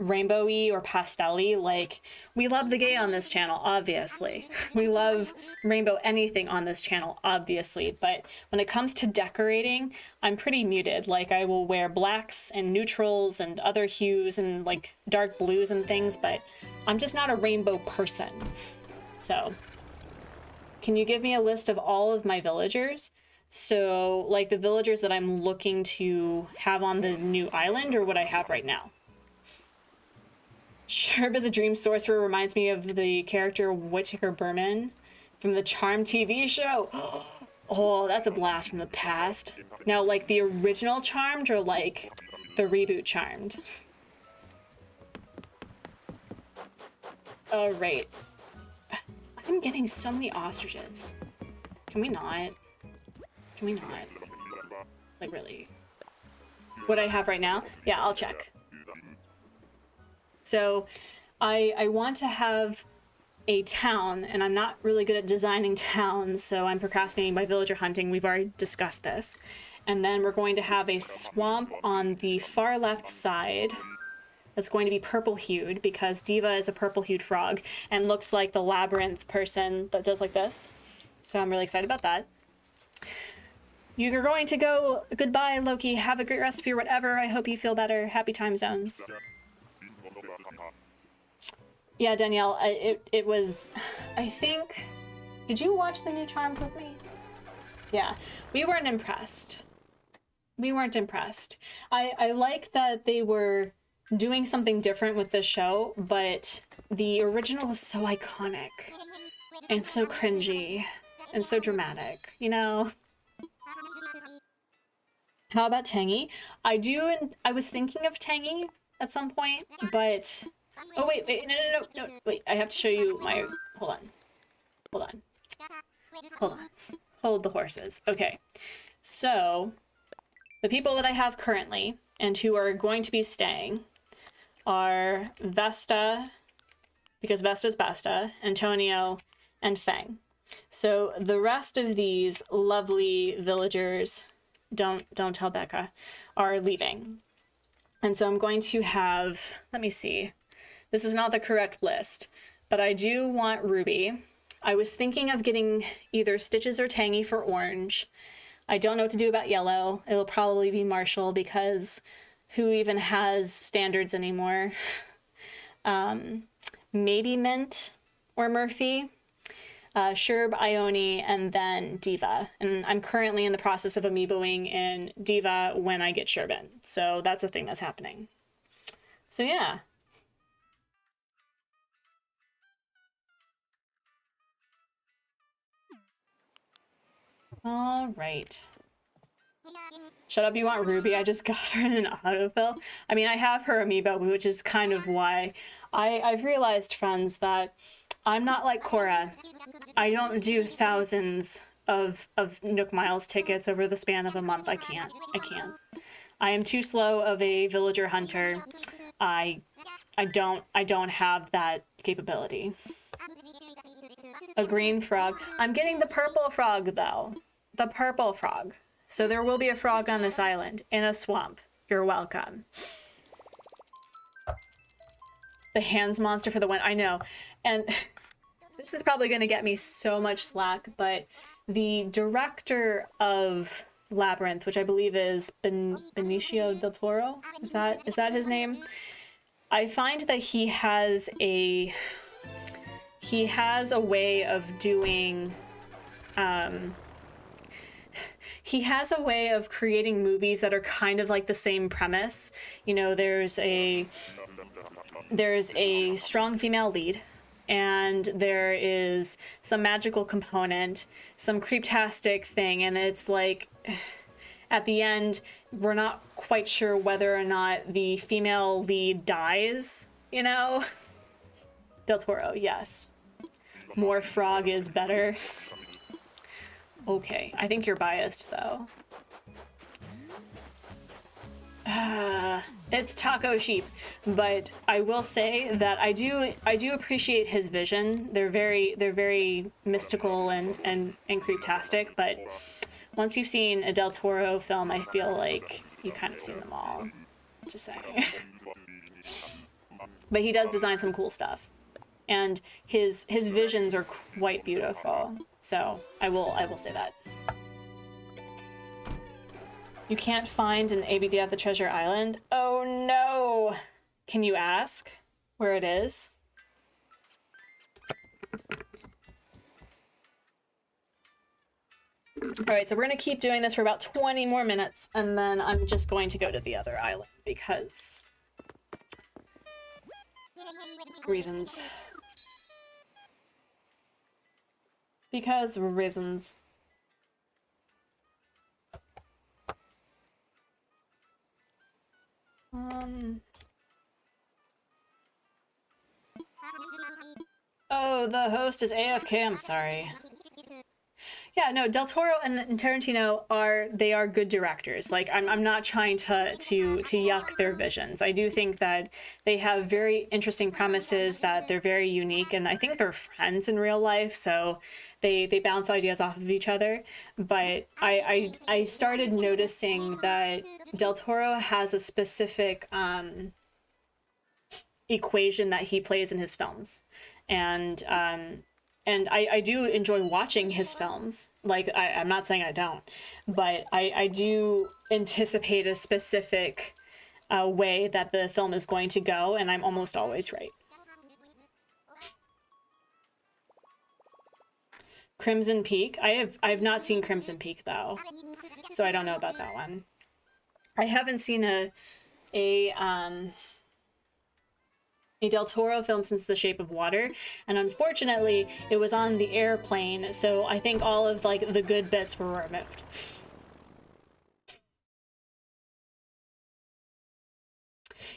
rainbowy or pastel-y. Like, we love the gay on this channel, obviously. We love rainbow anything on this channel, obviously. But when it comes to decorating, I'm pretty muted. Like, I will wear blacks and neutrals and other hues and like dark blues and things, but I'm just not a rainbow person. So, can you give me a list of all of my villagers? So, like the villagers that I'm looking to have on the new island, or what I have right now? Sherb as a dream sorcerer reminds me of the character Whittaker Berman from the Charmed TV show. Oh, that's a blast from the past. Now, like the original Charmed or like the reboot Charmed? Oh, right. I'm getting so many ostriches. Can we not? Can we not? Like, really? What I have right now? Yeah, I'll check. So, I want to have a town, and I'm not really good at designing towns, so I'm procrastinating by villager hunting. We've already discussed this. And then we're going to have a swamp on the far left side that's going to be purple-hued, because Diva is a purple-hued frog and looks like the labyrinth person that does like this. So I'm really excited about that. You're going to go. Goodbye, Loki. Have a great rest of your whatever. I hope you feel better. Happy time zones. Yeah, Danielle, it was, I think, did you watch the new Charmed with me? Yeah, we weren't impressed. We weren't impressed. I like that they were doing something different with the show, but the original was so iconic and so cringy and so dramatic, you know? How about Tangy? I was thinking of Tangy at some point, but oh wait, no, wait, I have to show you my, hold on, hold the horses. Okay, so the people that I have currently and who are going to be staying are Vesta, because Vesta's Besta, Antonio, and Feng. So the rest of these lovely villagers, don't tell Becca, are leaving. And so I'm going to have, let me see. This is not the correct list, but I do want Ruby. I was thinking of getting either Stitches or Tangy for orange. I don't know what to do about yellow. It'll probably be Marshall, because who even has standards anymore? Maybe Mint or Murphy. Sherb, Ione, and then Diva. And I'm currently in the process of amiiboing in Diva when I get Sherbin. So that's a thing that's happening. So yeah. All right. Shut up, you want Ruby? I just got her in an autofill. I mean, I have her amiibo, which is kind of why I've realized, friends, that I'm not like Cora. I don't do thousands of Nook Miles tickets over the span of a month. I can't. I am too slow of a villager hunter. I don't have that capability. A green frog. I'm getting the purple frog though. The purple frog. So there will be a frog on this island in a swamp. You're welcome. The hands monster for the win. I know. And this is probably going to get me so much slack, but the director of Labyrinth, which I believe is Benicio del Toro, is that his name? I find that he has a way of doing he has a way of creating movies that are kind of like the same premise. You know, there's a strong female lead, and there is some magical component, some creeptastic thing, and it's like at the end we're not quite sure whether or not the female lead dies, you know? Del Toro, yes. more frog is better. Okay, I think you're biased though. It's Taco Sheep, but I will say that I do appreciate his vision. They're very mystical and creeptastic, but once you've seen a Del Toro film, I feel like you kind of seen them all. Just saying. But he does design some cool stuff, and his visions are quite beautiful. So I will say that. You can't find an ABD at the Treasure Island? Oh no! Can you ask where it is? Alright, so we're gonna keep doing this for about 20 more minutes, and then I'm just going to go to the other island because reasons. Because reasons. Oh, the host is AFK, I'm sorry. Yeah, no, Del Toro and Tarantino are good directors. Like, I'm not trying to yuck their visions. I do think that they have very interesting premises, that they're very unique, and I think they're friends in real life, so they bounce ideas off of each other. But I started noticing that Del Toro has a specific equation that he plays in his films, and I do enjoy watching his films. Like, I'm not saying I don't, but I do anticipate a specific way that the film is going to go, and I'm almost always right. Crimson Peak? I've not seen Crimson Peak though, so I don't know about that one. I haven't seen a Del Toro film since The Shape of Water, and unfortunately it was on the airplane, so I think all of like the good bits were removed.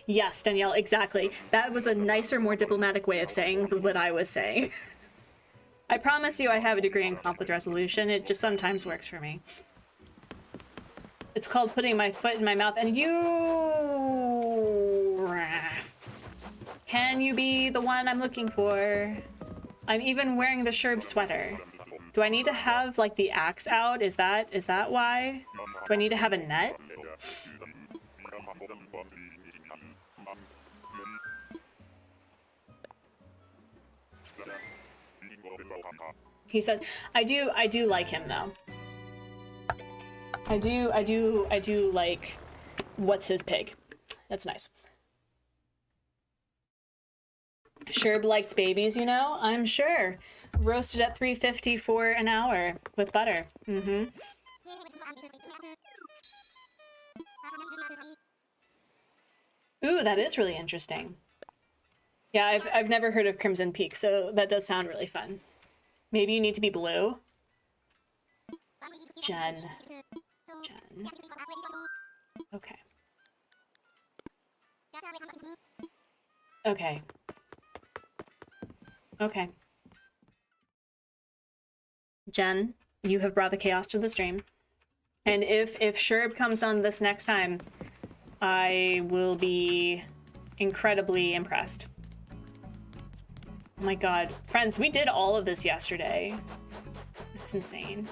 Yes, Danielle, exactly. That was a nicer, more diplomatic way of saying what I was saying. I promise you I have a degree in conflict resolution. It just sometimes works for me. It's called putting my foot in my mouth, and you... Can you be the one I'm looking for? I'm even wearing the Sherb sweater. Do I need to have like the axe out? Is that why? Do I need to have a net? He said, I do like him though. I do like what's his pig. That's nice. Sherb likes babies, you know? I'm sure. Roasted at 350 for an hour with butter. Mm-hmm. Ooh, that is really interesting. Yeah, I've never heard of Crimson Peak, so that does sound really fun. Maybe you need to be blue. Jen. Okay. Okay. Okay. Jen, you have brought the chaos to the stream. And if Sherb comes on this next time, I will be incredibly impressed. Oh my god. Friends, we did all of this yesterday. It's insane.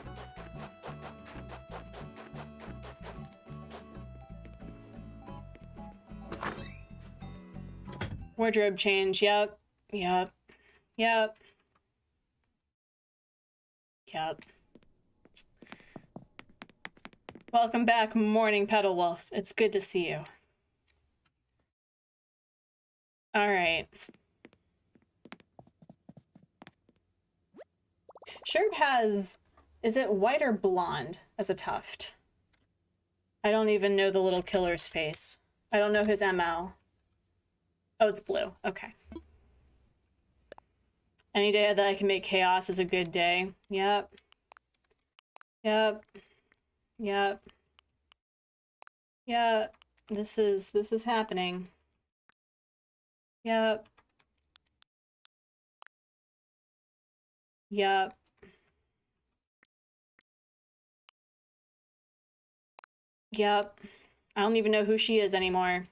Wardrobe change. Yep. Yep. Yep. Yep. Welcome back, Morning Petal Wolf. It's good to see you. All right. Sherb has, is it white or blonde as a tuft? I don't even know the little killer's face. I don't know his ML. Oh, it's blue. Okay. Any day that I can make chaos is a good day. Yep. Yep. Yep. Yeah, this is happening. Yep. Yep. Yep. I don't even know who she is anymore.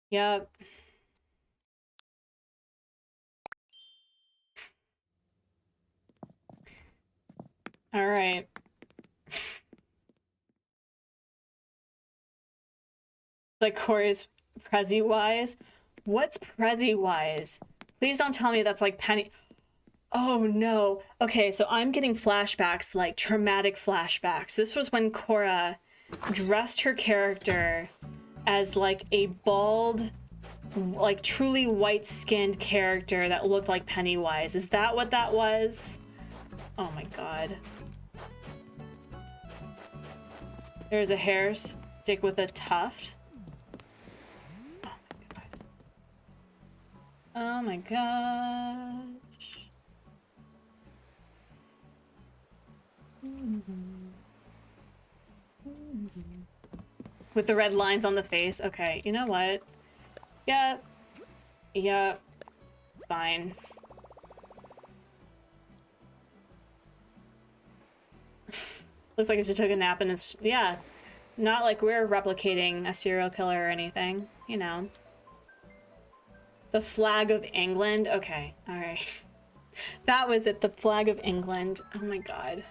Yep. All right. Like Corey's Prezi-wise. What's Prezi-wise? Please don't tell me that's like Penny. Oh no. Okay, so I'm getting flashbacks, like traumatic flashbacks. This was when Cora dressed her character as like a bald, like truly white-skinned character that looked like Pennywise. Is that what that was? Oh my god. There's a hair stick with a tuft. Oh my gosh. With the red lines on the face. Okay, you know what? Yeah. Yeah. Fine. Looks like she took a nap and it's, yeah. Not like we're replicating a serial killer or anything, you know. The flag of England? Okay, alright. That was it, the flag of England. Oh my god.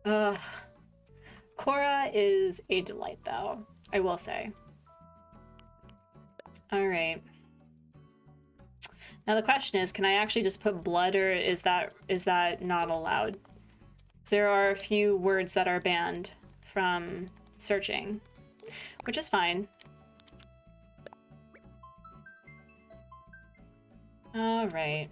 Ugh. Cora is a delight though, I will say. Alright. Now the question is, can I actually just put blood, or is that not allowed? There are a few words that are banned from searching, which is fine. All right.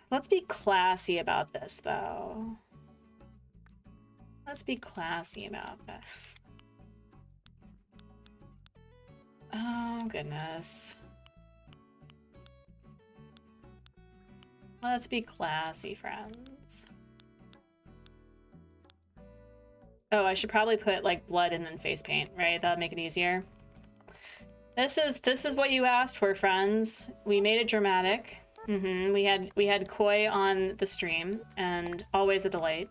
Let's be classy about this, though. Let's be classy about this. Oh, goodness. Let's be classy, friends. Oh, I should probably put like blood and then face paint, right? That'd make it easier. This is what you asked for, friends. We made it dramatic. We had Coy on the stream, and always a delight.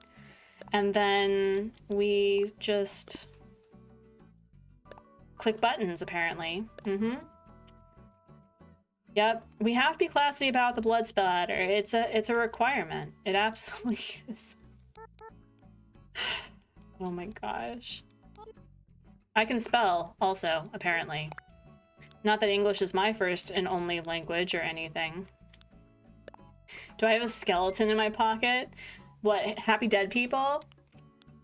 And then we just click buttons, apparently. Yep, we have to be classy about the blood splatter. It's a requirement. It absolutely is. Oh my gosh. I can spell also, apparently. Not that English is my first and only language or anything. Do I have a skeleton in my pocket? What, happy dead people?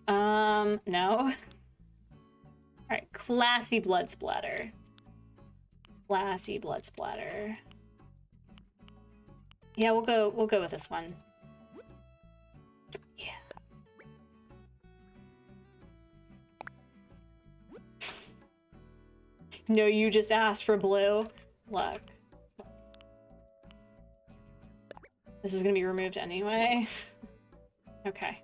No. Alright, classy blood splatter. Classy blood splatter. Yeah, we'll go with this one. Yeah. No, you just asked for blue. Look. This is gonna be removed anyway. Okay.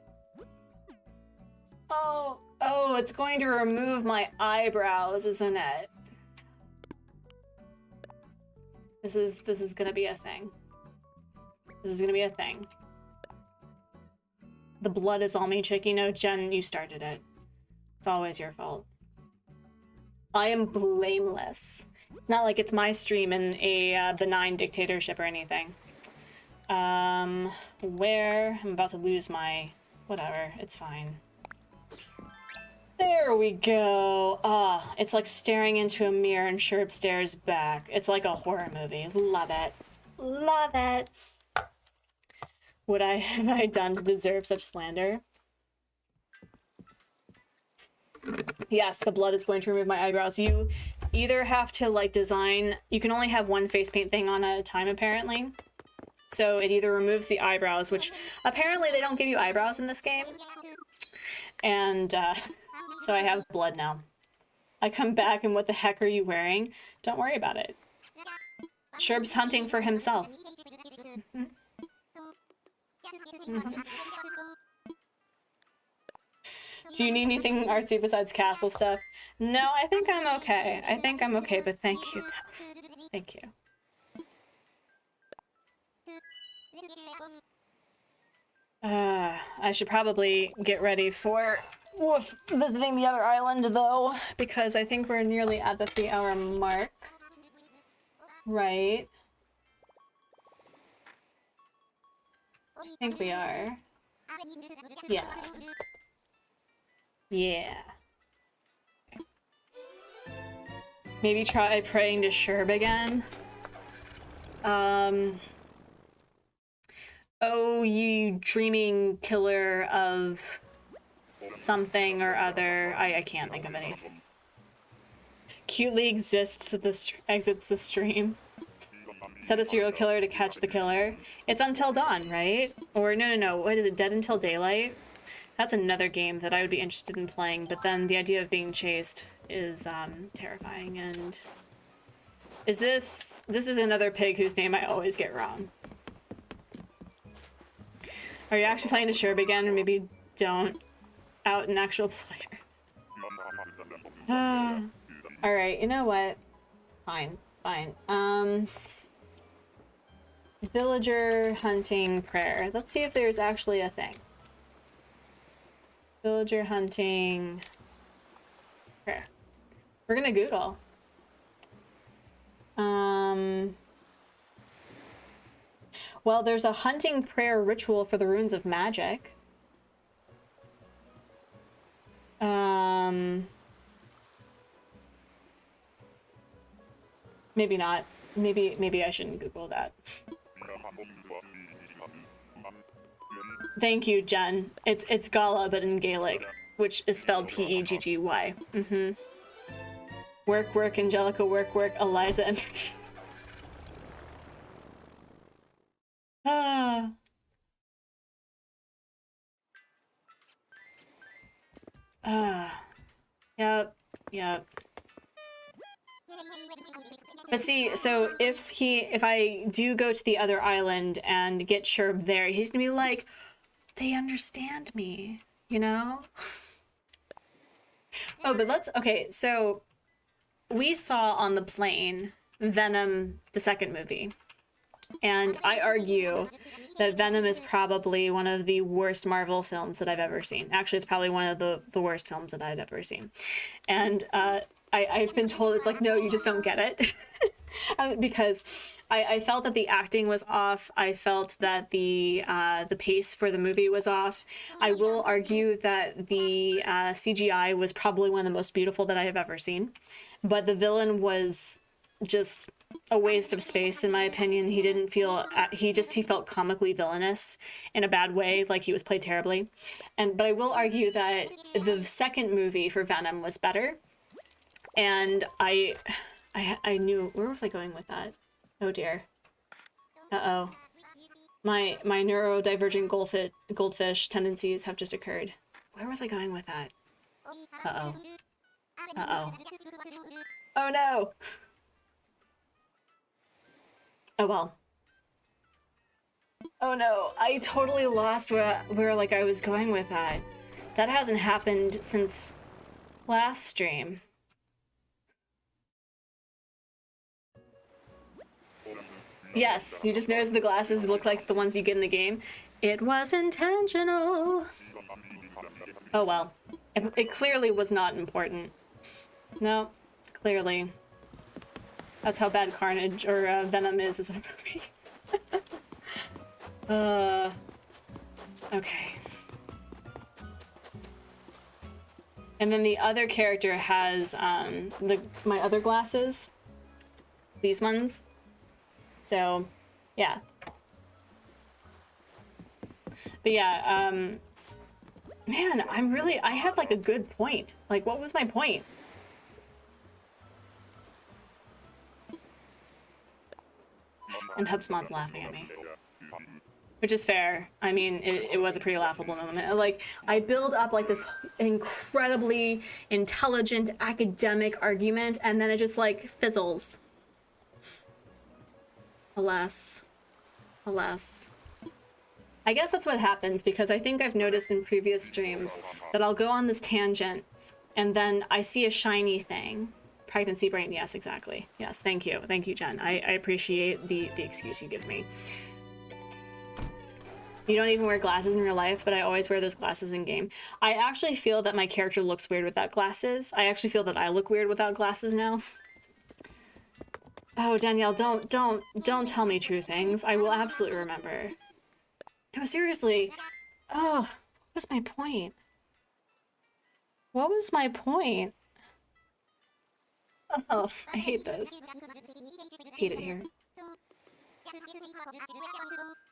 Oh, it's going to remove my eyebrows, isn't it? This is gonna be a thing. This is gonna be a thing. The blood is all me, Chicky. No, Jen, you started it. It's always your fault. I am blameless. It's not like it's my stream in a benign dictatorship or anything. Where? I'm about to lose my... whatever, it's fine. There we go. Ah, it's like staring into a mirror and Sherb stares back. It's like a horror movie. Love it. Love it. What have I done to deserve such slander? Yes, the blood is going to remove my eyebrows. You either have to like design... you can only have one face paint thing on at a time, apparently. So it either removes the eyebrows, which apparently they don't give you eyebrows in this game. And so I have blood now. I come back and what the heck are you wearing? Don't worry about it. Sherb's hunting for himself. Do you need anything artsy besides castle stuff? No, I think I'm okay. I think I'm okay, but thank you. Thank you. I should probably get ready for visiting the other island, though, because I think we're nearly at the 3-hour mark. Right? I think we are. Yeah. Yeah. Maybe try praying to Sherb again. Oh, you dreaming killer of something or other. I can't think of anything. Cutely exits exits the stream. Set a serial killer to catch the killer. It's Until Dawn, right? Or no. What is it? Dead Until Daylight? That's another game that I would be interested in playing, but then the idea of being chased is terrifying. And this is another pig whose name I always get wrong. Are you actually playing the Sherb again, or maybe don't out an actual player? All right, you know what? Fine. Villager hunting prayer. Let's see if there's actually a thing. Villager hunting prayer. We're gonna Google. Well, there's a hunting prayer ritual for the runes of magic. Maybe not. Maybe I shouldn't Google that. Thank you, Jen. It's Gala, but in Gaelic, which is spelled P-E-G-G-Y. Work, Angelica, work, Eliza, and... Yep. But see, so if I do go to the other island and get Sherb there, he's gonna be like, they understand me, you know? Oh, but okay, so we saw on the plane Venom, the second movie. And I argue that Venom is probably one of the worst Marvel films that I've ever seen. Actually, it's probably one of the worst films that I've ever seen. And I've been told it's like, no, you just don't get it. Because I felt that the acting was off. I felt that the pace for the movie was off. I will argue that the CGI was probably one of the most beautiful that I have ever seen. But the villain was just a waste of space, in my opinion. He didn't feel he felt comically villainous in a bad way, like he was played terribly. But I will argue that the second movie for Venom was better. And I knew, where was I going with that? Oh dear. Uh-oh. My neurodivergent goldfish tendencies have just occurred. Where was I going with that? Uh-oh. Oh no! Oh well. Oh no, I totally lost where like I was going with that. That hasn't happened since last stream. Yes, you just noticed the glasses look like the ones you get in the game. It was intentional. Oh well. It clearly was not important. No, clearly. That's how bad Carnage or Venom is as a movie. Okay. And then the other character has my other glasses. These ones. So, yeah. But yeah, man, I had like a good point. Like, what was my point? And HubSpot's laughing at me. Which is fair. I mean, it was a pretty laughable moment. Like, I build up like this incredibly intelligent academic argument, and then it just like fizzles. Alas. I guess that's what happens, because I think I've noticed in previous streams that I'll go on this tangent and then I see a shiny thing. Pregnancy brain, yes, exactly. Yes, thank you. Thank you, Jen. I appreciate the excuse you give me. You don't even wear glasses in real life, but I always wear those glasses in game. I actually feel that my character looks weird without glasses. I actually feel that I look weird without glasses now. Oh, Danielle, don't tell me true things. I will absolutely remember. No, seriously. Oh, what was my point? What was my point? Oh, I hate this. I hate it here.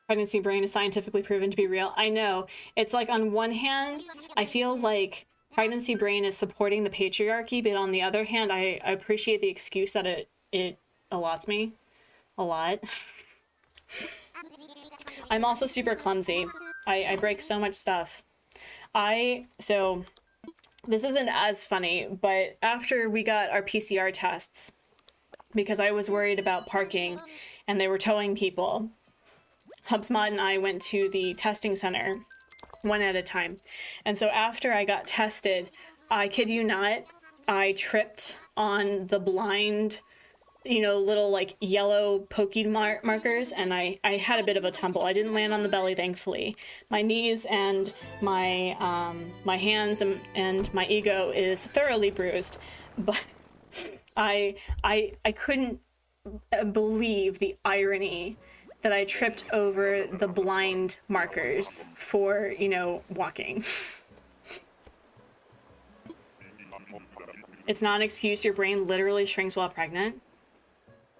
Pregnancy brain is scientifically proven to be real. I know. It's like, on one hand, I feel like pregnancy brain is supporting the patriarchy, but on the other hand, I appreciate the excuse that it allots me a lot. I'm also super clumsy. I break so much stuff. So this isn't as funny, but after we got our PCR tests, because I was worried about parking and they were towing people, HubSpot and I went to the testing center one at a time. And so after I got tested, I kid you not, I tripped on the blind, you know, little like yellow pokey markers, and I had a bit of a tumble. I didn't land on the belly, thankfully. My knees and my my hands and my ego is thoroughly bruised, but I couldn't believe the irony that I tripped over the blind markers for, you know, walking. It's not an excuse. Your brain literally shrinks while pregnant.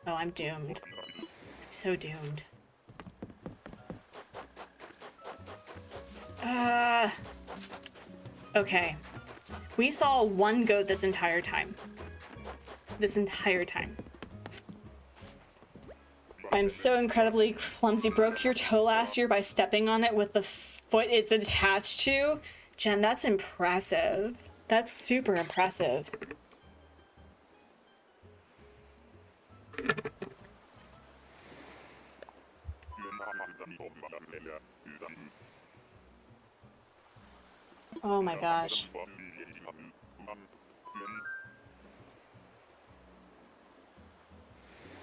Oh, I'm doomed. I'm so doomed. Okay. We saw one goat this entire time. This entire time. I'm so incredibly clumsy. Broke your toe last year by stepping on it with the foot it's attached to? Jen, that's impressive. That's super impressive. Oh my gosh.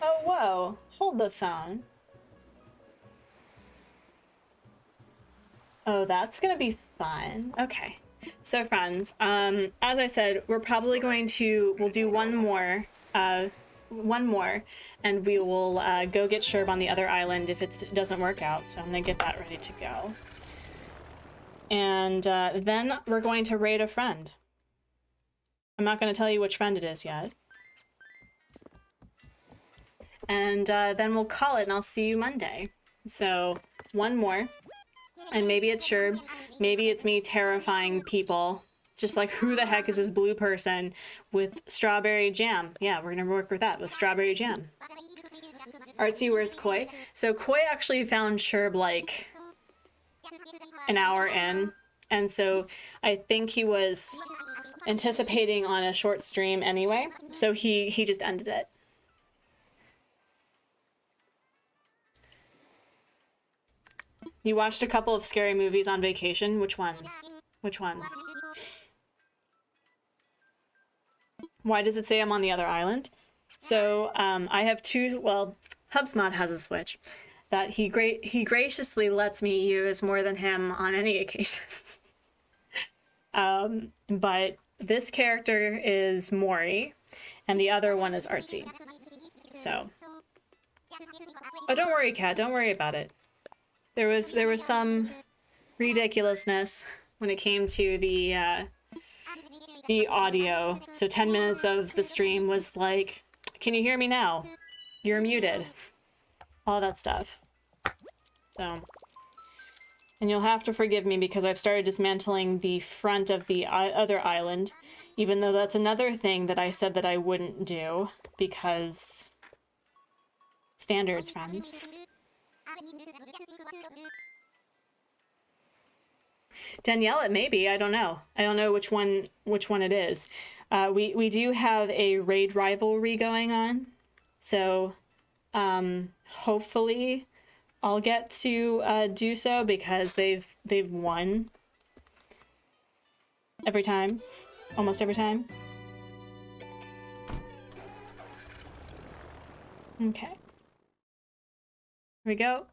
Oh, whoa. Hold the phone. Oh, that's gonna be fun. Okay. So friends, as I said, we're probably we'll do one more, and we will go get Sherb on the other island if it doesn't work out. So I'm gonna get that ready to go. And then we're going to raid a friend. I'm not gonna tell you which friend it is yet. And then we'll call it and I'll see you Monday. So one more. And maybe it's Sherb, maybe it's me terrifying people. Just like, who the heck is this blue person with strawberry jam? Yeah, we're gonna work with that, with strawberry jam. Artsy, where's Coy? So Coy actually found Sherb like an hour in. And so I think he was anticipating on a short stream anyway. So he just ended it. You watched a couple of scary movies on vacation? Which ones? Which ones? Why does it say I'm on the other island? So I have two, well, HubSpot has a Switch that he graciously lets me use more than him on any occasion. But this character is Morri and the other one is Artsy. So, oh, don't worry, Kat, don't worry about it. There was some ridiculousness when it came to the audio. So 10 minutes of the stream was like, can you hear me now? You're muted. All that stuff. So, and you'll have to forgive me because I've started dismantling the front of the other island, even though that's another thing that I said that I wouldn't do because standards, friends. Danielle, it may be. I don't know. I don't know which one it is. We do have a raid rivalry going on, so hopefully I'll get to do so because they've won every time, almost every time. Okay. Here we go.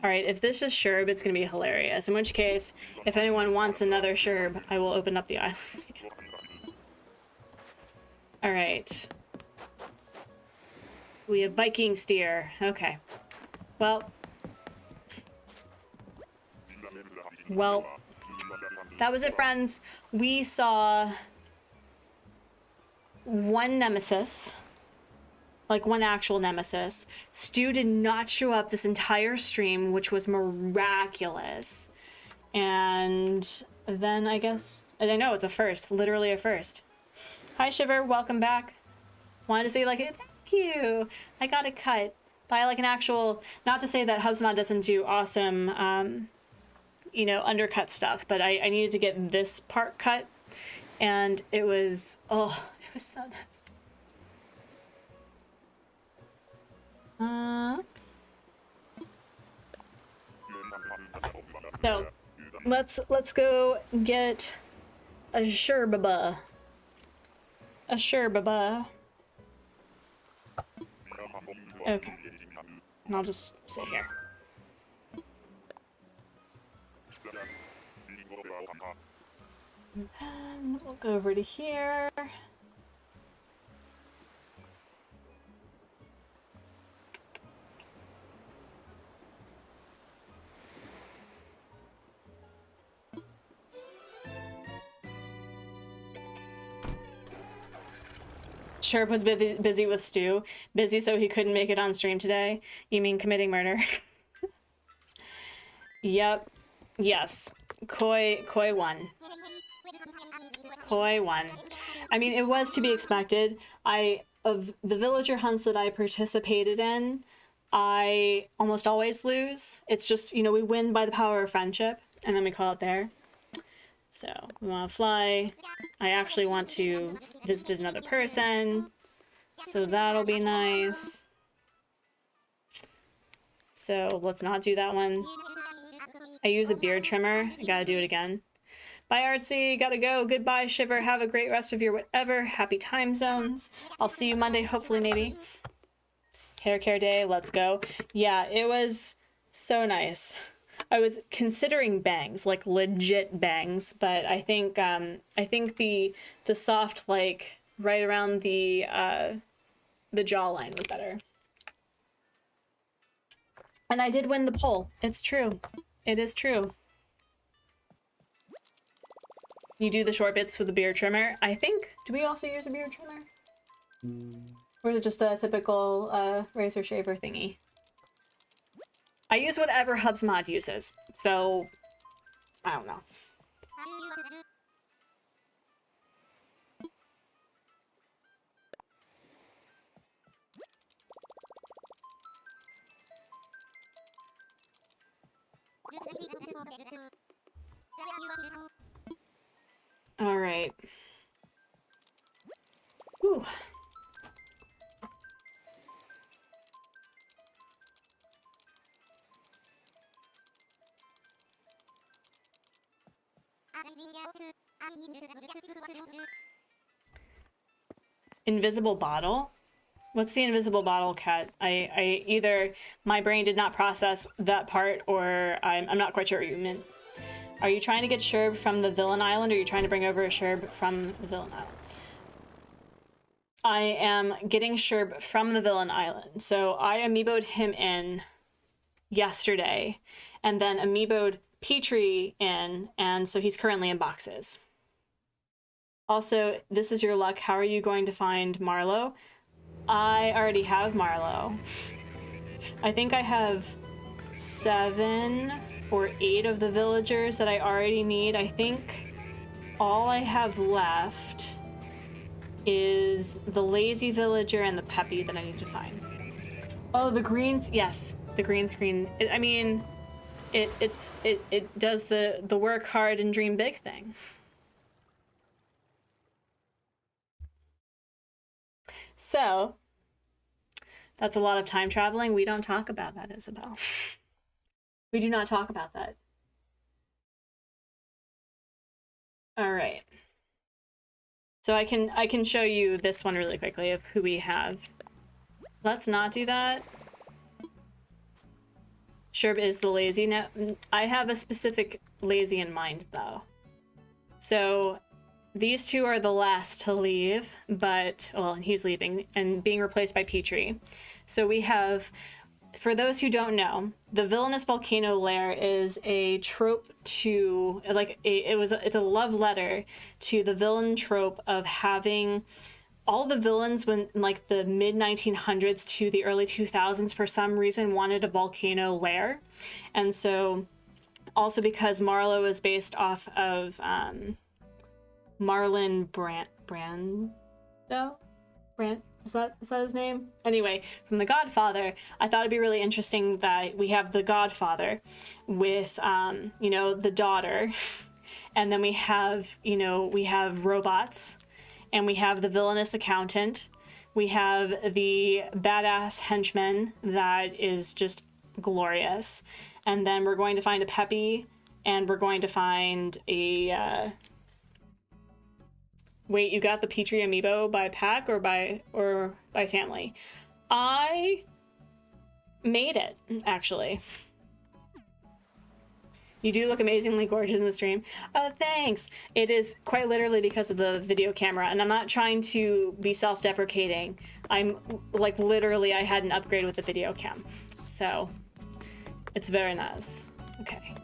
Alright, if this is Sherb, it's gonna be hilarious. In which case, if anyone wants another Sherb, I will open up the island. Alright. We have Viking steer. Okay. Well, that was it, friends. We saw one nemesis, like one actual nemesis. Stu did not show up this entire stream, which was miraculous. And then I guess, and I know it's a first, literally a first. Hi Shiver, welcome back. Wanted to say like, thank you. I got a cut by like an actual, not to say that HubSpot doesn't do awesome, you know, undercut stuff, but I needed to get this part cut, and it was, oh, it was so nice. So let's go get a sherbaba. A sherbaba. Okay. And I'll just sit here. And we'll go over to here. Sherb was busy with Stu. Busy so he couldn't make it on stream today. You mean committing murder? Yep. Yes. Coy won. Coy won. I mean, it was to be expected. Of the villager hunts that I participated in, I almost always lose. It's just, you know, we win by the power of friendship, and then we call it there. So, we want to fly. I actually want to visit another person, so that'll be nice. So, let's not do that one. I use a beard trimmer. I gotta do it again. Bye, Artsy. Gotta go. Goodbye, Shiver. Have a great rest of your whatever. Happy time zones. I'll see you Monday, hopefully, maybe. Hair care day. Let's go. Yeah, it was so nice. I was considering bangs, like legit bangs, but I think the soft, like right around the jawline was better. And I did win the poll. It's true. It is true. You do the short bits with the beard trimmer. I think, do we also use a beard trimmer? Or is it just a typical razor shaver thingy? I use whatever HubSpot uses, so I don't know. All right. Whew. Invisible bottle? What's the invisible bottle, Cat? I either my brain did not process that part, or I'm not quite sure what you meant. Are you trying to get Sherb from the Villain Island, or are you trying to bring over a Sherb from the Villain Island? I am getting Sherb from the Villain Island. So I amiiboed him in yesterday, and then amiiboed Petrie in, and so he's currently in boxes. Also, this is your luck. How are you going to find Marlowe? I already have Marlowe. I think I have 7 or 8 of the villagers that I already need. I think all I have left is the lazy villager and the peppy that I need to find. Oh, the greens. Yes, the green screen. I mean, it does the work hard and dream big thing. So that's a lot of time traveling. We don't talk about that, Isabel. We do not talk about that. All right. So I can show you this one really quickly of who we have. Let's not do that. Sherb is the lazy. Now, I have a specific lazy in mind, though. So these two are the last to leave, but, well, he's leaving and being replaced by Petrie. So we have, for those who don't know, the villainous volcano lair is a trope to, like, it's a love letter to the villain trope of having all the villains when like the mid 1900s to the early 2000s for some reason wanted a volcano lair. And so also because Marlowe is based off of Marlon Brando? Is that his name? Anyway, from The Godfather, I thought it'd be really interesting that we have the Godfather with, you know, the daughter, and then we have robots, and we have the villainous accountant, we have the badass henchman that is just glorious, and then we're going to find a Peppy, and we're going to find a, wait, you got the Petrie amiibo by pack or by family? I made it, actually. You do look amazingly gorgeous in the stream. Oh, thanks. It is quite literally because of the video camera, and I'm not trying to be self-deprecating. I'm like literally I had an upgrade with the video cam. So it's very nice. Okay.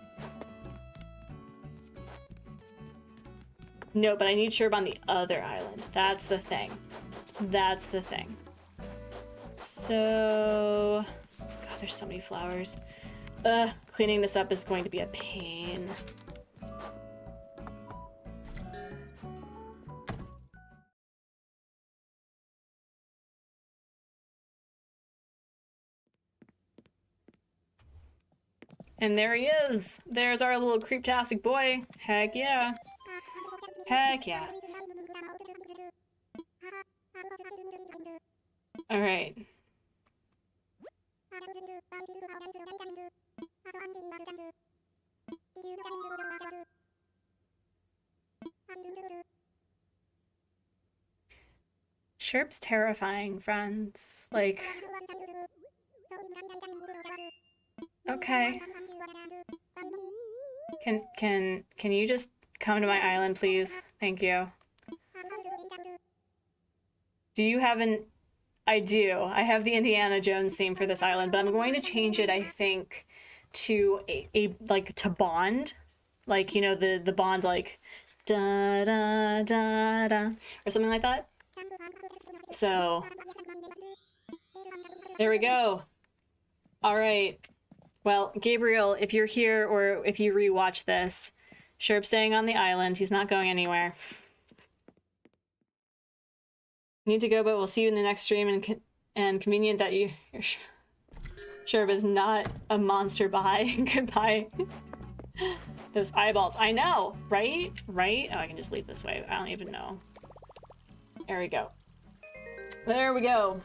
No, but I need Sherb on the other island. That's the thing. That's the thing. So, God, there's so many flowers. Cleaning this up is going to be a pain. And there he is. There's our little creeptastic boy. Heck yeah. Heck yeah. All right. Sherp's terrifying, friends. Like, okay. Can you just come to my island, please? Thank you. Do you have an... I do. I have the Indiana Jones theme for this island, but I'm going to change it, I think, to a like, to Bond. Like, you know, the Bond, like, da da da da, or something like that. So, there we go. All right. Well, Gabriel, if you're here or if you rewatch this, Sherp's staying on the island. He's not going anywhere. Need to go, but we'll see you in the next stream. And convenient that your Sherb is not a monster. Bye. Goodbye. Those eyeballs. I know, right? Right? Oh, I can just leave this way. I don't even know. There we go. There we go.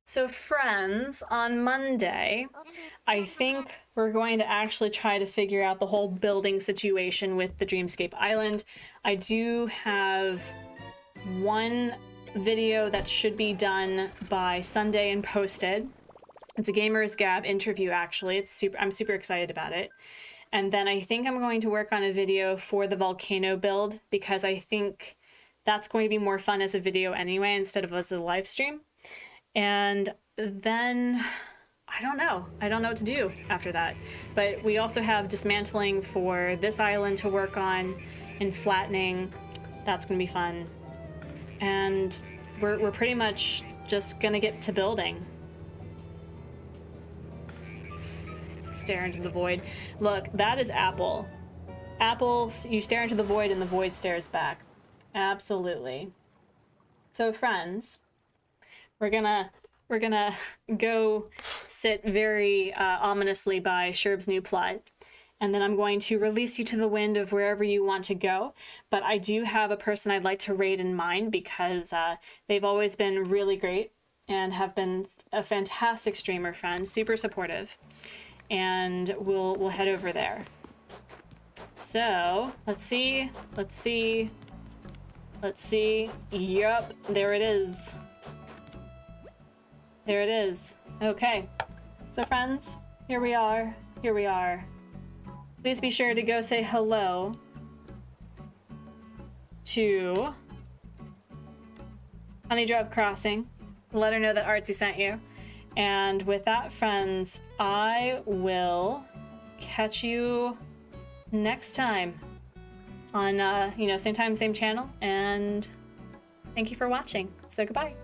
So friends, on Monday, I think we're going to actually try to figure out the whole building situation with the Dreamscape Island. I do have one video that should be done by Sunday and posted. It's a Gamers Gab interview, actually. I'm super excited about it. And then I think I'm going to work on a video for the volcano build because I think that's going to be more fun as a video anyway instead of as a live stream. And then I don't know what to do after that. But we also have dismantling for this island to work on and flattening. That's gonna be fun. And we're pretty much just gonna get to building. Stare into the void. Look, that is Apple. Apple, you stare into the void and the void stares back. Absolutely. So friends, we're gonna go sit very ominously by Sherb's new plot, and then I'm going to release you to the wind of wherever you want to go. But I do have a person I'd like to raid in mind because they've always been really great and have been a fantastic streamer friend, super supportive. And we'll head over there. So let's see. Yup, there it is. There it is. Okay. So friends, here we are. Please be sure to go say hello to Honeydrop Crossing. Let her know that Artsy sent you. And with that, friends, I will catch you next time on, same time, same channel. And thank you for watching. So goodbye.